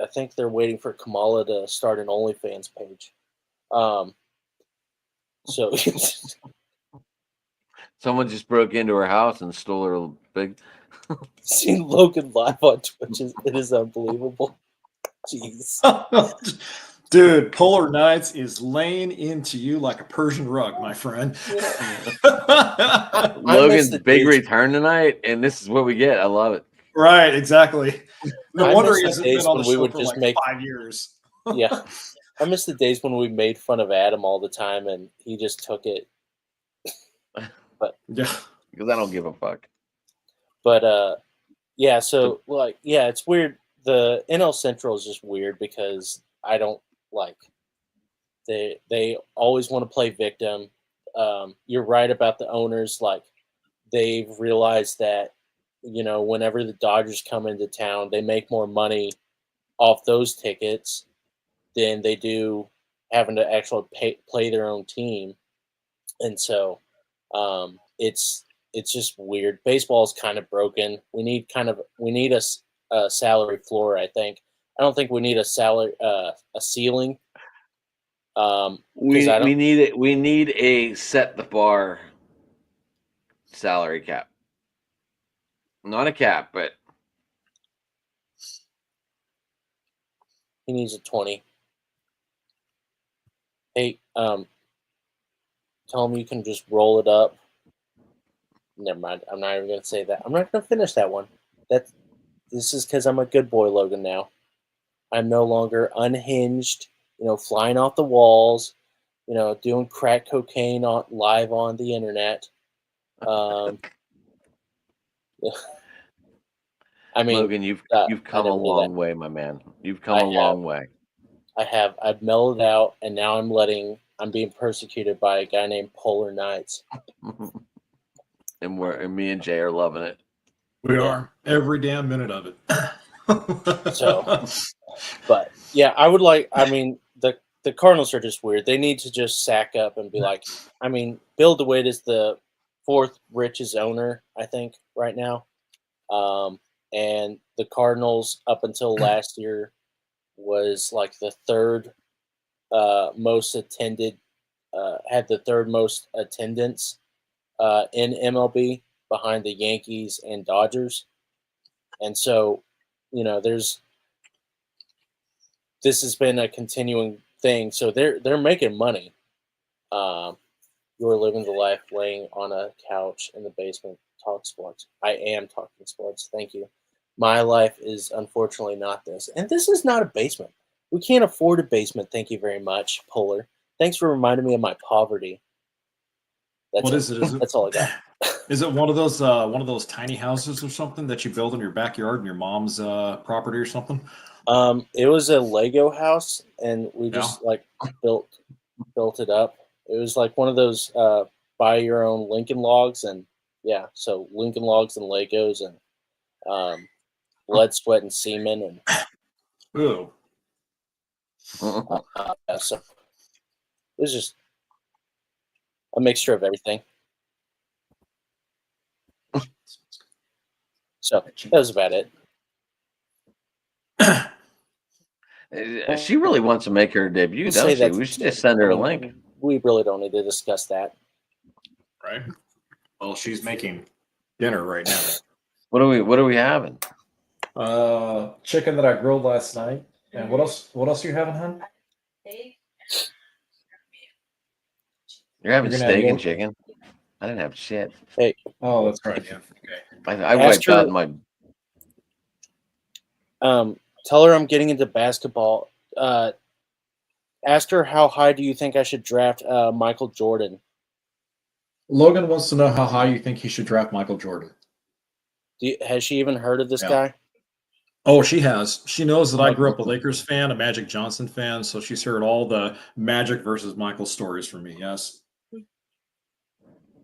I think they're waiting for Kamala to start an OnlyFans page. So someone just broke into her house and stole her big. seeing Logan live on Twitch it is unbelievable. Jeez. Dude, Polar Nights is laying into you like a Persian rug, my friend. Logan's big return tonight, and this is what we get. I love it. Right, exactly. No wonder he hasn't been on the we show would for just like 5 years. Yeah. I miss the days when we made fun of Adam all the time and he just took it. But yeah, because I don't give a fuck. But yeah, so like it's weird. The NL Central is just weird because I don't like they always want to play victim. You're right about the owners, like they've realized that, whenever the Dodgers come into town, they make more money off those tickets than they do having to actually play their own team. And so it's just weird. Baseball is kind of broken. We need a salary floor, I think. I don't think we need a ceiling. We need it. We need a set the bar salary cap. Not a cap, but he needs a 20. Hey, tell him you can just roll it up. Never mind. I'm not even going to say that. I'm not going to finish that one. This is because I'm a good boy, Logan, now. I'm no longer unhinged, flying off the walls, doing crack cocaine live on the internet. I mean, Logan, you've come a long way, my man. You've come a long way. I've mellowed out, and now I'm being persecuted by a guy named Polar Nights. And me and Jay are loving it. We are every damn minute of it. So, but yeah, the Cardinals are just weird. They need to just sack up and be like, Bill DeWitt is the fourth richest owner, I think, right now. And the Cardinals, up until last year, was like the third most attended, had the third most attendance in MLB behind the Yankees and Dodgers. And so, this has been a continuing thing. So they're making money. You're living the life laying on a couch in the basement, talk sports. I am talking sports. Thank you. My life is unfortunately not this. And this is not a basement. We can't afford a basement. Thank you very much, Polar. Thanks for reminding me of my poverty. What is it? That's all I got. Is it one of those tiny houses or something that you build in your backyard in your mom's property or something? It was a Lego house, and we just built it up. It was like one of those buy your own Lincoln Logs, and so Lincoln Logs and Legos and blood, sweat, and semen, and ooh. So it was just a mixture of everything. So that was about it. She really wants to make her debut, doesn't she? We should just send her a link. We really don't need to discuss that. Right. Well, she's making dinner right now. What are we having? Chicken that I grilled last night. And what else are you having, hon? You're having steak and chicken? I didn't have shit. Hey. Oh, that's right. Yeah. Okay. I wiped out my. Tell her I'm getting into basketball. Ask her how high do you think I should draft Michael Jordan? Logan wants to know how high you think he should draft Michael Jordan. Has she even heard of this guy? Oh, she has. She knows that I grew up a Lakers fan, a Magic Johnson fan, so she's heard all the Magic versus Michael stories from me. Yes.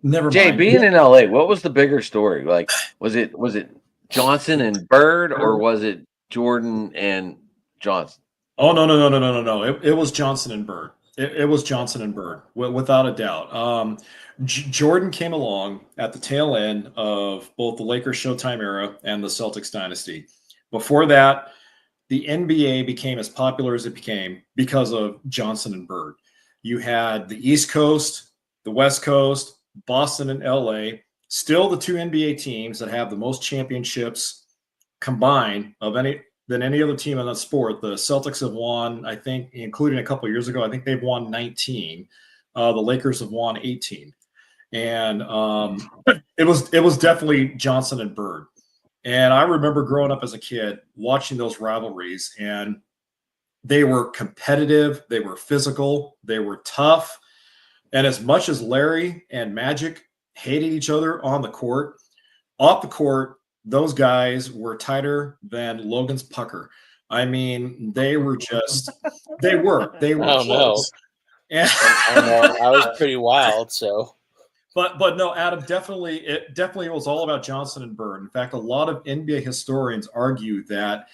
Never Jay, mind. being in LA, what was the bigger story? Like, was it Johnson and Bird, or was it Jordan and Johnson? Oh no! It was Johnson and Bird. It was Johnson and Bird, without a doubt. Jordan came along at the tail end of both the Lakers Showtime era and the Celtics dynasty. Before that, the NBA became as popular as it became because of Johnson and Bird. You had the East Coast, the West Coast, Boston and LA, still the two NBA teams that have the most championships combined than any other team in that sport. The Celtics have won, I think, including a couple of years ago, I think they've won 19. The Lakers have won 18. And it was definitely Johnson and Bird. And I remember growing up as a kid watching those rivalries, and they were competitive, they were physical, they were tough. And as much as Larry and Magic hated each other on the court, off the court, those guys were tighter than Logan's pucker. I mean, they were Oh, no. close. And I was pretty wild, so. But no, Adam, it definitely was all about Johnson and Bird. In fact, a lot of NBA historians argue that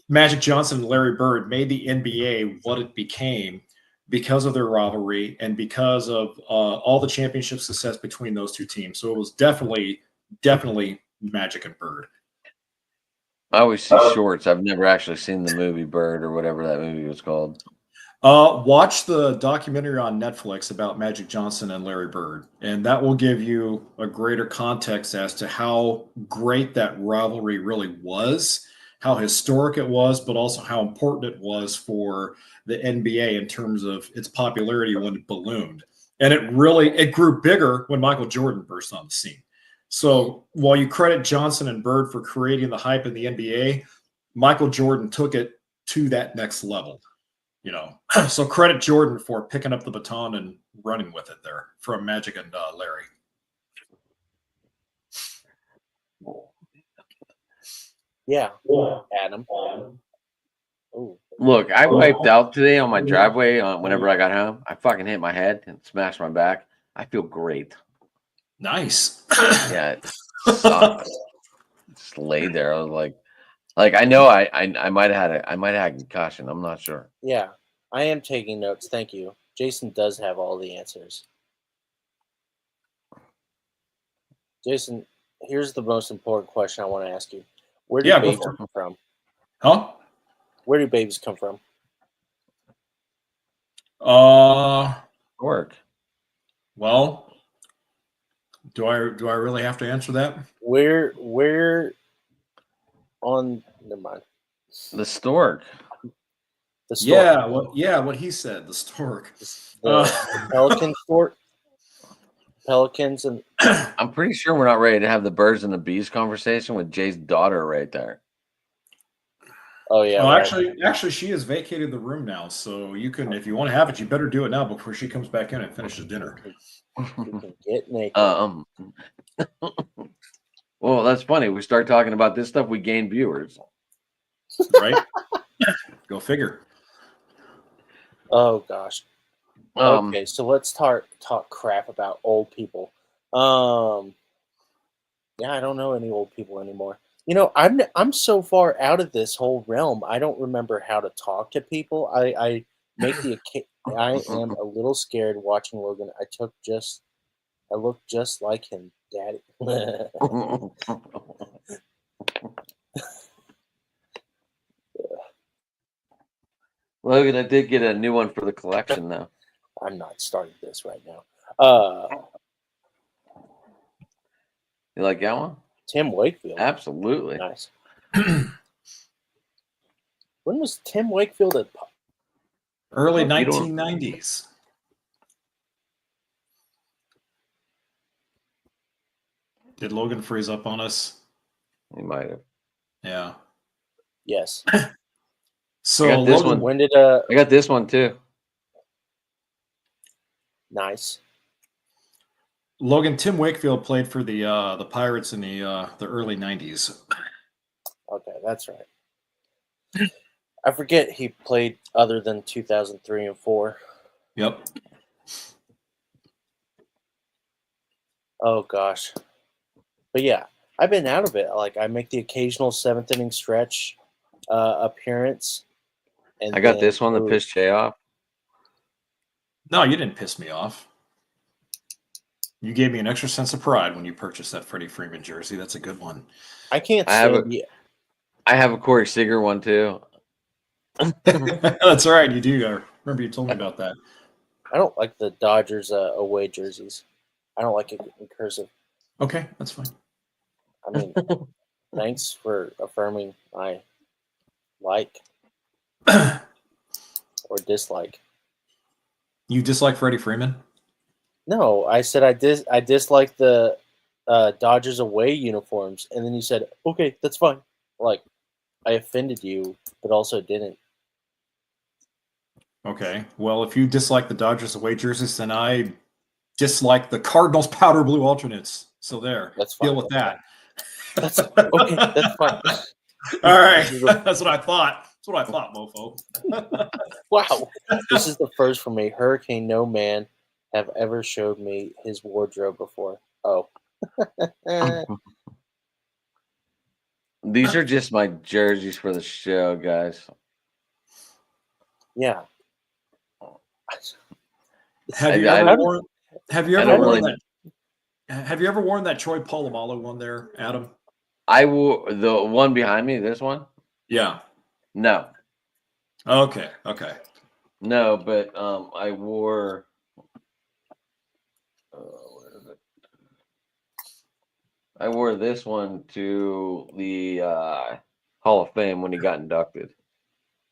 Magic Johnson and Larry Bird made the NBA what it became because of their rivalry and because of all the championship success between those two teams. So it was definitely Magic and Bird. I always see shorts. I've never actually seen the movie Bird or whatever that movie was called. Watch the documentary on Netflix about Magic Johnson and Larry Bird, and that will give you a greater context as to how great that rivalry really was, how historic it was, but also how important it was for the NBA in terms of its popularity when it ballooned. And it grew bigger when Michael Jordan burst on the scene. So while you credit Johnson and Bird for creating the hype in the NBA, Michael Jordan took it to that next level. So credit Jordan for picking up the baton and running with it there from Magic and Larry. Yeah, Adam. Ooh. Look, I wiped out today on my driveway whenever I got home. I fucking hit my head and smashed my back. I feel great. Nice. Yeah, it sucked. Just laid there. I was like I know I might have had a concussion. I'm not sure. Yeah, I am taking notes. Thank you. Jason does have all the answers. Jason, here's the most important question I want to ask you. Where do babies come from? Huh? Where do babies come from? Work. Well, do I really have to answer that? Where on never mind. The stork. The stork. What he said, the stork. The pelican stork. Pelicans and I'm pretty sure we're not ready to have the birds and the bees conversation with Jay's daughter right there. Oh yeah. Well, actually, she has vacated the room now, so you can, if you want to have it, you better do it now before she comes back in and finishes dinner. You can get naked. Well, that's funny. We start talking about this stuff, we gain viewers, right? Go figure. Oh gosh. Okay, so let's talk crap about old people. Yeah, I don't know any old people anymore. I'm so far out of this whole realm. I don't remember how to talk to people. I am a little scared watching Logan. I look just like him, Daddy. Logan, I did get a new one for the collection though. I'm not starting this right now. You like that one? Tim Wakefield. Absolutely. Nice. When was Tim Wakefield at? Early 1990s. Did Logan freeze up on us? He might have. Yeah. Yes. So I got this Logan, one. When did I got this one too. Nice. Logan, Tim Wakefield played for the Pirates in the early 90s. Okay. that's right. I forget he played other than 2003 and 4. Yep. Oh gosh. But yeah, I've been out of it. Like I make the occasional 7th inning stretch appearance. And I got then this one that move. pissed Jay off. No, you didn't piss me off. You gave me an extra sense of pride when you purchased that Freddie Freeman jersey. That's a good one. I can't I have stand I have a Corey Seager one too. That's all right. You do. I remember you told me about that. I don't like the Dodgers away jerseys. I don't like it in cursive. Okay, that's fine. I mean, thanks for affirming my like or dislike. You dislike Freddie Freeman? No, I said I dislike the Dodgers away uniforms, and then you said, "Okay, that's fine." Like I offended you, but also didn't. Okay. Well, if you dislike the Dodgers away jerseys, then I dislike the Cardinals powder blue alternates. So there. That's fine. Deal with that. That's okay. That's fine. All right. That's what I thought. That's what I thought, mofo. Wow, this is the first for me. Hurricane No Man have ever showed me his wardrobe before. Oh. These are just my jerseys for the show, guys. Yeah. Have you I ever don't- worn? Have you I ever don't worn really- that? Have you ever worn that Troy Polamalu one there, Adam? I wore the one behind me. This one? Yeah. No, Okay. Okay. no. But I wore. Where is it? I wore this one to the Hall of Fame when he got inducted.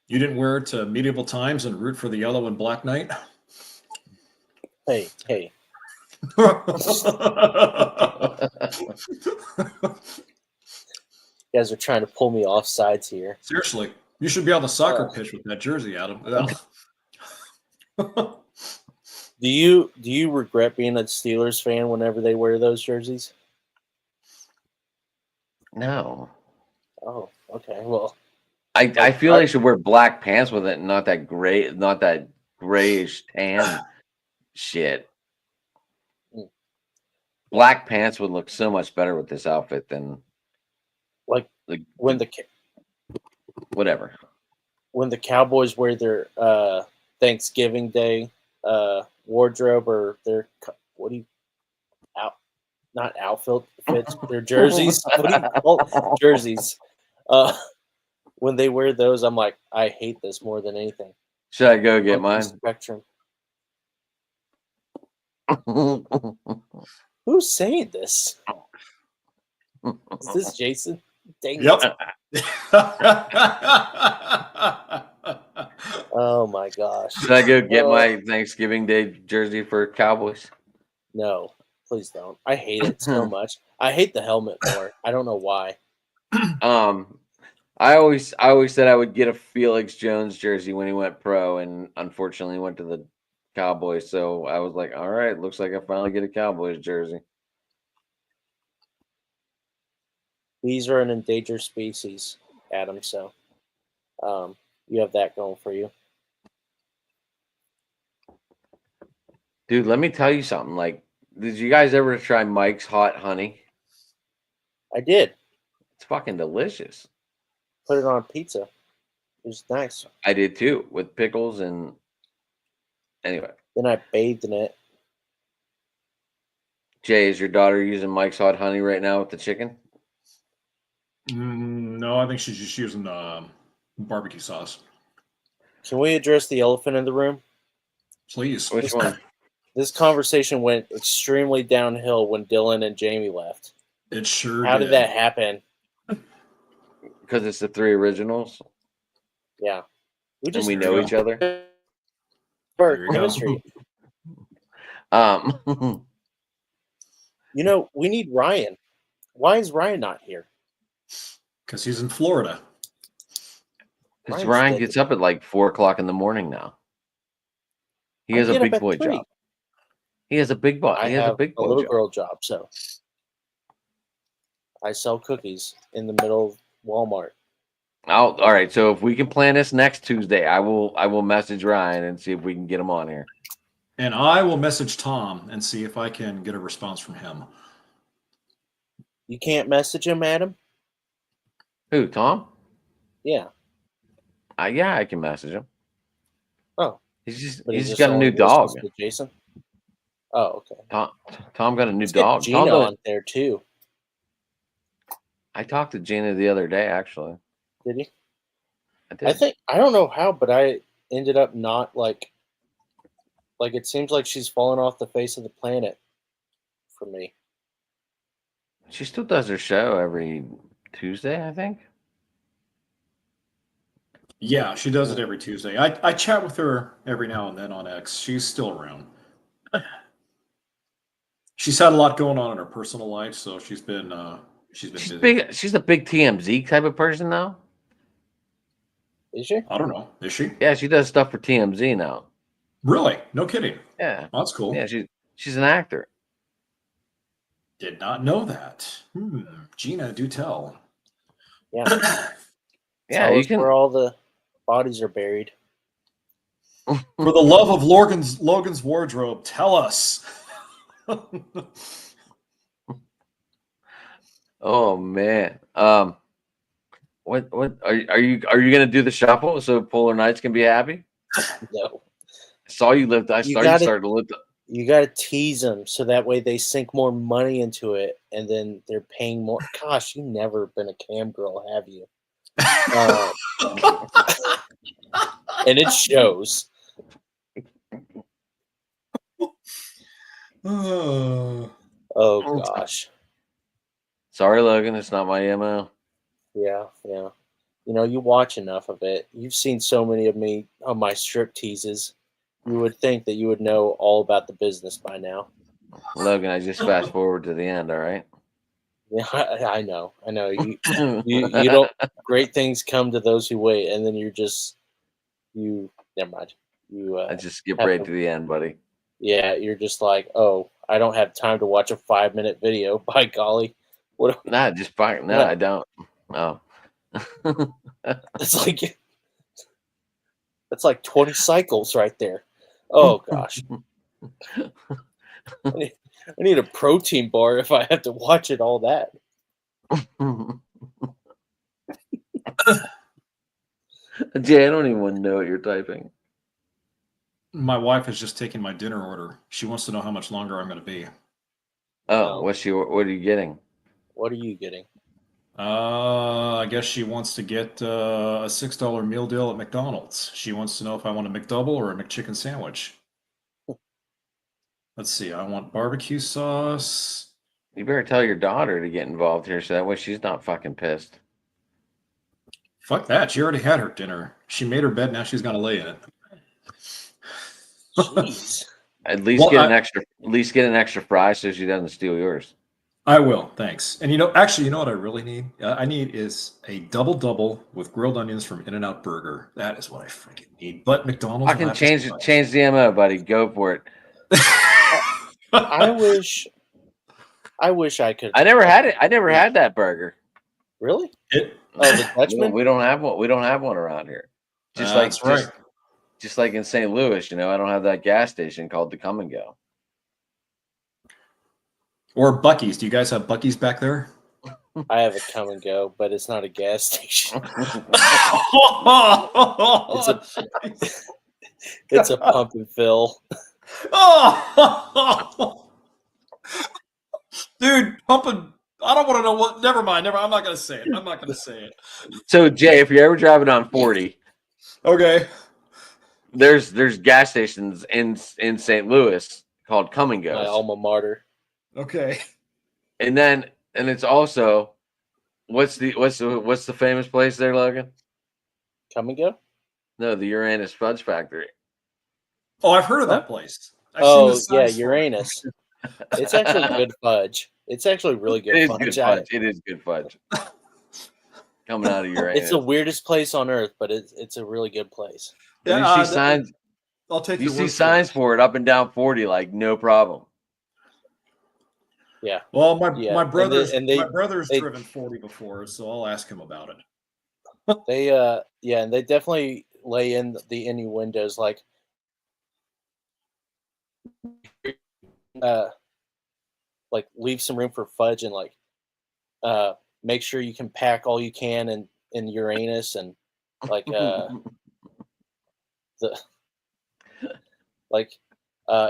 You didn't wear it to medieval times and root for the yellow and black knight? Hey. You guys are trying to pull me off sides here. Seriously, you should be on the soccer pitch with that jersey, Adam. Do you regret being a Steelers fan whenever they wear those jerseys? No, Oh, okay. Well, I feel they should wear black pants with it, not that gray, not that grayish tan shit. Mm. Black pants would look so much better with this outfit than like when the whatever. when the Cowboys wear their Thanksgiving Day wardrobe or their not outfits, their jerseys. What do you call jerseys? When they wear those, I'm like, I hate this more than anything. Should I go get Fuck mine? the Spectrum. Who's saying this? Is this Jason? Dang it. Yep. Oh my gosh. Should I go get my Thanksgiving Day jersey for Cowboys? No, please don't. I hate it so much. I hate the helmet more. I don't know why. I always said I would get a Felix Jones jersey when he went pro, and unfortunately went to the Cowboys. So I was like, all right, looks like I finally get a Cowboys jersey. Bees are an endangered species, Adam. So you have that going for you. Dude, let me tell you something. Like, did you guys ever try Mike's Hot Honey? I did. It's fucking delicious. Put it on pizza. It was nice. I did too, with pickles and anyway. Then I bathed in it. Jay, is your daughter using Mike's Hot Honey right now with the chicken? No, I think she's just using barbecue sauce. Can we address the elephant in the room? Please. Which one? This conversation went extremely downhill when Dylan and Jamie left. It sure How did that happen? Because it's the three originals Yeah. and we know each other. For There you go. chemistry. You know, we need Ryan. Why is Ryan not here? Because he's in Florida. Because Ryan's Ryan dead. gets up at like 4:00 in the morning now. He has I a get up big at boy 3. job. He has a big boy. I He has a have big a boy little job. girl job, so I sell cookies in the middle of Walmart. All right. So if we can plan this next Tuesday, I will message Ryan and see if we can get him on here. And I will message Tom and see if I can get a response from him. You can't message him, Adam? Who, Tom? Yeah. Yeah, I can message him. Oh. He's But just got a new dog. Jason? Oh, okay. Tom got a new Let's get dog. Gina on there too. I talked to Gina the other day, actually. Did he? I did. I think I don't know how, but I ended up not like it seems like she's fallen off the face of the planet for me. She still does her show every Tuesday, I think. Yeah, she does it every Tuesday. I chat with her every now and then on X. She's still around. She's had a lot going on in her personal life, so she's been busy. Big. She's a big TMZ type of person, though. Is she? I don't know. Is she? Yeah, she does stuff for TMZ now. Really? No kidding. Yeah, Oh, that's cool. yeah. She's an actor. Did not know that. Gina, do tell. Yeah. Yeah, Tell you us can. where all the bodies are buried. For the love of Logan's wardrobe, tell us. Oh man. What are you gonna do the shuffle so Polar Knights can be happy? No. I saw you lift. I saw you start to lift. You got to tease them so that way they sink more money into it, and then they're paying more. Gosh, you've never been a cam girl, have you? And it shows. Oh gosh. Sorry, Logan. It's not my MO. Yeah. You know, you watch enough of it. You've seen so many of me on my strip teases. You would think that you would know all about the business by now. Logan, I just fast forward to the end. All right. Yeah, I know. You don't. Great things come to those who wait, and then never mind. I just skip right to the end, buddy. Yeah, you're just like, oh, I don't have time to watch a 5-minute video. By golly, what? Nah, just fine. No, I don't. Oh. It's like 20 cycles right there. Oh gosh, I need a protein bar if I have to watch it all that. Jay, I don't even want to know what you're typing. My wife is just taking my dinner order. She wants to know how much longer I'm going to be. Oh, what are you getting? What are you getting? I guess she wants to get a $6 meal deal at McDonald's. She wants to know if I want a McDouble or a McChicken sandwich. Let's see. I want barbecue sauce. You better tell your daughter to get involved here so that way she's not fucking pissed. Fuck that. She already had her dinner. She made her bed. Now she's going to lay in it. Jeez. At least get an extra fry so she doesn't steal yours. I will, thanks. And you know what I really need? I need is a double with grilled onions from In-N-Out Burger. That is what I freaking need. But McDonald's. I can change the MO, buddy. Go for it. I wish I could. I never had it. I never had that burger. Really? It, the Dutchman? We don't have one. We don't have one around here. that's right. Just like in St. Louis, I don't have that gas station called the Come and Go. Or Buc-ee's. Do you guys have Buc-ee's back there? I have a Come and Go, but it's not a gas station. It's a pump and fill. Dude, pumping. I don't want to know what. Never mind. I'm not going to say it. So, Jay, if you're ever driving on 40, Okay. there's gas stations in St. Louis called Come and My Go's. alma mater. Okay. And it's also what's the famous place there, Logan? Come and Go? No, the Uranus Fudge Factory. Oh, I've heard of that place. I've Oh, seen the yeah, signs for it. Uranus. It's actually good fudge. It's actually really good It is fudge. good fudge. It is good fudge. Coming out of Uranus. It's the weirdest place on earth, but it's a really good place. You see signs. I'll take. You your see word signs for it up and down 40, like no problem. Yeah. Well, my Yeah, brother's and they- my brother's they- driven 40 before, so I'll ask him about it. They yeah, and they definitely lay in the innuendos uh like leave some room for fudge and make sure you can pack all you can in Uranus and like the like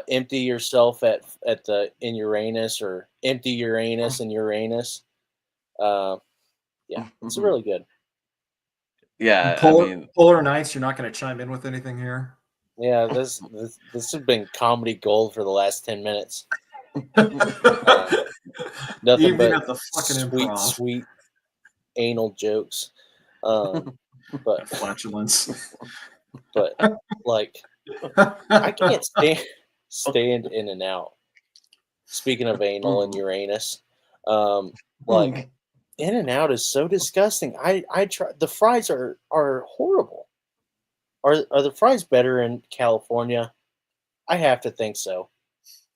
empty yourself at the in Uranus or empty Uranus in Uranus. Yeah, it's really good. Yeah, I Polar, mean, Polar Nights, you're not going to chime in with anything here? Yeah, this has been comedy gold for the last 10 minutes. Nothing Even but at the fucking sweet, improv. sweet anal jokes. But Flatulence. like I can't stand In and Out. Speaking of anal and Uranus, like In and Out is so disgusting. I try the fries are horrible. Are the fries better in California? I have to think so.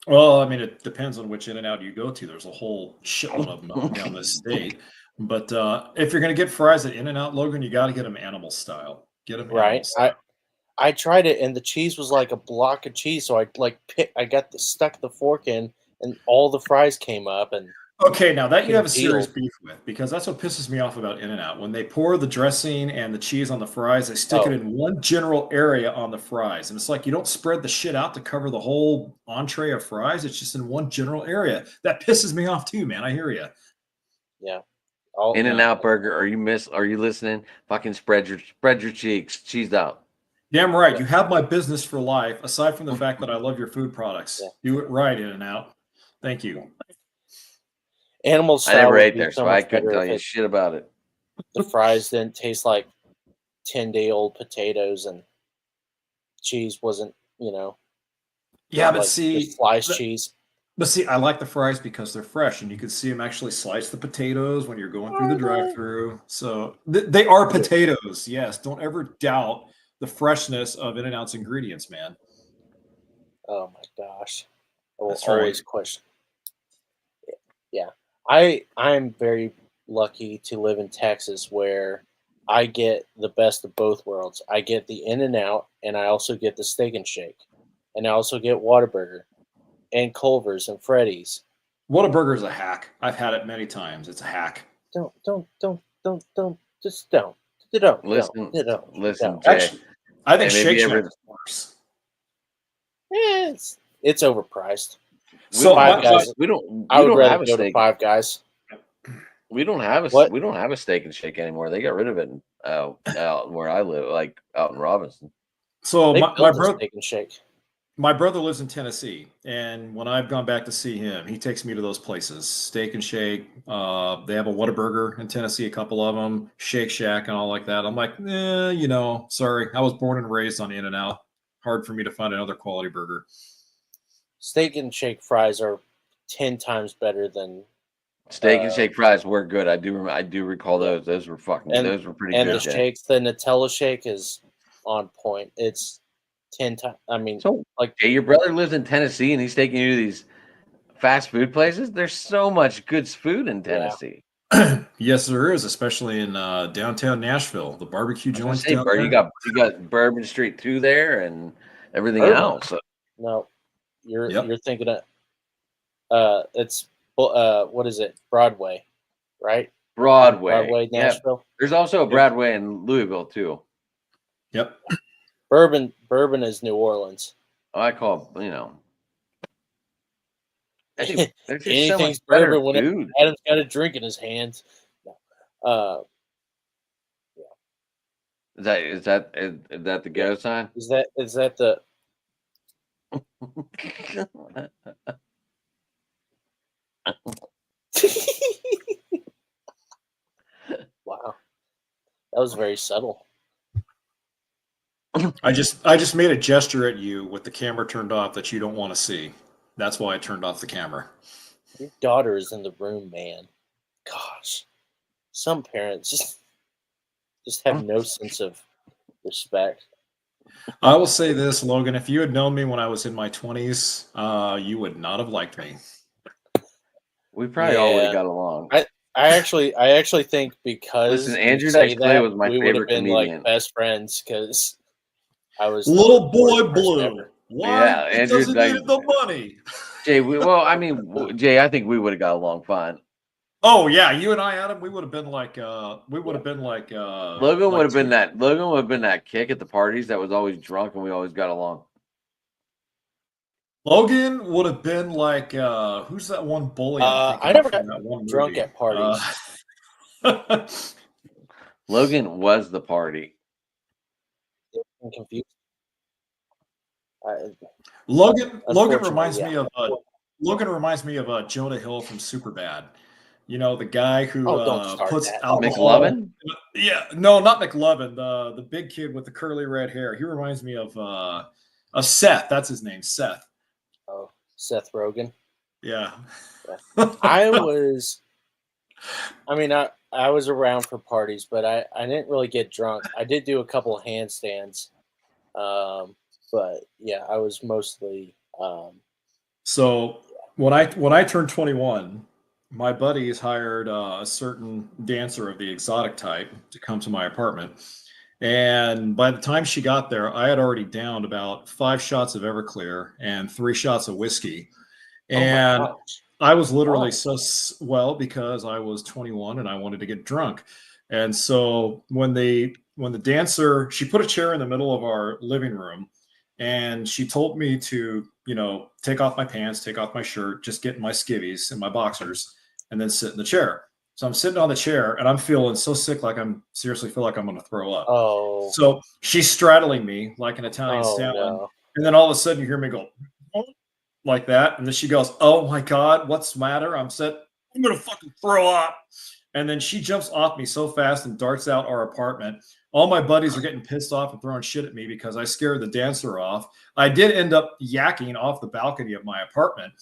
Well, I mean, it depends on which In-N-Out you go to. There's a whole shitload of them up and down this state. But if you're going to get fries at In-N-Out, Logan, you got to get them animal style. Get them animal Right? style. I tried it and the cheese was like a block of cheese, so I got stuck the fork in and all the fries came up and Okay, now that you have a Couldn't serious deal. beef with, because that's what pisses me off about In-N-Out. When they pour the dressing and the cheese on the fries, they stick it Oh. in one general area on the fries. And it's like you don't spread the shit out to cover the whole entree of fries. It's just in one general area. That pisses me off too, man. I hear you. yeah. All, In and Out Burger. Are you listening? Fucking spread your cheeks, cheese out. Damn right. Yeah. You have my business for life, aside from the fact that I love your food products. Yeah. Do it right, In-N-Out. Thank you. Animal I style never would ate be there, so so I much couldn't better tell if you shit about it. the fries didn't taste like 10-day-old potatoes and cheese wasn't, Yeah, but like see, just sliced cheese. I like the fries because they're fresh, and you can see them actually slice the potatoes when you're going through the drive-through. So they are potatoes. Yes, don't ever doubt the freshness of In-N-Out's ingredients, man. Oh my gosh. I will That's right. always question. Yeah. I'm very lucky to live in Texas where I get the best of both worlds. I get the In and Out and I also get the Steak and Shake. And I also get Whataburger and Culver's and Freddy's. Whataburger is a hack. I've had it many times. It's a hack. Don't just Listen, don't. Jay. Actually, I think Hey, maybe Shake Shack ever- is worse. It's overpriced. So Five Guys. we don't I would have rather a go to steak. Five Guys. We don't have What? a Steak and Shake anymore. They got rid of it out where I live, like out in Robinson. So They my built a brother. Steak and Shake. My brother lives in Tennessee, and when I've gone back to see him, he takes me to those places. Steak and Shake. They have a Whataburger in Tennessee, a couple of them, Shake Shack, and all like that. I'm like, sorry. I was born and raised on In-N-Out. Hard for me to find another quality burger. Steak and Shake fries are 10 times better than Steak and Shake fries were good. I do recall those. Those were those were pretty and good. the shakes. The Nutella shake is on point. It's 10 times. I mean, So, like Jay, your brother lives in Tennessee and he's taking you to these fast food places. There's so much good food in Tennessee. Yes, there is, especially in downtown Nashville. The barbecue I was joints gonna say, down Bert, there. you got Bourbon Street 2 there and everything Bourbon. else. So, no, you're Yep. thinking of it's what is it? Broadway, right? Broadway. Yeah. Nashville. There's also a Broadway in Louisville too. Yep. Bourbon is New Orleans. I call hey, there's just so Anything's much better bourbon when food. Adam's got a drink in his hands. Is that the go sign? Is that the wow? That was very subtle. I just made a gesture at you with the camera turned off that you don't want to see. That's why I turned off the camera. Your daughter is in the room, man. Gosh, some parents just have no sense of respect. I will say this, Logan, if you had known me when I was in my 20s, you would not have liked me. We probably all would Yeah. have got along. actually think because Listen, you Andrew say Dice Clay that, was my we would have favorite been comedian. like best friends because I was the Little boy worst person blue. ever. Why? Yeah, Andrew Because he Dice. needed the money. Jay, Jay, I think we would have got along fine. Oh yeah, you and I, Adam, we would have been like Logan like would have been that. Logan would have been that kick at the parties that was always drunk, and we always got along. Logan would have been like who's that one bully? I never from got that one drunk movie? at parties. Logan was the party. I'm confused. Logan Unfortunately, reminds yeah. me of Jonah Hill from Superbad. You know, the guy who don't start puts that. alcohol. McLovin? Yeah, no, not McLovin. The big kid with the curly red hair. He reminds me of Seth. That's his name, Seth. Oh, Seth Rogen. Yeah. I was around for parties, but I didn't really get drunk. I did do a couple of handstands. But yeah, I was mostly So when I turned 21, my buddies hired a certain dancer of the exotic type to come to my apartment. And by the time she got there, I had already downed about 5 shots of Everclear and 3 shots of whiskey. And I was literally because I was 21 and I wanted to get drunk. And so when the dancer, she put a chair in the middle of our living room and she told me to, take off my pants, take off my shirt, just get in my skivvies and my boxers and then sit in the chair. So I'm sitting on the chair and I'm feeling so sick, like seriously feel like I'm going to throw up. Oh. So she's straddling me like an Italian stallion. No. And then all of a sudden you hear me go like that. And then she goes, "Oh my God, what's the matter?" I'm going to fucking throw up. And then she jumps off me so fast and darts out our apartment. All my buddies are getting pissed off and throwing shit at me because I scared the dancer off. I did end up yakking off the balcony of my apartment.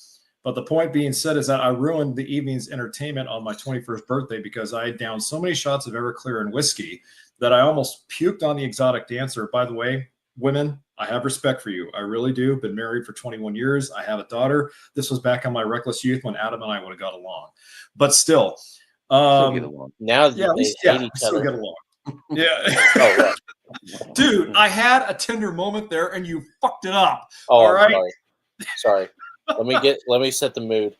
But the point being said is that I ruined the evening's entertainment on my 21st birthday because I had downed so many shots of Everclear and whiskey that I almost puked on the exotic dancer. By the way, women, I have respect for you. I really do. Been married for 21 years. I have a daughter. This was back in my reckless youth when Adam and I would have got along. But still. Still get along. Now they hate each still other. Get along. Yeah. Oh, right. Dude, I had a tender moment there and you fucked it up. Oh, all right. Sorry. Let me set the mood.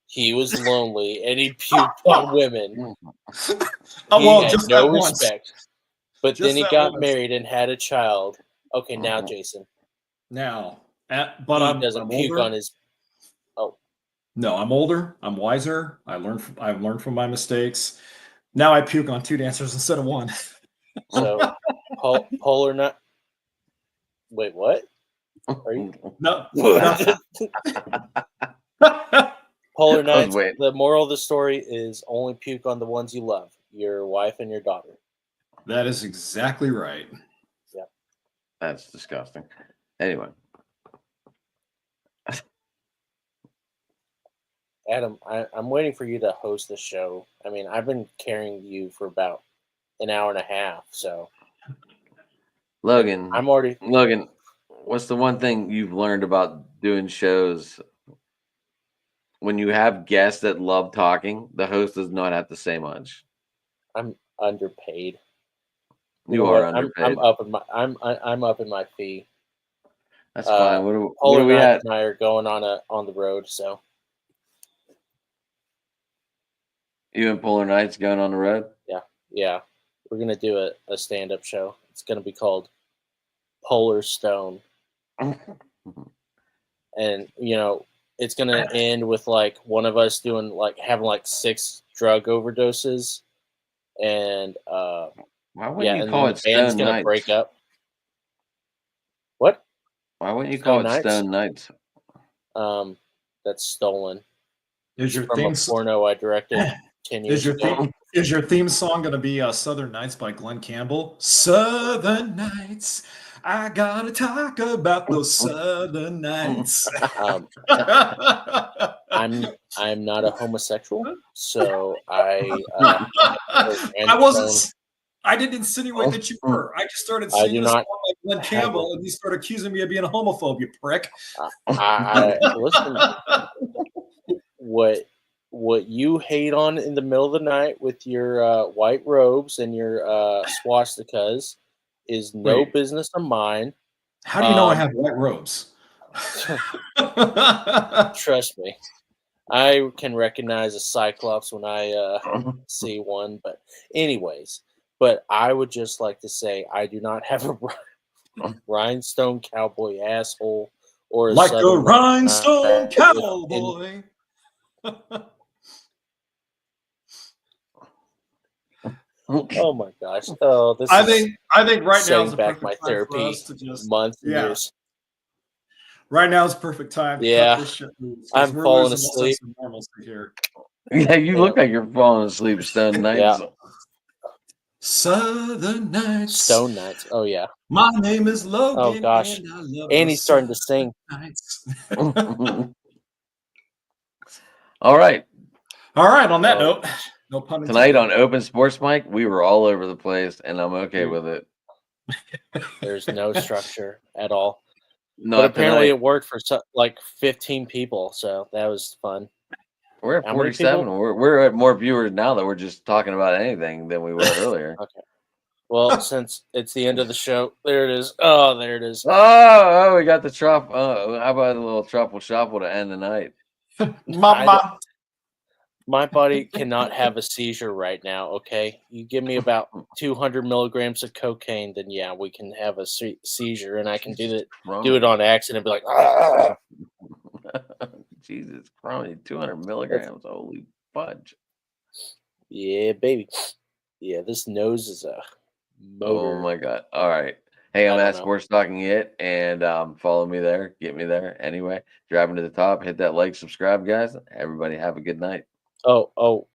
He was lonely and he puked on women. He had just no that once. respect. But Just then he that got once. married and had a child. Okay, now Jason. Now, but He doesn't puke older. on his. Oh. No, I'm older. I'm wiser. I've learned from my mistakes. Now I puke on 2 dancers instead of 1. So, polar nut. Wait, what? Are you? No. Polar nights. wait. The moral of the story is only puke on the ones you love, your wife and your daughter. That is exactly right. That's disgusting. Anyway. Adam, I'm waiting for you to host the show. I mean, I've been carrying you for about an hour and a half, so Logan, I'm already. Logan, what's the one thing you've learned about doing shows? When you have guests that love talking, the host does not have to say much. I'm underpaid. You are underpaid. I'm up in my fee. That's fine. What are Polar we Knight at? and I are going on the road, so You and Polar Knights going on the road? yeah, we're gonna do a stand-up show. It's gonna be called Polar Stone, and it's gonna end with like one of us doing having 6 drug overdoses, and Why yeah, wouldn't you and call then it the band's Stone gonna Knights? break up. What? Why wouldn't you call Stone it Knights? Stone Knights? That's stolen Is your from a theme porno I directed 10 years ago. Is your theme song going to be Southern Nights by Glenn Campbell? Southern Nights. I got to talk about those Southern Nights. I'm not a homosexual, so I didn't insinuate that you were. I just started I singing do a song not like Glenn Campbell, and you started accusing me of being a homophobe, you prick. I listen. What what you hate on in the middle of the night with your white robes and your swastikas is no Wait. business of mine. How do you know I Um, have white robes? Trust me, I can recognize a cyclops when I see one. But anyways, I would just like to say I do not have a rhinestone cowboy asshole or Like a Southern rhinestone within- cowboy. Oh my gosh! Oh, this I is think right now is setting the back perfect my time for therapy us to just months and yeah. years. Right now is the perfect time to Yeah. cut this shit loose. 'Cause I'm we're falling losing all asleep. sense of normalcy here. Yeah, you Yeah. look like you're falling asleep, Stone Nights. Southern Nights. Stone Nights. Oh yeah. My name is Logan. Oh gosh. And I love And the he's starting to Southern sing. Nights. All right. All right. On that Oh, note, no pun Tonight intended. on Open Sports Mike, we were all over the place, and I'm okay with it. there's no structure at all. Not But apparently tonight. it worked for like 15 people, so that was fun. We're at How many 47. people? We're at more viewers now that we're just talking about anything than we were earlier. Okay. Well, since it's the end of the show, there it is. Oh, there it is. Oh, we got the truffle. How about a little truffle shuffle to end the night? Mama. My body cannot have a seizure right now, okay? You give me about 200 milligrams of cocaine, then yeah, we can have a seizure, and I can do it on accident, be like, ah! Jesus Christ, 200 milligrams. Holy fudge. Yeah, baby. Yeah, this nose is a motor. Oh my God. All right. Hey, I'm I don't at know. Sports Talking It, and follow me there. Get me there. Anyway, driving to the top. Hit that like, subscribe, guys. Everybody have a good night. Oh,